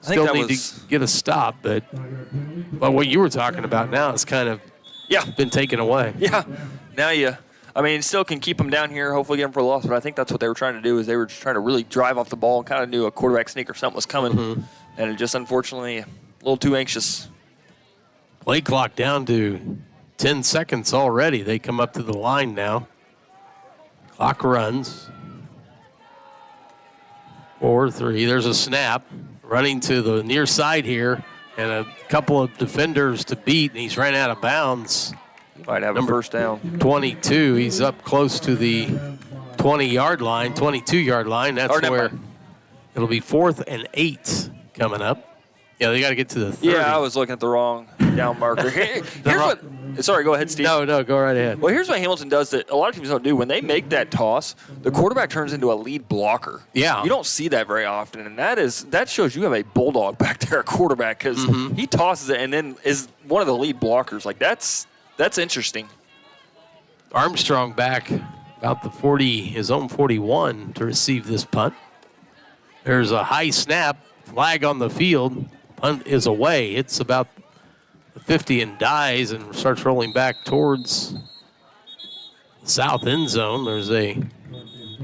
still need to get a stop. But what you were talking about now is kind of been taken away. Yeah. Now still can keep them down here, hopefully get them for a loss, but I think that's what they were trying to do, is they were just trying to really drive off the ball and kind of knew a quarterback sneak or something was coming, and it just unfortunately a little too anxious. Play clock down to 10 seconds already. They come up to the line now. Clock runs. 4-3. There's a snap. Running to the near side here, and a couple of defenders to beat, and he's ran out of bounds. He might have a first down. 22. He's up close to the 20-yard line, 22-yard line. That's where it'll be 4th and 8 coming up. Yeah, they got to get to the 30. Yeah, I was looking at the wrong down marker. Here's Sorry, go ahead, Steve. No, go right ahead. Well, here's what Hamilton does that a lot of teams don't do. When they make that toss, the quarterback turns into a lead blocker. Yeah. You don't see that very often, and that shows you have a bulldog back there at quarterback because he tosses it and then is one of the lead blockers. Like, that's interesting. Armstrong back about the 40, his own 41 to receive this punt. There's a high snap, flag on the field. Punt is away. It's about the 50 and dies and starts rolling back towards the south end zone. There's a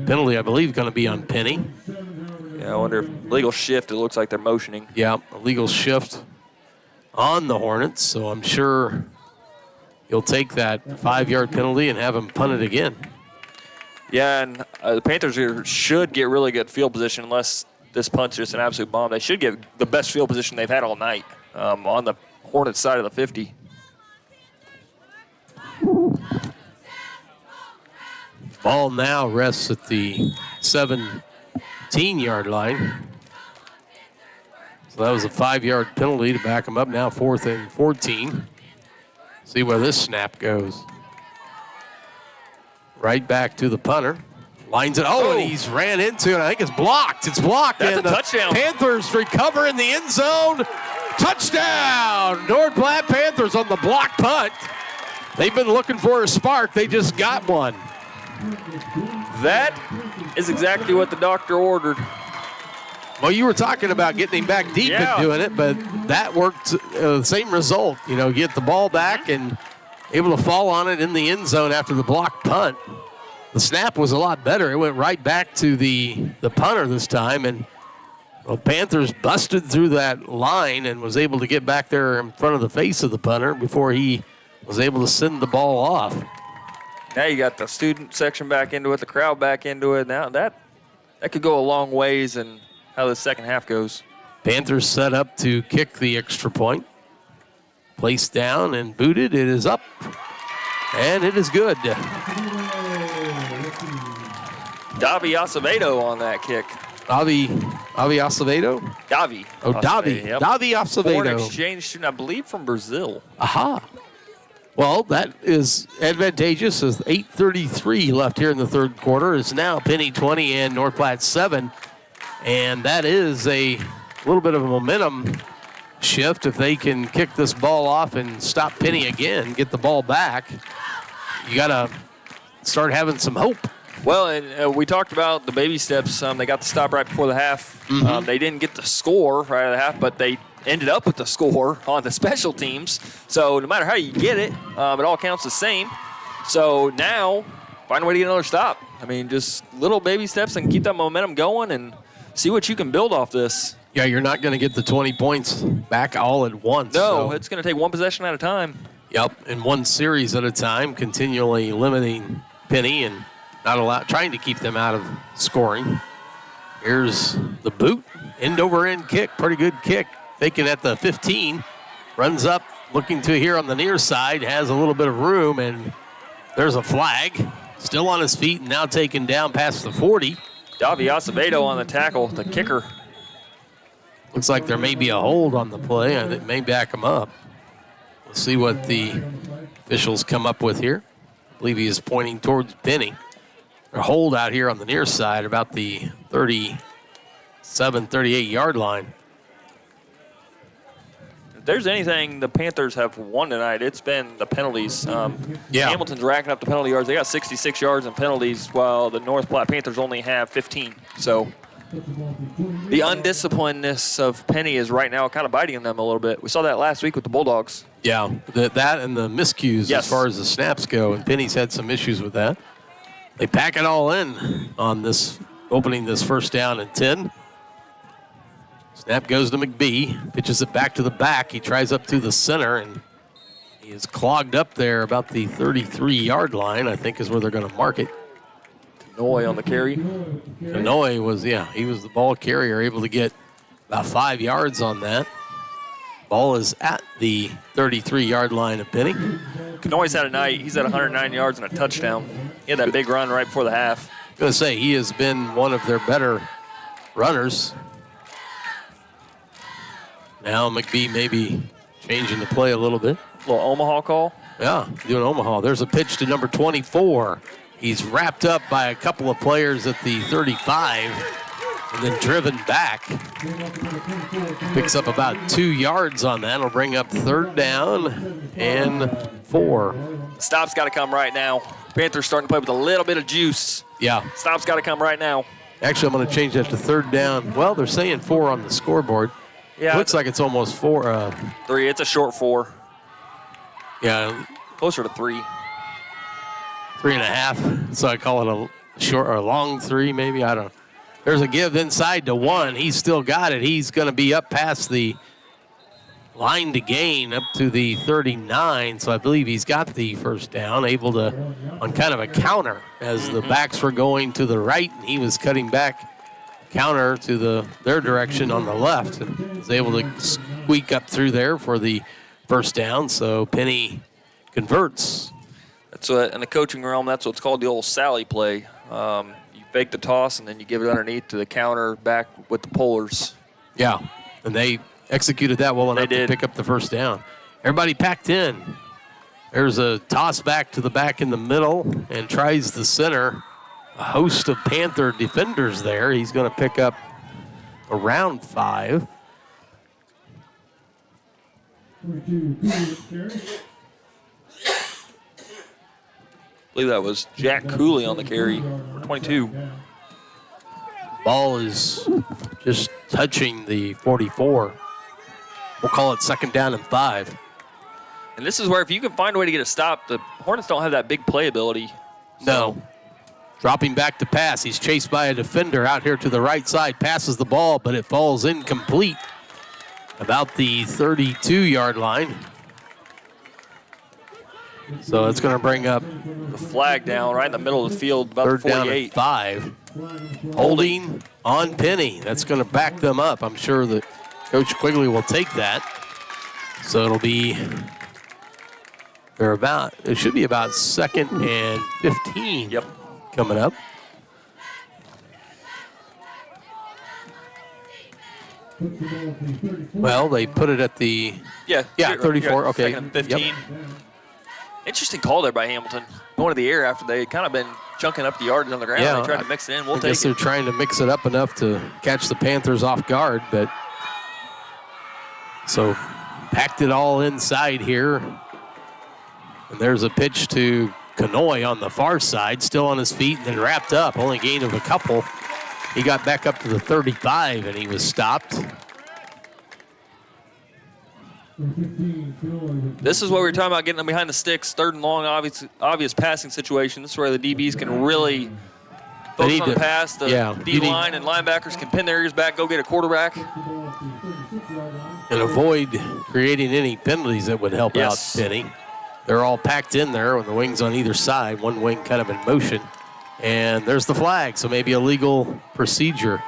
penalty, I believe, going to be on Penney. Yeah, I wonder if legal shift, it looks like they're motioning. Yeah, a legal shift on the Hornets, so I'm sure you'll take that 5-yard penalty and have them punt it again. Yeah, and the Panthers should get really good field position unless this punt's just an absolute bomb. They should get the best field position they've had all night on the Hornets side of the 50. Ball now rests at the 17-yard line. So that was a 5-yard penalty to back them up. Now 4th and 14. See where this snap goes. Right back to the punter. Lines it. And he's ran into it. I think it's blocked. It's blocked. That's and a the touchdown. Panthers recover in the end zone. Touchdown! North Platte Panthers on the block punt. They've been looking for a spark. They just got one. That is exactly what the doctor ordered. Well, you were talking about getting him back deep and doing it, but that worked. Same result. Get the ball back and able to fall on it in the end zone after the block punt. The snap was a lot better. It went right back to the punter this time, and Panthers busted through that line and was able to get back there in front of the face of the punter before he was able to send the ball off. Now you got the student section back into it, the crowd back into it. Now that could go a long ways in how the second half goes. Panthers set up to kick the extra point. Placed down and booted. It is up, and it is good. Davi Acevedo on that kick. Davi Acevedo? Davi. Oh, Davi. Yep. Davi Acevedo. Foreign exchange student, I believe, from Brazil. Aha. Well, that is advantageous as 8:33 left here in the third quarter. It's now Penney 20 and North Platte 7. And that is a little bit of a momentum shift. If they can kick this ball off and stop Penney again, get the ball back, you got to start having some hope. Well, and we talked about the baby steps. They got the stop right before the half. They didn't get the score right out of the half, but they ended up with the score on the special teams. So no matter how you get it, it all counts the same. So now, find a way to get another stop. I mean, just little baby steps and keep that momentum going and see what you can build off this. Yeah, you're not going to get the 20 points back all at once. No, it's going to take one possession at a time. Yep, and one series at a time, continually limiting Penney and trying to keep them out of scoring. Here's the boot, end over end kick, pretty good kick. Taken at the 15, runs up, looking to here on the near side, has a little bit of room, and there's a flag. Still on his feet and now taken down past the 40. Davi Acevedo on the tackle, the kicker. Looks like there may be a hold on the play, and it may back him up. We'll see what the officials come up with here. I believe he is pointing towards Penney. A hold out here on the near side, about the 37, 38-yard line. If there's anything the Panthers have won tonight, it's been the penalties. Hamilton's racking up the penalty yards. They got 66 yards in penalties, while the North Platte Panthers only have 15. So the undisciplinedness of Penney is right now kind of biting them a little bit. We saw that last week with the Bulldogs. Yeah, that and the miscues as far as the snaps go, and Penney's had some issues with that. They pack it all in on this, opening this first down and 10. Snap goes to McBee, pitches it back to the back. He tries up to the center, and he is clogged up there about the 33-yard line, I think is where they're going to mark it. Noy on the carry. Noy was, he was the ball carrier, able to get about 5 yards on that. Ball is at the 33-yard line of Penney. Kanoy's had a night. He's at 109 yards and a touchdown. He had that big run right before the half. I'm going to say he has been one of their better runners. Now McBee may be changing the play a little bit. Little Omaha call. Yeah, doing Omaha. There's a pitch to number 24. He's wrapped up by a couple of players at the 35 and then driven back. Picks up about 2 yards on that. It'll bring up 3rd down and 4. Stop's got to come right now. Panthers starting to play with a little bit of juice. Yeah. Stop's got to come right now. Actually, I'm going to change that to 3rd down. Well, they're saying 4 on the scoreboard. Yeah. Looks like it's almost 4. 3. It's a short 4. Yeah. Closer to 3. 3.5. So I call it a short or a long 3, maybe. I don't know. There's a give inside to 1. He's still got it. He's going to be up past the line to gain up to the 39. So I believe he's got the 1st down, able to on kind of a counter as the backs were going to the right and he was cutting back counter to their direction on the left and was able to squeak up through there for the 1st down. So Penney converts. That's what, in the coaching realm, that's what's called the old Sally play. You fake the toss and then you give it underneath to the counter back with the pullers. Yeah, and they executed that well enough to pick up the 1st down. Everybody packed in. There's a toss back to the back in the middle and tries the center. A host of Panther defenders there. He's going to pick up around 5. I believe that was Jack Cooley on the carry for 22. Ball is just touching the 44. We'll call it 2nd down and 5. And this is where if you can find a way to get a stop, the Hornets don't have that big playability. No. Dropping back to pass. He's chased by a defender out here to the right side. Passes the ball, but it falls incomplete. About the 32-yard line. So it's going to bring up the flag down right in the middle of the field, about 3rd down 48. and 5. Holding on Penney. That's going to back them up. I'm sure that Coach Quigley will take that. So it'll be, it should be about 2nd and 15 coming up. Well, they put it at the 34. Okay. 2nd and 15. Interesting call there by Hamilton. Going to the air after they had kind of been chunking up the yards on the ground. Yeah, they tried to mix it in. We'll I take guess it. they're trying to mix it up enough to catch the Panthers off guard, but so packed it all inside here. And there's a pitch to Canoy on the far side, still on his feet and then wrapped up. Only gain of a couple. He got back up to the 35 and he was stopped. This is what we were talking about, getting them behind the sticks, 3rd and long, obvious passing situation. This is where the DBs can really focus on the pass. The D-line and linebackers can pin their ears back, go get a quarterback. And avoid creating any penalties that would help out Penney. They're all packed in there with the wings on either side, one wing kind of in motion. And there's the flag, so maybe a legal procedure.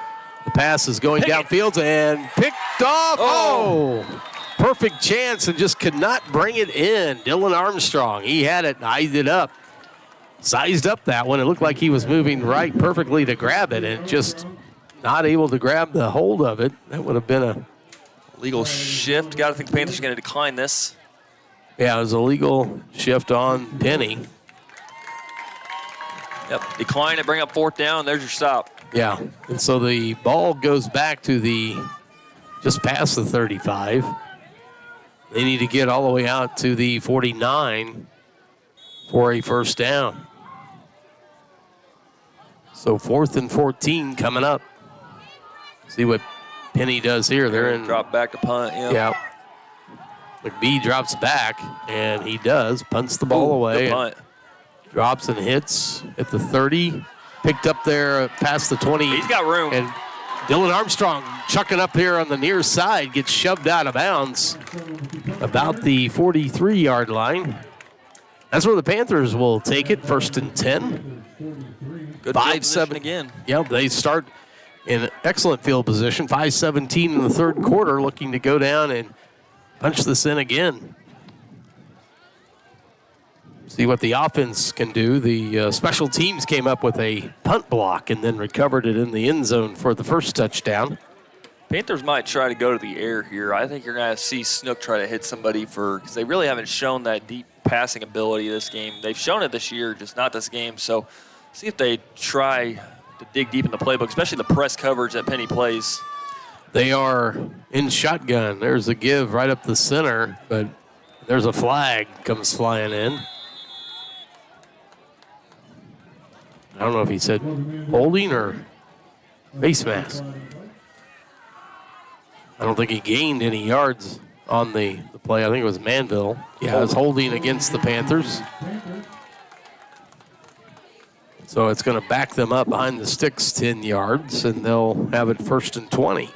The pass is going downfield and picked off. Oh! Perfect chance and just could not bring it in. Dylan Armstrong, he had it, eyed it up, sized up that one. It looked like he was moving right perfectly to grab it and just not able to grab the hold of it. That would have been a legal shift. Got to think the Panthers are going to decline this. Yeah, it was a legal shift on Penney. Yep, decline it, bring up 4th down. There's your stop. Yeah, and so the ball goes back to just past the 35. They need to get all the way out to the 49 for a 1st down. So 4th and 14 coming up. See what Penney does here. They're in drop back to punt. Yeah. McBee drops back, and he does. Punts the ball away. Good punt. Drops and hits at the 30. Picked up there past the 20. He's got room. And Dylan Armstrong chucking up here on the near side, gets shoved out of bounds about the 43-yard line. That's where the Panthers will take it, 1st and 10. Good 5-7 again. Yep, they start in excellent field position. 5:17 in the 3rd quarter, looking to go down and punch this in again. See what the offense can do. The special teams came up with a punt block and then recovered it in the end zone for the 1st touchdown. Panthers might try to go to the air here. I think you're going to see Snook try to hit somebody because they really haven't shown that deep passing ability of this game. They've shown it this year, just not this game. So see if they try to dig deep in the playbook, especially the press coverage that Penney plays. They are in shotgun. There's a give right up the center, but there's a flag comes flying in. I don't know if he said holding or face mask. I don't think he gained any yards on the play. I think it was Manville. Yeah, it was holding against the Panthers. So it's going to back them up behind the sticks 10 yards, and they'll have it 1st and 20.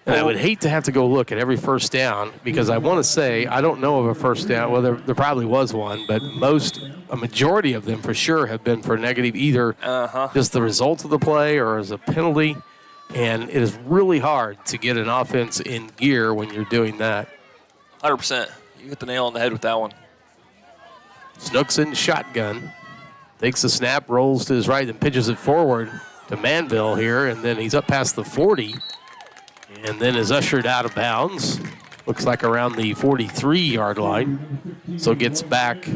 And I would hate to have to go look at every first down because I want to say I don't know of a first down. Well, there probably was one, but a majority of them for sure have been for negative, either just the result of the play or as a penalty. And it is really hard to get an offense in gear when you're doing that. 100%. You hit the nail on the head with that one. Snook's in shotgun. Takes the snap, rolls to his right, and pitches it forward to Manville here. And then he's up past the 40. And then is ushered out of bounds. Looks like around the 43-yard line. So gets back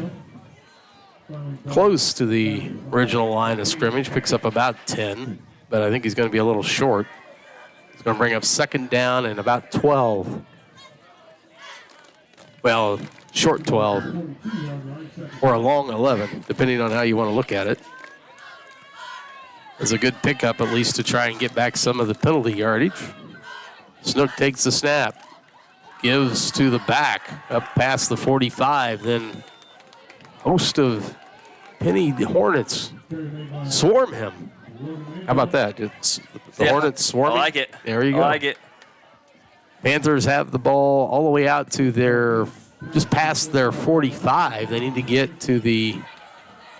close to the original line of scrimmage. Picks up about 10. But I think he's going to be a little short. He's going to bring up 2nd down and about 12. Well, short 12 or a long 11, depending on how you want to look at it. It's a good pickup, at least, to try and get back some of the penalty yardage. Snook takes the snap, gives to the back, up past the 45. Then host of Penney Hornets swarm him. How about that? It's the Hornets swarming. I like it. There you go. I like it. Panthers have the ball all the way out to just past their 45. They need to get to the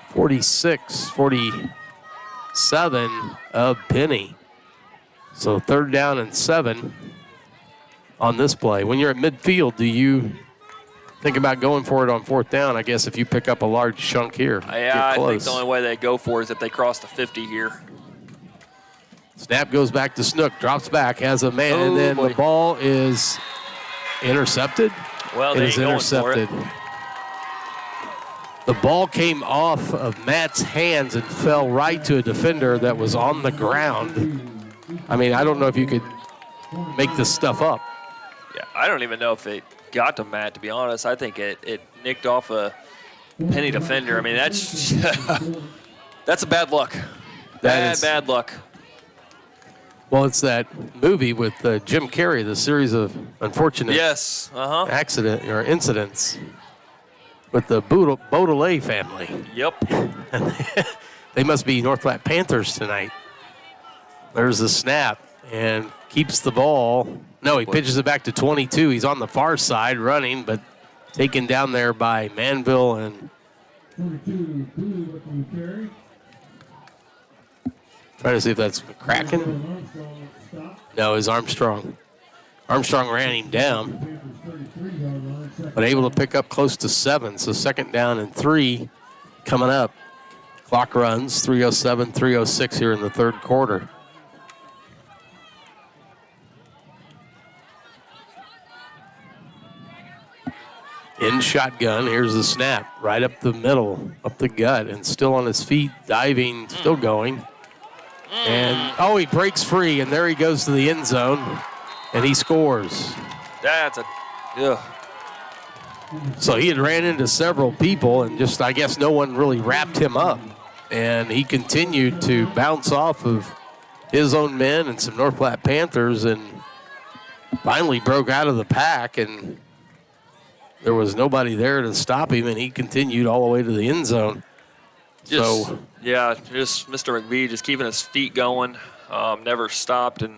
46, 47 of Penney. So 3rd down and 7 on this play. When you're at midfield, do you think about going for it on 4th down? I guess if you pick up a large chunk here. Yeah, I think the only way they go for it is if they cross the 50 here. Snap goes back to Snook, drops back, has a man, and then the ball is intercepted. Well, it is going intercepted. for it. The ball came off of Matt's hands and fell right to a defender that was on the ground. I mean, I don't know if you could make this stuff up. Yeah, I don't even know if it got to Matt, to be honest. I think it nicked off a Penney defender. I mean, that's that's a bad luck. Bad luck. Well, it's that movie with Jim Carrey, the series of unfortunate accident or incidents with the Baudelaire family. Yep. They must be North Platte Panthers tonight. There's the snap and keeps the ball. No, he pitches it back to 22. He's on the far side running, but taken down there by Manville and trying to see if that's McCracken. No, it's Armstrong. Armstrong ran him down, but able to pick up close to 7. So 2nd down and 3 coming up. Clock runs 3:07, 3:06 here in the 3rd quarter. In shotgun, here's the snap. Right up the middle, up the gut, and still on his feet, diving, still going. And, he breaks free, and there he goes to the end zone, and he scores. So he had ran into several people, and just, I guess, no one really wrapped him up. And he continued to bounce off of his own men and some North Platte Panthers, and finally broke out of the pack, and there was nobody there to stop him, and he continued all the way to the end zone. Just Mr. McVie just keeping his feet going, never stopped, and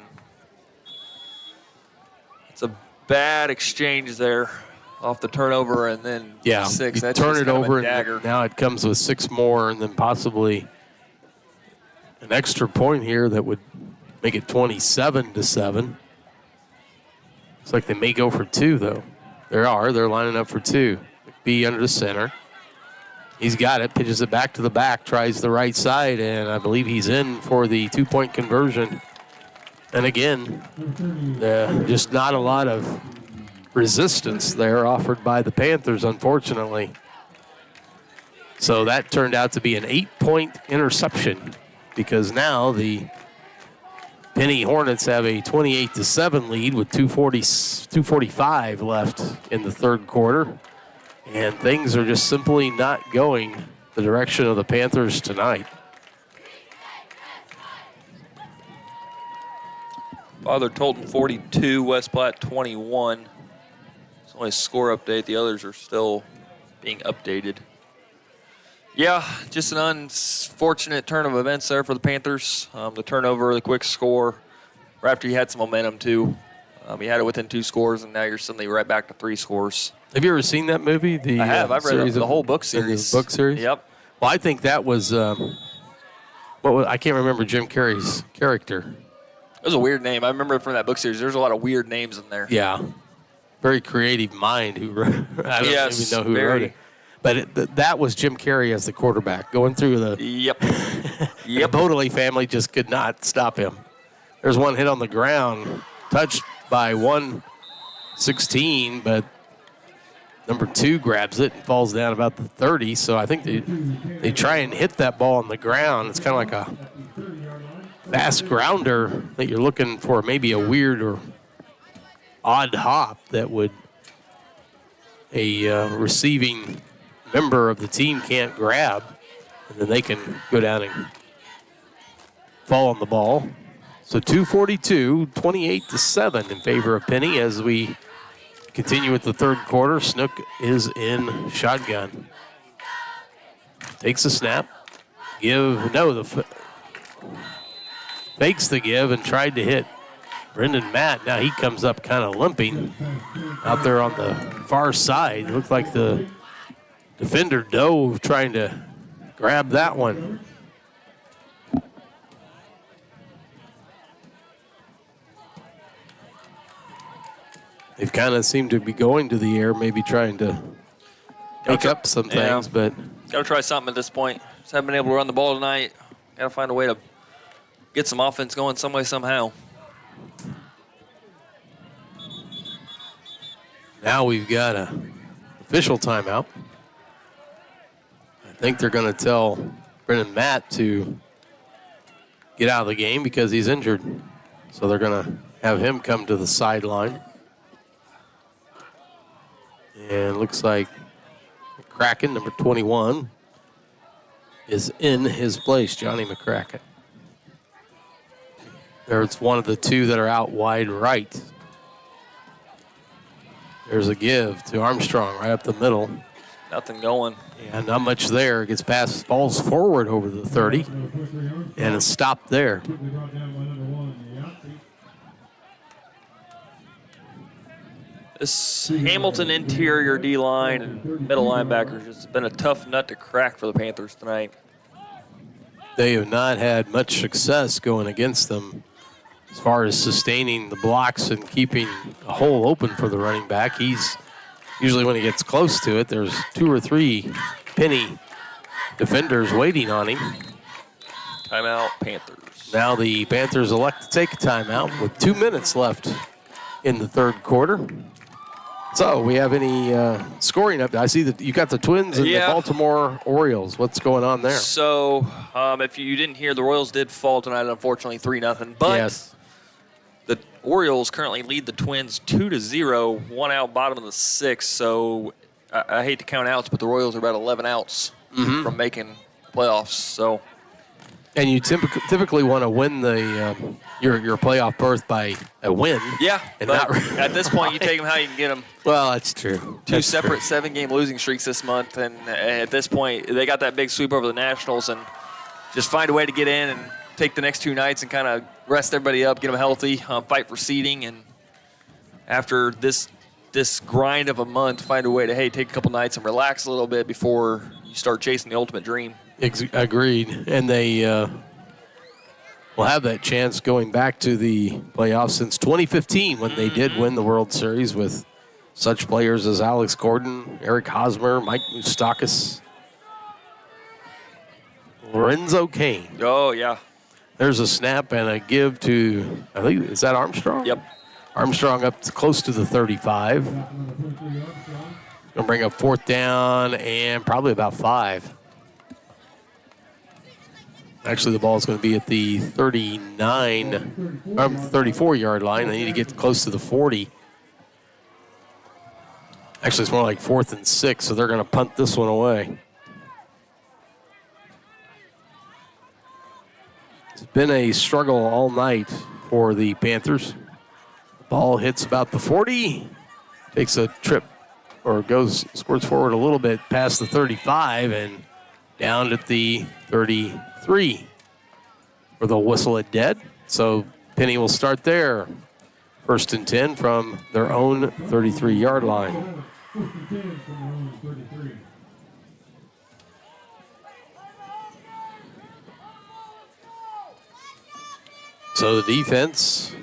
it's a bad exchange there off the turnover, and then 6. That's turn it over, dagger. And now it comes with 6 more, and then possibly an extra point here that would make it 27-7. Looks like they may go for 2, though. They're lining up for 2. McBee under the center. He's got it, pitches it back to the back, tries the right side, and I believe he's in for the 2-point conversion. And again, just not a lot of resistance there offered by the Panthers, unfortunately. So that turned out to be an 8-point interception because now the Penney Hornets have a 28-7 lead with 2:45 left in the third quarter. And things are just simply not going the direction of the Panthers tonight. Father Tolton 42, West Platte 21. It's only a score update. The others are still being updated. Yeah, just an unfortunate turn of events there for the Panthers. The turnover, the quick score, right after you had some momentum too. You had it within 2 scores, and now you're suddenly right back to 3 scores. Have you ever seen that movie? I have. I've read the whole book series. The book series? Yep. Well, I think that was, I can't remember Jim Carrey's character. It was a weird name. I remember it from that book series. There's a lot of weird names in there. Yeah. Very creative mind who wrote I don't even know who wrote it. But that was Jim Carrey as the quarterback going through the. Yep. The Bodley family just could not stop him. There's one hit on the ground, touched by 116, but number 2 grabs it and falls down about the 30. So I think they try and hit that ball on the ground. It's kind of like a fast grounder that you're looking for, maybe a weird or odd hop that would a receiving member of the team can't grab, and then they can go down and fall on the ball. So 2:42, 28-7 in favor of Penney as we continue with the third quarter. Snook is in shotgun. Takes a snap. Fakes the give and tried to hit Brendan Matt. Now he comes up kind of limping out there on the far side. Looked like the defender dove trying to grab that one. They've kind of seemed to be going to the air, maybe trying to make up some things, but got to try something at this point. Just haven't been able to run the ball tonight. Got to find a way to get some offense going some way, somehow. Now we've got an official timeout. I think they're going to tell Brendan Matt to get out of the game because he's injured. So they're going to have him come to the sideline. And it looks like McCracken, number 21, is in his place, Johnny McCracken. There's one of the 2 that are out wide right. There's a give to Armstrong right up the middle. Nothing going. Yeah, not much there. Gets past, falls forward over the 30, and a stop there. This Hamilton interior D-line and middle linebackers has been a tough nut to crack for the Panthers tonight. They have not had much success going against them as far as sustaining the blocks and keeping a hole open for the running back. He's usually, when he gets close to it, there's 2 or 3 Penney defenders waiting on him. Timeout, Panthers. Now the Panthers elect to take a timeout with 2 minutes left in the third quarter. So, we have any scoring up? I see that you got the Twins and the Baltimore Orioles. What's going on there? So, if you didn't hear, the Royals did fall tonight, unfortunately, 3-0. But yes, the Orioles currently lead the Twins 2-0, 1 out, bottom of the 6th. So, I hate to count outs, but the Royals are about 11 outs from making playoffs. So, and you typically want to win the your playoff berth by a win. Yeah, and but not at this point, you take them how you can get them. Well, that's true. 2 separate 7-game losing streaks this month, and at this point, they got that big sweep over the Nationals, and just find a way to get in and take the next 2 nights and kind of rest everybody up, get them healthy, fight for seeding, and after this grind of a month, find a way to take a couple nights and relax a little bit before you start chasing the ultimate dream. Agreed, and they will have that chance going back to the playoffs since 2015 when they did win the World Series with such players as Alex Gordon, Eric Hosmer, Mike Moustakas, Lorenzo Cain. Oh, yeah. There's a snap and a give to, I think, is that Armstrong? Yep. Armstrong up to close to the 35. Going to bring up 4th down and probably about 5. Actually, the ball is going to be at the 34-yard line. They need to get close to the 40. Actually, it's more like 4th and 6, so they're going to punt this one away. It's been a struggle all night for the Panthers. The ball hits about the 40, takes a trip, or squirts forward a little bit past the 35 and down at the 33, where they'll whistle it dead. So Penney will start there. 1st and 10 from their own 33-yard line. So the defense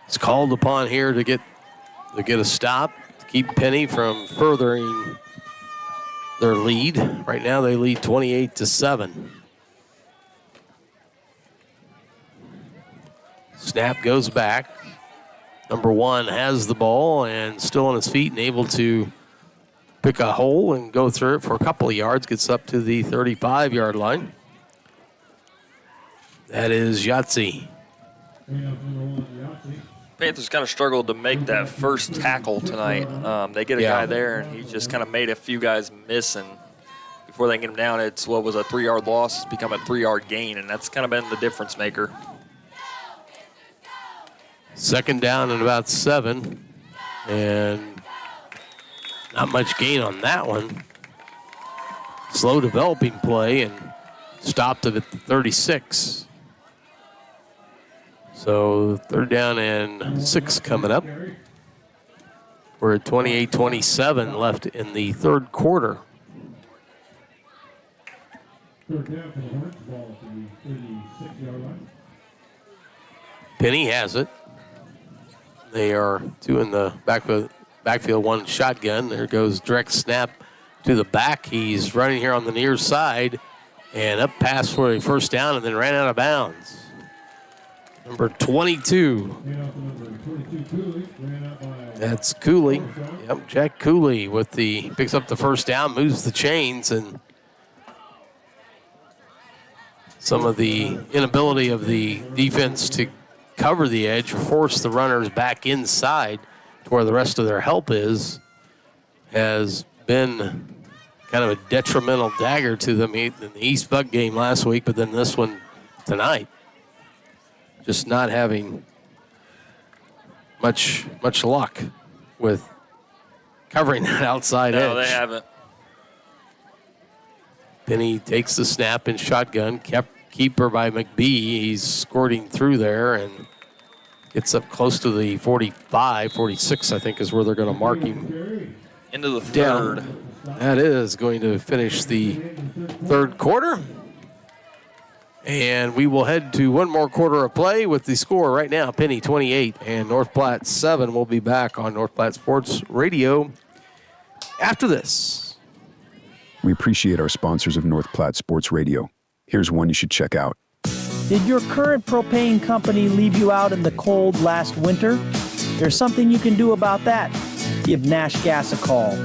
is called upon here to get a stop, to keep Penney from furthering their lead. Right now they lead 28-7. Snap goes back. Number 1 has the ball and still on his feet and able to pick a hole and go through it for a couple of yards. Gets up to the 35-yard line. That is Yahtzee. Panthers kind of struggled to make that first tackle tonight. They get a guy there, and he just kind of made a few guys miss, and before they get him down, it's what was a 3-yard loss. It's become a 3-yard gain, and that's kind of been the difference maker. 2nd down and about 7, and not much gain on that one. Slow developing play and stopped it at the 36. So 3rd down and 6 coming up. We're at 28-27 left in the 3rd quarter. 3rd down for the Hornets, ball at the 36-yard line. Penney has it. They are 2 in the backfield, 1 shotgun. There goes direct snap to the back. He's running here on the near side and up pass for a 1st down and then ran out of bounds. Number 22. That's Cooley. Yep, Jack Cooley picks up the 1st down, moves the chains, and some of the inability of the defense to cover the edge or force the runners back inside to where the rest of their help has been kind of a detrimental dagger to them in the East Buck game last week, but then this one tonight. Just not having much luck with covering that outside edge. No, they haven't. Penney takes the snap in shotgun, keeper by McBee. He's squirting through there and gets up close to the 45, 46, I think is where they're going to mark him. Into the 3rd. Down. That is going to finish the 3rd quarter. And we will head to one more quarter of play with the score right now. Penney 28 and North Platte 7. We'll be back on North Platte Sports Radio after this. We appreciate our sponsors of North Platte Sports Radio. Here's one you should check out. Did your current propane company leave you out in the cold last winter? There's something you can do about that. Give Nash Gas a call.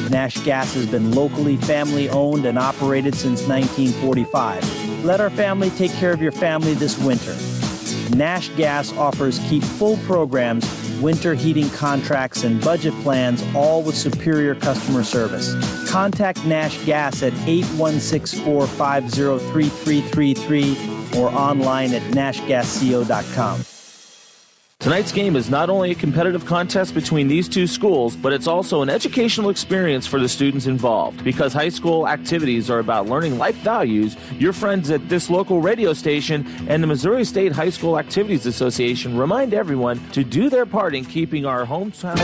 Nash Gas has been locally family owned and operated since 1945. Let our family take care of your family this winter. Nash Gas offers keep full programs, winter heating contracts, and budget plans, all with superior customer service. Contact Nash Gas at 816-450-3333 or online at nashgasco.com. Tonight's game is not only a competitive contest between these two schools, but it's also an educational experience for the students involved. Because high school activities are about learning life values, your friends at this local radio station and the Missouri State High School Activities Association remind everyone to do their part in keeping our hometown.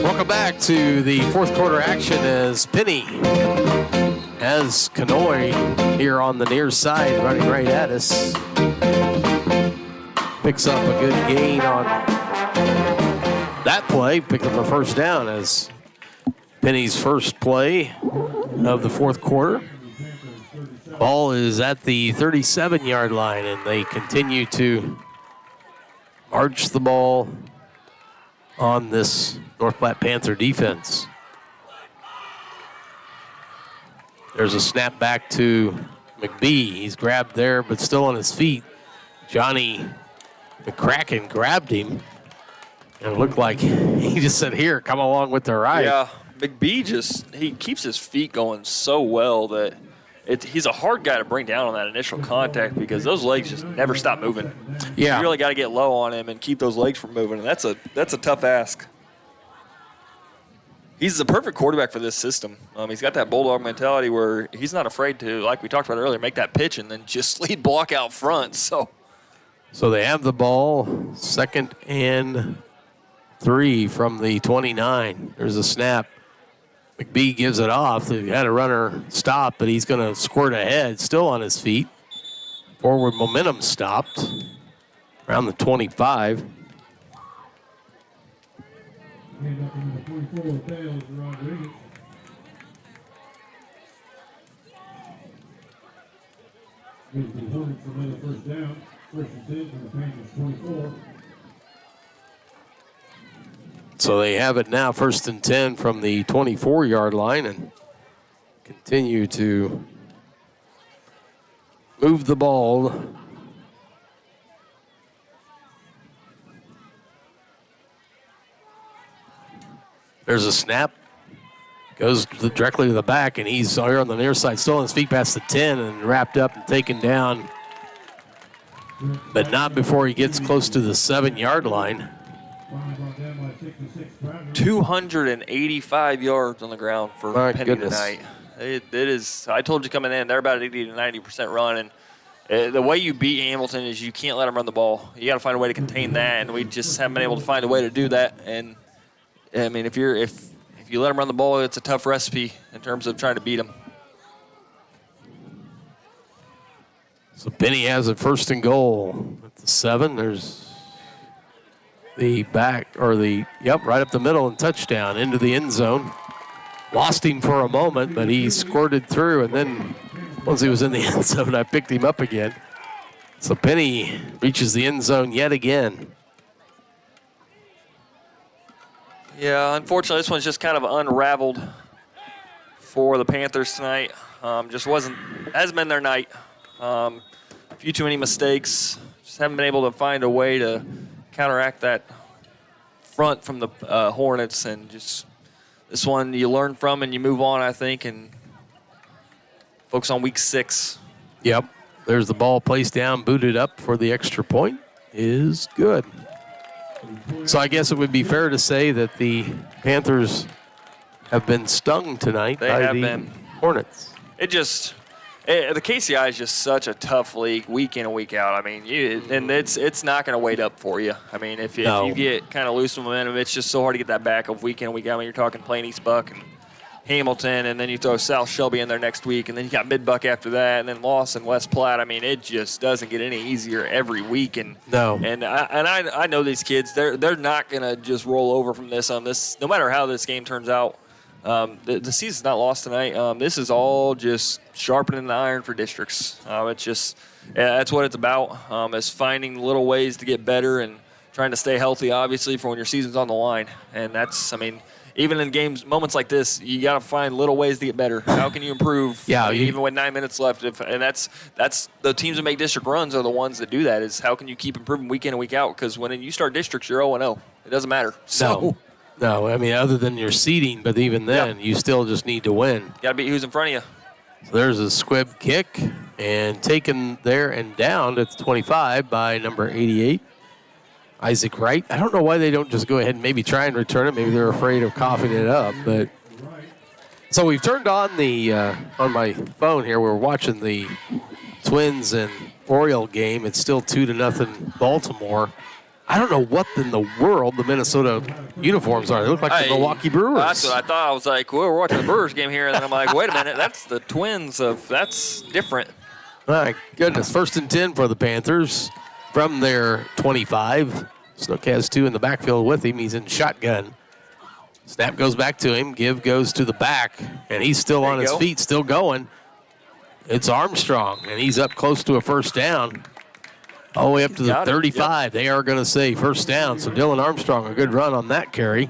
Welcome back to the 4th quarter action as Penney has Kanoy here on the near side running right at us. Picks up a good gain on that play. Picked up a 1st down as Penney's first play of the 4th quarter. Ball is at the 37-yard line, and they continue to march the ball on this North Platte Panther defense. There's a snap back to McBee. He's grabbed there, but still on his feet. Johnny McCracken grabbed him, and it looked like he just said, here, come along with the ride. Yeah, McBee he keeps his feet going so well that he's a hard guy to bring down on that initial contact because those legs just never stop moving. Yeah. You really got to get low on him and keep those legs from moving, and that's a tough ask. He's the perfect quarterback for this system. He's got that bulldog mentality where he's not afraid to, like we talked about earlier, make that pitch and then just lead block out front. So they have the ball, 2nd and 3 from the 29. There's a snap. McBee gives it off. They had a runner stop, but he's going to squirt ahead, still on his feet. Forward momentum stopped around the 25. Hand up into the 24 with Tails, Rodriguez. Gives the Hornets another first down. 1st and 10 from the Panthers 24. So they have it now, 1st and 10 from the 24-yard line, and continue to move the ball. There's a snap. Goes directly to the back, and he's here on the near side, still on his feet past the 10 and wrapped up and taken down. But not before he gets close to the 7-yard line. 285 yards on the ground for My Penney goodness. tonight. It is. I told you coming in, they're about 80 to 90% run, and the way you beat Hamilton is you can't let them run the ball. You got to find a way to contain that, and we just haven't been able to find a way to do that. And I mean, if you let them run the ball, it's a tough recipe in terms of trying to beat them. So Penney has a 1st and goal at the 7. There's the back, or right up the middle and touchdown into the end zone. Lost him for a moment, but he squirted through, and then once he was in the end zone, I picked him up again. So Penney reaches the end zone yet again. Yeah, unfortunately, this one's just kind of unraveled for the Panthers tonight. Hasn't been their night. A few too many mistakes. Just haven't been able to find a way to counteract that front from the Hornets, and just this one you learn from and you move on, I think, and focus on week 6. Yep. There's the ball placed down, booted up for the extra point. Is good. So I guess it would be fair to say that the Panthers have been stung tonight by the Hornets. The KCI is just such a tough league, week in and week out. I mean, it's not going to wait up for you. I mean, if you get kind of loose of momentum, it's just so hard to get that back of week in and week out. I mean, you're talking Plain East Buck and Hamilton, and then you throw South Shelby in there next week, and then you got Mid-Buck after that, and then Lawson, West Platte. I mean, it just doesn't get any easier every week. And I know these kids, they're not going to just roll over from this on this, no matter how this game turns out. The season's not lost tonight. This is all just sharpening the iron for districts. That's what it's about, is finding little ways to get better and trying to stay healthy, obviously, for when your season's on the line. And even in games, moments like this, you got to find little ways to get better. How can you improve? Even with 9 minutes left. That's the teams that make district runs are the ones that do that. Is how can you keep improving week in and week out? Because when you start districts, you're 0-0. It doesn't matter. No, I mean, other than your seeding, but even then, you still just need to win. Got to beat who's in front of you. So there's a squib kick, and taken there and down at the 25 by number 88, Isaac Wright. I don't know why they don't just go ahead and maybe try and return it. Maybe they're afraid of coughing it up. But so we've turned on the on my phone here. We're watching the Twins and Oriole game. It's still 2-0 Baltimore. I don't know what in the world the Minnesota uniforms are. They look like the Milwaukee Brewers. That's what I thought. I was like, well, we're watching the Brewers game here. And then I'm like, wait a minute. That's the Twins. That's different. My goodness. 1st and 10 for the Panthers from their 25. Snook has 2 in the backfield with him. He's in shotgun. Snap goes back to him. Give goes to the back. And he's still on his feet, still going. It's Armstrong, and he's up close to a first down. All the way up to the 35. Yep. They are going to say first down. So Dylan Armstrong, a good run on that carry.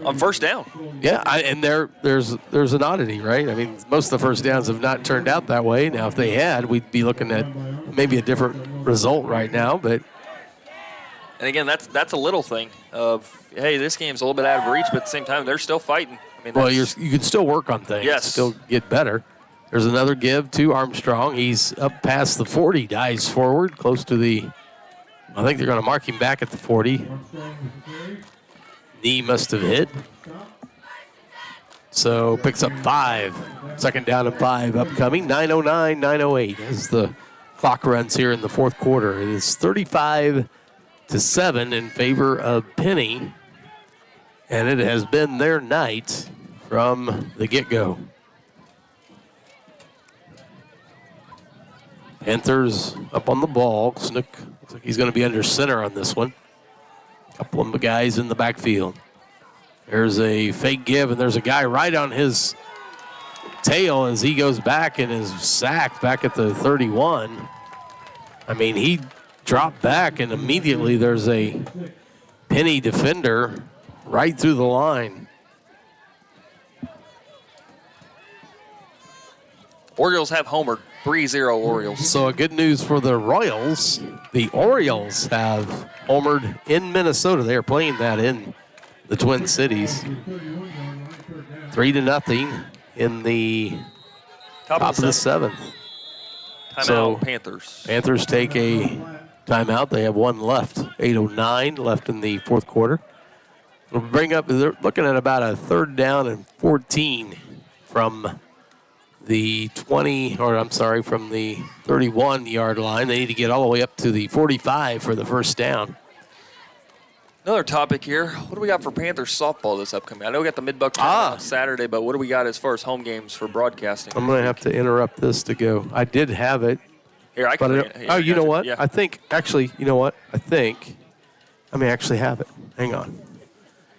On first down. Yeah, and there's an oddity, right? I mean, most of the first downs have not turned out that way. Now, if they had, we'd be looking at maybe a different result right now. But and again, that's a little thing of, hey, this game's a little bit out of reach, but at the same time, they're still fighting. I mean, well, you can still work on things. Yes. Still get better. There's another give to Armstrong. He's up past the 40, dives forward, close to the, I think they're going to mark him back at the 40. Knee must have hit. So picks up 5. Second down and 5 upcoming. 9:09, 9:08 as the clock runs here in the fourth quarter. It is 35-7 in favor of Penney. And it has been their night from the get-go. Panthers up on the ball. Snook looks like he's going to be under center on this one. Couple of guys in the backfield. There's a fake give, and there's a guy right on his tail as he goes back and is sacked back at the 31. I mean, he dropped back, and immediately there's a Penney defender right through the line. Orioles have homered. 3-0 Orioles. So good news for the Royals. The Orioles have homered in Minnesota. They are playing that in the Twin Cities. 3-0 in the top of the seventh. Timeout, so Panthers. Panthers take a timeout. They have one left. 8:09 left in the fourth quarter. We'll bring up, they're looking at about a 3rd down and 14 from the from the 31-yard line. They need to get all the way up to the 45 for the first down. Another topic here. What do we got for Panthers softball this upcoming? I know we got the Mid-Buck tournament on Saturday, but what do we got as far as home games for broadcasting? I'm going to have to interrupt this to go. I did have it. Here, I can. You know what? Yeah. I think, actually, you know what? I may actually have it. Hang on.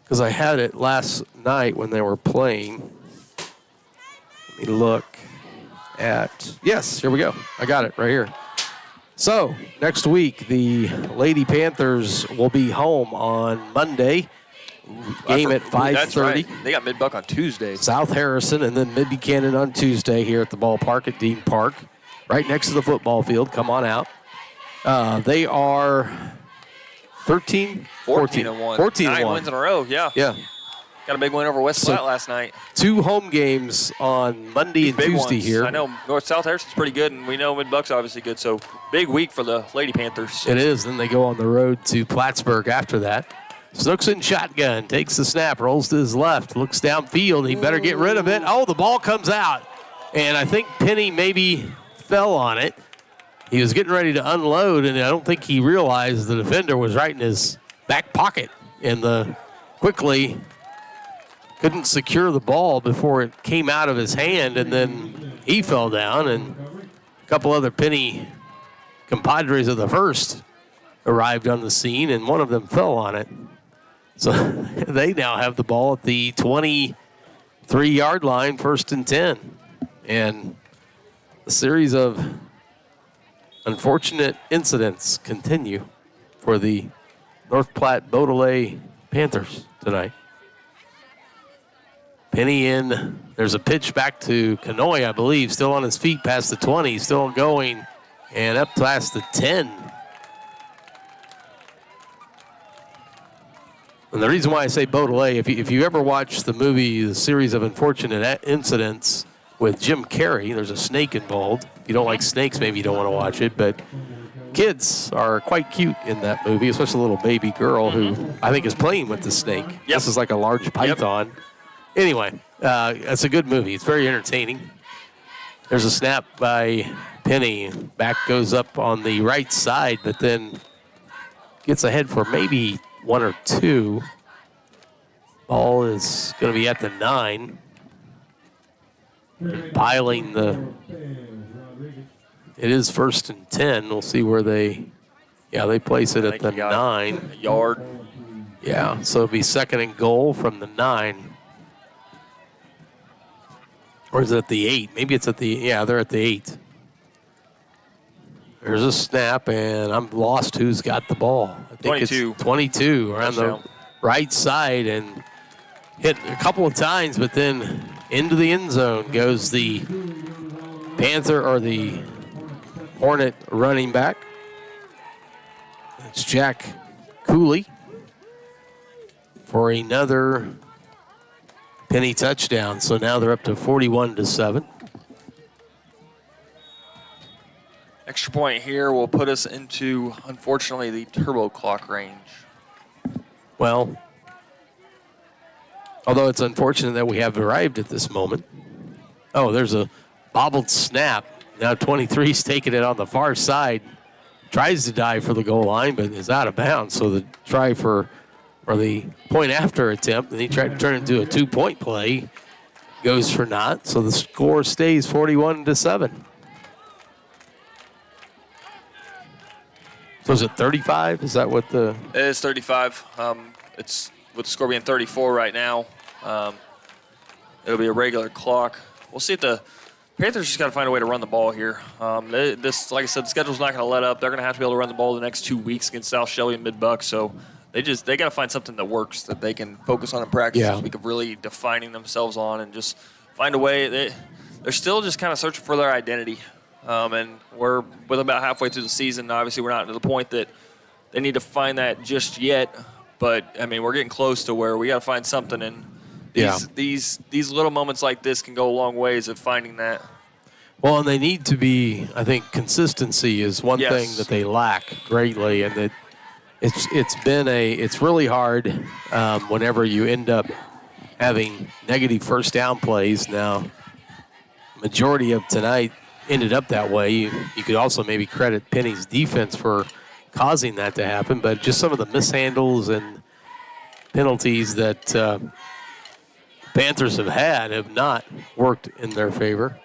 Because I had it last night when they were playing. Let me look at, yes, here we go. I got it right here. So, next week, the Lady Panthers will be home on Monday. Game at 5:30. That's right. They got Mid-Buck on Tuesday. South Harrison and then Mid-Buchanan on Tuesday here at the ballpark at Dean Park, right next to the football field. Come on out. They are 14-1. 9 wins in a row, yeah. Yeah. Got a big win over West Platte last night. 2 home games on Monday and Tuesday ones. here. I know South Harrison's pretty good, and we know Mid-Buck's obviously good, so big week for the Lady Panthers. It is. Then they go on the road to Plattsburgh after that. Snooks in shotgun, takes the snap, rolls to his left, looks downfield. He better get rid of it. Oh, the ball comes out. And I think Penney maybe fell on it. He was getting ready to unload, and I don't think he realized the defender was right in his back pocket. And quickly couldn't secure the ball before it came out of his hand, and then he fell down, and a couple other Penney compadres of the first arrived on the scene, and one of them fell on it. So they now have the ball at the 23-yard line, 1st and 10. And a series of unfortunate incidents continue for the North Platte Beaudelet Panthers tonight. Penney in. There's a pitch back to Canoy, I believe, still on his feet past the 20, still going, and up past the 10. And the reason why I say Beaudelet, if you ever watch the movie, The Series of Unfortunate Incidents with Jim Carrey, there's a snake involved. If you don't like snakes, maybe you don't want to watch it, but kids are quite cute in that movie, especially a little baby girl who I think is playing with the snake. Yep. This is like a large python. Yep. Anyway, it's a good movie. It's very entertaining. There's a snap by Penney. Back goes up on the right side, but then gets ahead for maybe 1 or 2. Ball is going to be at the 9. Piling it is 1st and 10. We'll see where they place it at the 9. Yard. Yeah, so it'll be 2nd and goal from the 9. Or is it at the 8? Maybe it's at the, they're at the 8. There's a snap, and I'm lost who's got the ball. I think 22. It's 22 around Touchdown. the right side and hit a couple of times, but then into the end zone goes the Panther or the Hornet running back. It's Jack Cooley for another Penney touchdown. So now they're up to 41-7. Extra point here will put us into, unfortunately, the turbo clock range. Well, although it's unfortunate that we have arrived at this moment. Oh, there's a bobbled snap. Now 23's taking it on the far side. Tries to dive for the goal line, but is out of bounds. So the try for the point after attempt, and he tried to turn it into a 2-point play, goes for naught. So the score stays 41-7. So is it 35? Is that what the? It is 35. It's with the score being 34 right now. It'll be a regular clock. We'll see if the Panthers just got to find a way to run the ball here. This, like I said, the schedule's not going to let up. They're going to have to be able to run the ball the next 2 weeks against South Shelby and Mid-Buck. So they got to find something that works that they can focus on in practice this week of really defining themselves on and just find a way. They're still just kind of searching for their identity. And we're with about halfway through the season. Obviously, we're not to the point that they need to find that just yet. But, I mean, we're getting close to where we got to find something. And these little moments like this can go a long ways of finding that. Well, and they need to be, I think, consistency is one thing that they lack greatly. And that it's really hard whenever you end up having negative first down plays. Now, majority of tonight ended up that way. You could also maybe credit Penney's defense for causing that to happen, but just some of the mishandles and penalties that Panthers have not worked in their favor.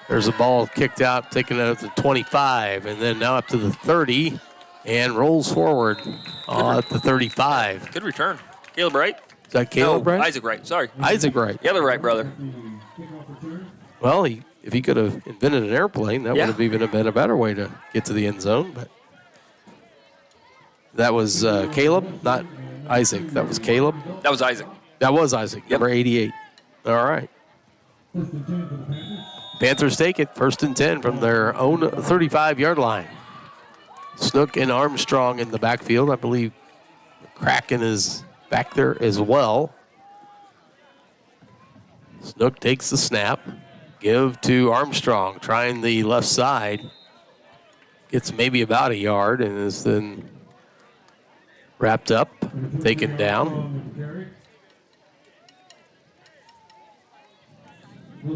There's a ball kicked out, taken out to 25, and then now up to the 30, and rolls forward at the 35. Good return. Caleb Wright? Is that Caleb Wright? Isaac Wright, sorry. Isaac Wright. The other Wright brother. Well, if he could have invented an airplane, that would have even been a better way to get to the end zone. But that was Caleb, not Isaac. That was Caleb. That was Isaac. That was Isaac, number 88. All right. Panthers take it, 1st and 10 from their own 35-yard line. Snook and Armstrong in the backfield. I believe Kraken is back there as well. Snook takes the snap. Give to Armstrong, trying the left side. Gets maybe about a yard and is then wrapped up, taken down. I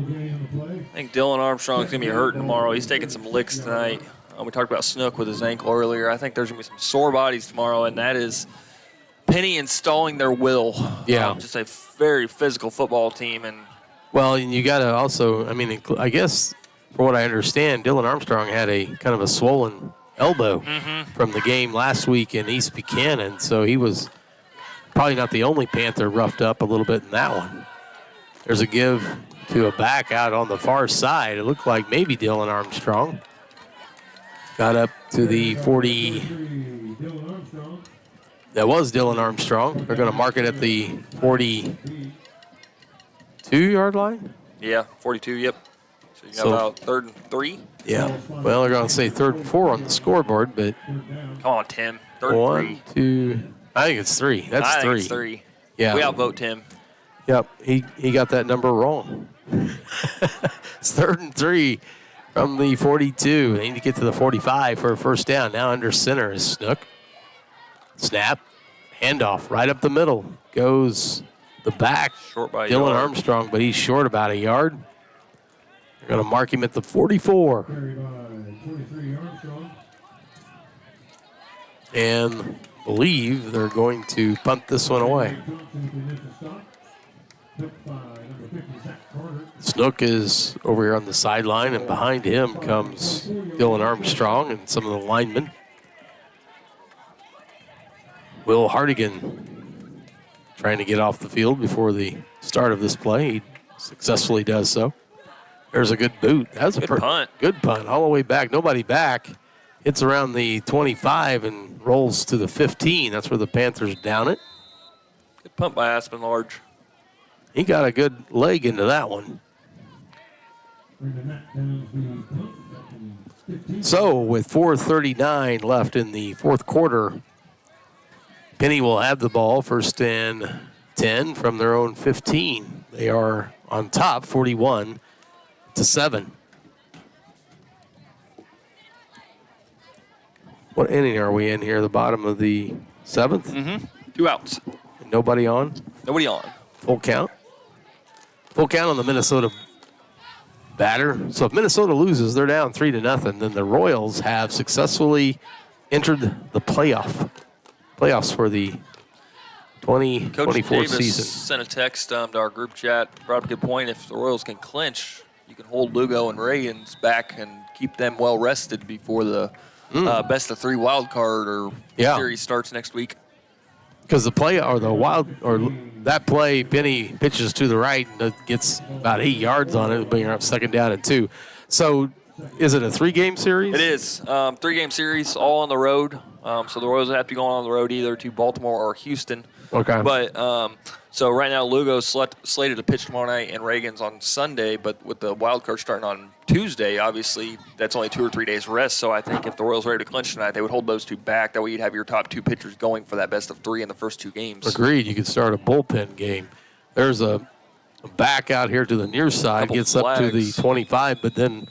think Dylan Armstrong's going to be hurting tomorrow. He's taking some licks tonight. We talked about Snook with his ankle earlier. I think there's going to be some sore bodies tomorrow, and that is Penney installing their will. Yeah. Just a very physical football team. And well, and you got to also, I mean, I guess from what I understand, Dylan Armstrong had a kind of a swollen elbow from the game last week in East Buchanan, so he was probably not the only Panther roughed up a little bit in that one. There's a give to a back out on the far side. It looked like maybe Dylan Armstrong. Got up to the 40. That was Dylan Armstrong. They're going to mark it at the 42-yard line? Yeah, 42, yep. So you got about 3rd and 3? Yeah. Well, they're going to say 3rd and 4 on the scoreboard, but. Come on, Tim. 3rd and 3. 1, 2. I think it's 3. That's 3. I think it's 3. Yeah. We outvote Tim. Yep. He got that number wrong. It's 3rd and 3 from the 42. They need to get to the 45 for a first down. Now under center is Snook. Snap. Handoff right up the middle. Goes the back. Short by Dylan yard. Armstrong, but he's short about a yard. They're going to mark him at the 44. And believe they're going to punt this one away. Snook is over here on the sideline, and behind him comes Dylan Armstrong and some of the linemen. Will Hardigan trying to get off the field before the start of this play. He successfully does so. There's a good boot. That was a Good punt. Good punt all the way back. Nobody back. hits around the 25 and rolls to the 15. That's where the Panthers down it. Good punt by Aspen Large. He got a good leg into that one. So with 4:39 left in the fourth quarter, Penney will have the ball, first and 10 from their own 15. They are on top, 41-7. What inning are we in here? The bottom of the 7th? Mm-hmm. 2 outs. Nobody on? Nobody on. Full count? Full count on the Minnesota batter. So if Minnesota loses, they're down 3-0. Then the Royals have successfully entered the playoffs for the 2024 Coach Davis season. sent a text to our group chat. Brought up a good point. If the Royals can clinch, you can hold Lugo and Reagan's back and keep them well rested before the best of 3 wild card or series starts next week. Because that play, Penney pitches to the right and gets about 8 yards on it, bringing up 2nd down and 2. So is it a 3-game series? It is. 3-game series, all on the road. So the Royals have to go on the road either to Baltimore or Houston. Okay. But so right now, Lugo's slated to pitch tomorrow night and Reagan's on Sunday. But with the wild card starting on Tuesday, obviously that's only 2 or 3 days rest. So I think if the Royals are ready to clinch tonight, they would hold those 2 back. That way you'd have your top 2 pitchers going for that best of 3 in the first 2 games. Agreed. You could start a bullpen game. There's a back out here to the near side, gets up to the 25, but then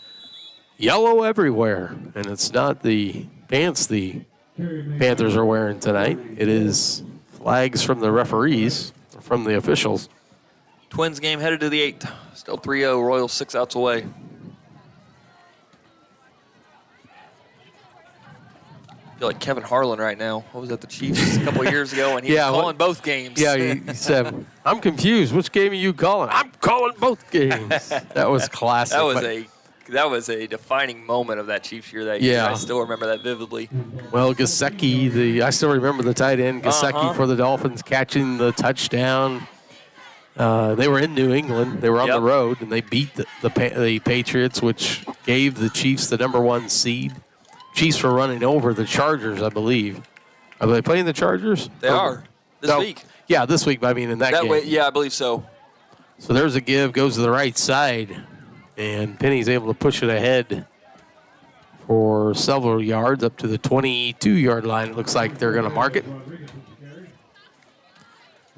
yellow everywhere. And it's not the pants the Panthers are wearing tonight. It is flags from the referees, from the officials. Twins game headed to the 8th. Still 3-0. Royals 6 outs away. I feel like Kevin Harlan right now. What was that, the Chiefs a couple of years ago? And he was calling both games. Yeah, he said, I'm confused. Which game are you calling? I'm calling both games. That was classic. That was a defining moment of that Chiefs year that year. I still remember that vividly. Well, Gesicki, I still remember the tight end, Gesicki for the Dolphins catching the touchdown. They were in New England. They were on the road, and they beat the Patriots, which gave the Chiefs the #1 seed. Chiefs were running over the Chargers, I believe. Are they playing the Chargers? They are this week. Yeah, this week, but I mean in that game. Way, yeah, I believe so. So there's a give, goes to the right side, and Penney's able to push it ahead for several yards up to the 22-yard line. It looks like they're going to mark it.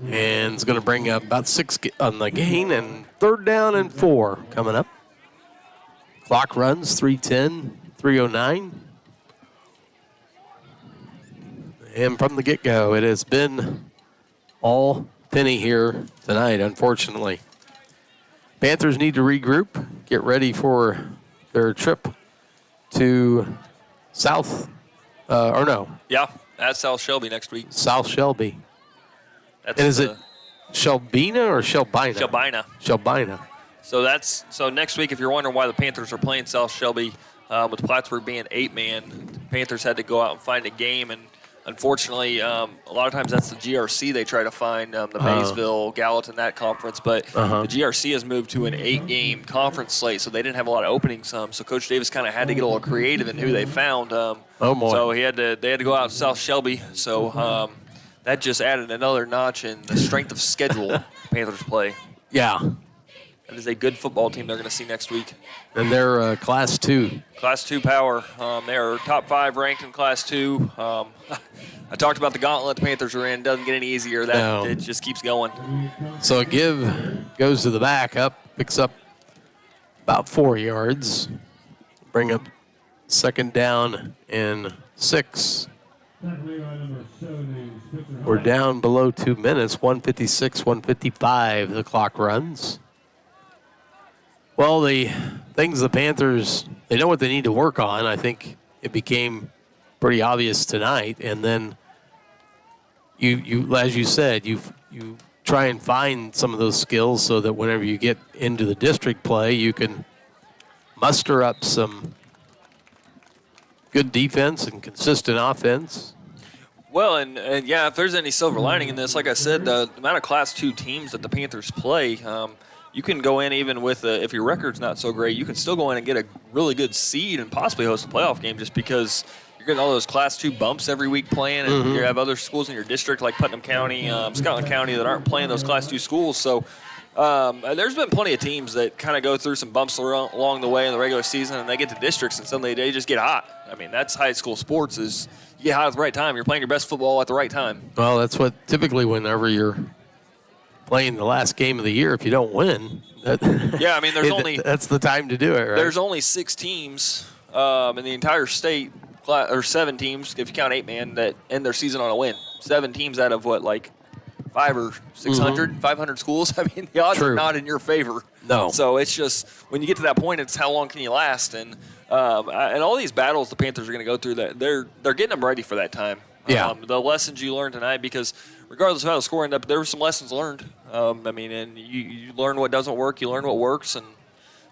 And it's going to bring up about 6 on the gain, and 3rd down and 4 coming up. Clock runs 3:10, 3:09. And from the get-go, it has been all Penney here tonight, unfortunately. Panthers need to regroup, get ready for their trip to Yeah, at South Shelby next week. South Shelby. That's and is it Shelbina or Shelbina? Shelbina. So next week, if you're wondering why the Panthers are playing South Shelby, with Plattsburgh being 8-man, Panthers had to go out and find a game, and unfortunately, a lot of times that's the GRC they try to find, the Maysville, Gallatin, that conference. But the GRC has moved to an 8-game conference slate, so they didn't have a lot of openings. So Coach Davis kind of had to get a little creative in who they found. So they had to go out to South Shelby. So that just added another notch in the strength of schedule the Panthers play. Yeah. That is a good football team they're going to see next week. And they're Class 2. Class 2 power. They are top 5 ranked in Class 2. I talked about the gauntlet the Panthers are in. Doesn't get any easier. It just keeps going. So a give goes to the back up, picks up about 4 yards. Bring up 2nd down and 6. We're down below 2 minutes, 1:56, 1:55 the clock runs. Well, the things the Panthers, they know what they need to work on. I think it became pretty obvious tonight. And then you as you said, you try and find some of those skills so that whenever you get into the district play, you can muster up some good defense and consistent offense. Well, and if there's any silver lining in this, like I said, the amount of Class 2 teams that the Panthers play, you can go in even with, if your record's not so great, you can still go in and get a really good seed and possibly host a playoff game just because you're getting all those Class 2 bumps every week playing, and you have other schools in your district like Putnam County, Scotland County that aren't playing those Class 2 schools. So there's been plenty of teams that kind of go through some bumps along the way in the regular season, and they get to districts, and suddenly they just get hot. I mean, that's high school sports is you get hot at the right time. You're playing your best football at the right time. Well, that's what typically whenever you're playing the last game of the year, if you don't win, Yeah, I mean, that's the time to do it, right? There's only 6 teams in the entire state, or 7 teams, if you count 8-man, that end their season on a win. 7 teams out of what, like 500 or 600, 500 schools? I mean, the odds are not in your favor. No. So it's just, when you get to that point, it's how long can you last? And all these battles the Panthers are going to go through, that they're getting them ready for that time. Yeah. The lessons you learned tonight, because regardless of how the score ended up, there were some lessons learned. I mean, and you learn what doesn't work, you learn what works, and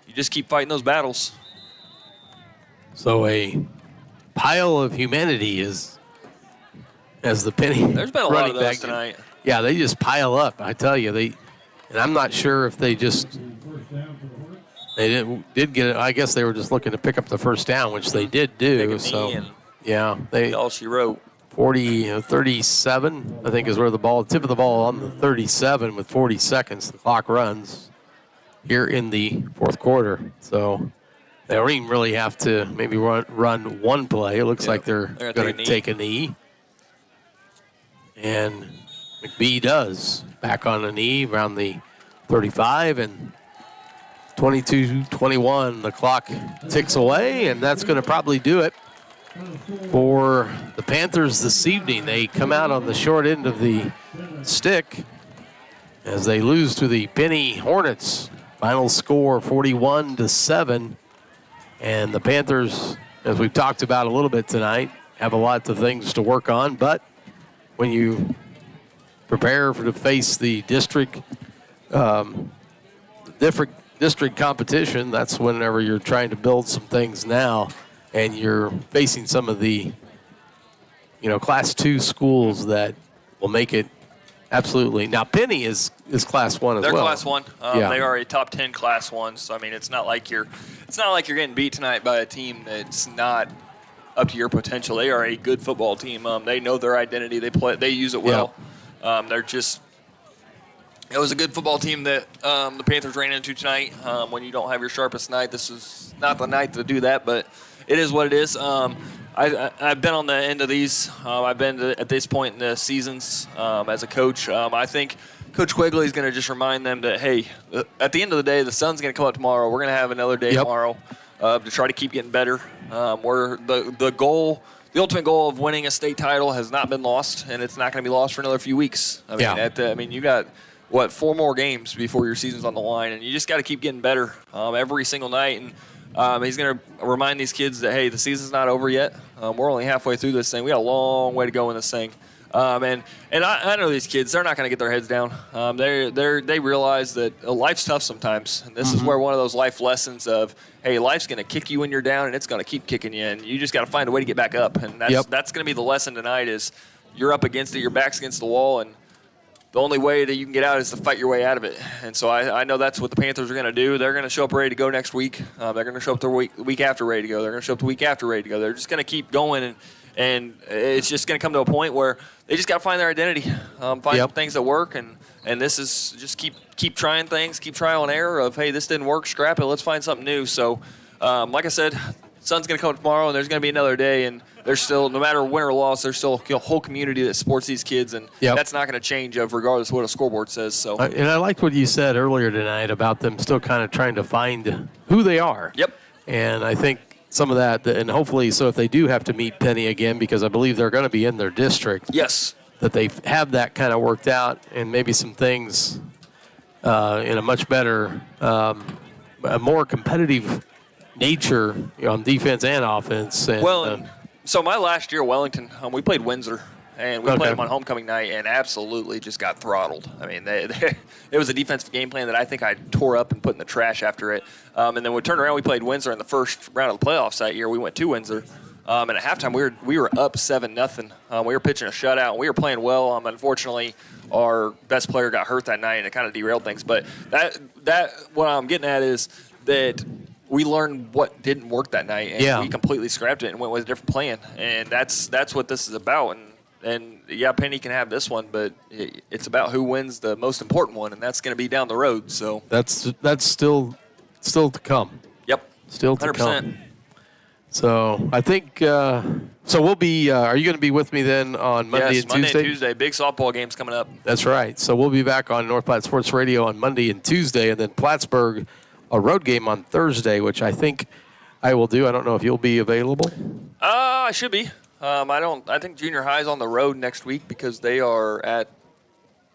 you just keep fighting those battles. So a pile of humanity is, as the Penney. There's been a lot of those tonight. Yeah, they just pile up. I tell you, and I'm not sure if they did get it. I guess they were just looking to pick up the first down, which they did do. So yeah, all she wrote. 37, I think, is where the tip of the ball on the 37 with 40 seconds. The clock runs here in the fourth quarter. So they don't even really have to maybe run one play. It looks like they're going to take a knee. And McBee does. Back on a knee around the 35, and 22-21. The clock ticks away, and that's going to probably do it for the Panthers this evening. They come out on the short end of the stick as they lose to the Penney Hornets. Final score 41-7. And the Panthers, as we've talked about a little bit tonight, have a lot of things to work on. But when you prepare to face the district competition, that's whenever you're trying to build some things now. And you're facing some of the, Class 2 schools that will make it absolutely. Now, Penney is Class 1 as well. They're Class 1. Yeah. They are a top 10 Class 1. So I mean, it's not like you're getting beat tonight by a team that's not up to your potential. They are a good football team. They know their identity. They use it well. It was a good football team that the Panthers ran into tonight. When you don't have your sharpest night, this is not the night to do that, but it is what it is. I've been on the end of these. I've been at this point in the seasons as a coach. I think Coach Quigley is going to just remind them that, hey, at the end of the day, the sun's going to come up tomorrow. We're going to have another day tomorrow to try to keep getting better. The ultimate goal of winning a state title has not been lost, and it's not going to be lost for another few weeks. I mean, you got, 4 more games before your season's on the line, and you just got to keep getting better every single night. And he's going to remind these kids that, hey, the season's not over yet. We're only halfway through this thing. We got a long way to go in this thing. And I know these kids, they're not going to get their heads down. They realize that life's tough sometimes. And this is where one of those life lessons of, hey, life's going to kick you when you're down, and it's going to keep kicking you. And you just got to find a way to get back up. And that's going to be the lesson tonight is you're up against it, your back's against the wall, and the only way that you can get out is to fight your way out of it. And so I know that's what the Panthers are going to do. They're going to show up ready to go next week. They're going to show up the week after ready to go. They're going to show up the week after ready to go. They're just going to keep going, and it's just going to come to a point where they just got to find their identity, find some things that work, and this is just keep trying things, keep trial and error of, hey, this didn't work, scrap it, let's find something new. So, like I said, sun's going to come tomorrow, and there's going to be another day, and there's still, no matter win or loss, there's still a whole community that supports these kids, and that's not going to change regardless of what a scoreboard says. So, and I liked what you said earlier tonight about them still kind of trying to find who they are. Yep. And I think some of that, and hopefully, so if they do have to meet Penney again, because I believe they're going to be in their district. Yes. That they have that kind of worked out, and maybe some things in a much better, a more competitive nature on defense and offense. And, so my last year at Wellington, we played Windsor, and we played them on homecoming night, and absolutely just got throttled. I mean, it was a defensive game plan that I think I tore up and put in the trash after it. And then we turned around, we played Windsor in the first round of the playoffs that year. We went to Windsor. And at halftime, we were up 7-0. We were pitching a shutout, and we were playing well. Unfortunately, our best player got hurt that night, and it kind of derailed things. But that what I'm getting at is that we learned what didn't work that night, and we completely scrapped it and went with a different plan. And that's what this is about. And yeah, Penney can have this one, but it's about who wins the most important one, and that's going to be down the road. So that's still to come. Yep, still to 100%. come. So I think so. We'll be. Are you going to be with me then on Monday and Tuesday? Monday and Tuesday. Big softball games coming up. That's right. So we'll be back on North Platte Sports Radio on Monday and Tuesday, and then Plattsburgh, a road game on Thursday, which I think I will do. I don't know if you'll be available. I should be. I think junior high is on the road next week because they are at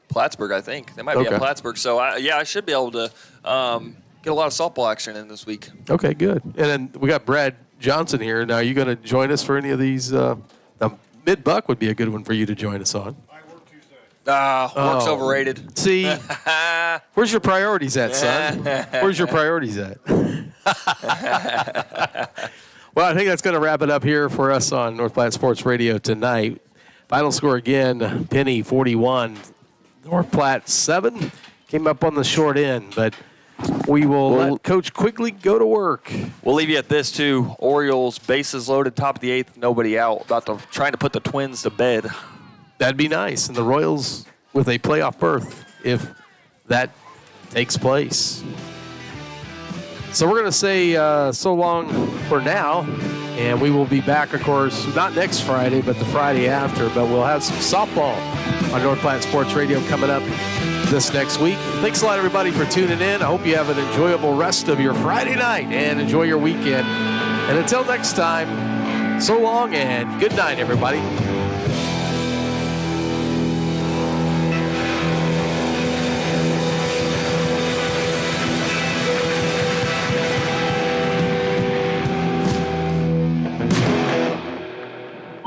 Plattsburgh. I think they might be at Plattsburgh. So I should be able to get a lot of softball action in this week. Okay, good. And then we got Brad Johnson here. Now, are you going to join us for any of these? Mid-buck would be a good one for you to join us on. I work Tuesday. Work's overrated. See, where's your priorities at, son? Where's your priorities at? Well, I think that's going to wrap it up here for us on North Platte Sports Radio tonight. Final score again, Penney 41, North Platte 7. Came up on the short end, but we will let Coach Quigley go to work. We'll leave you at this, too. Orioles, bases loaded, top of the 8th, nobody out. Trying to put the Twins to bed. That'd be nice. And the Royals with a playoff berth if that takes place. So we're going to say so long for now. And we will be back, of course, not next Friday, but the Friday after. But we'll have some softball on North Platte Sports Radio coming up this next week. Thanks a lot, everybody, for tuning in. I hope you have an enjoyable rest of your Friday night and enjoy your weekend. And until next time, so long and good night, everybody.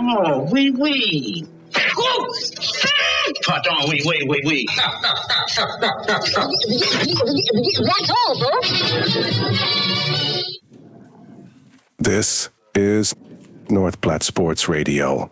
Oh, oui. Oh! Pardon, oui. That's all, folks. This is North Platte Sports Radio.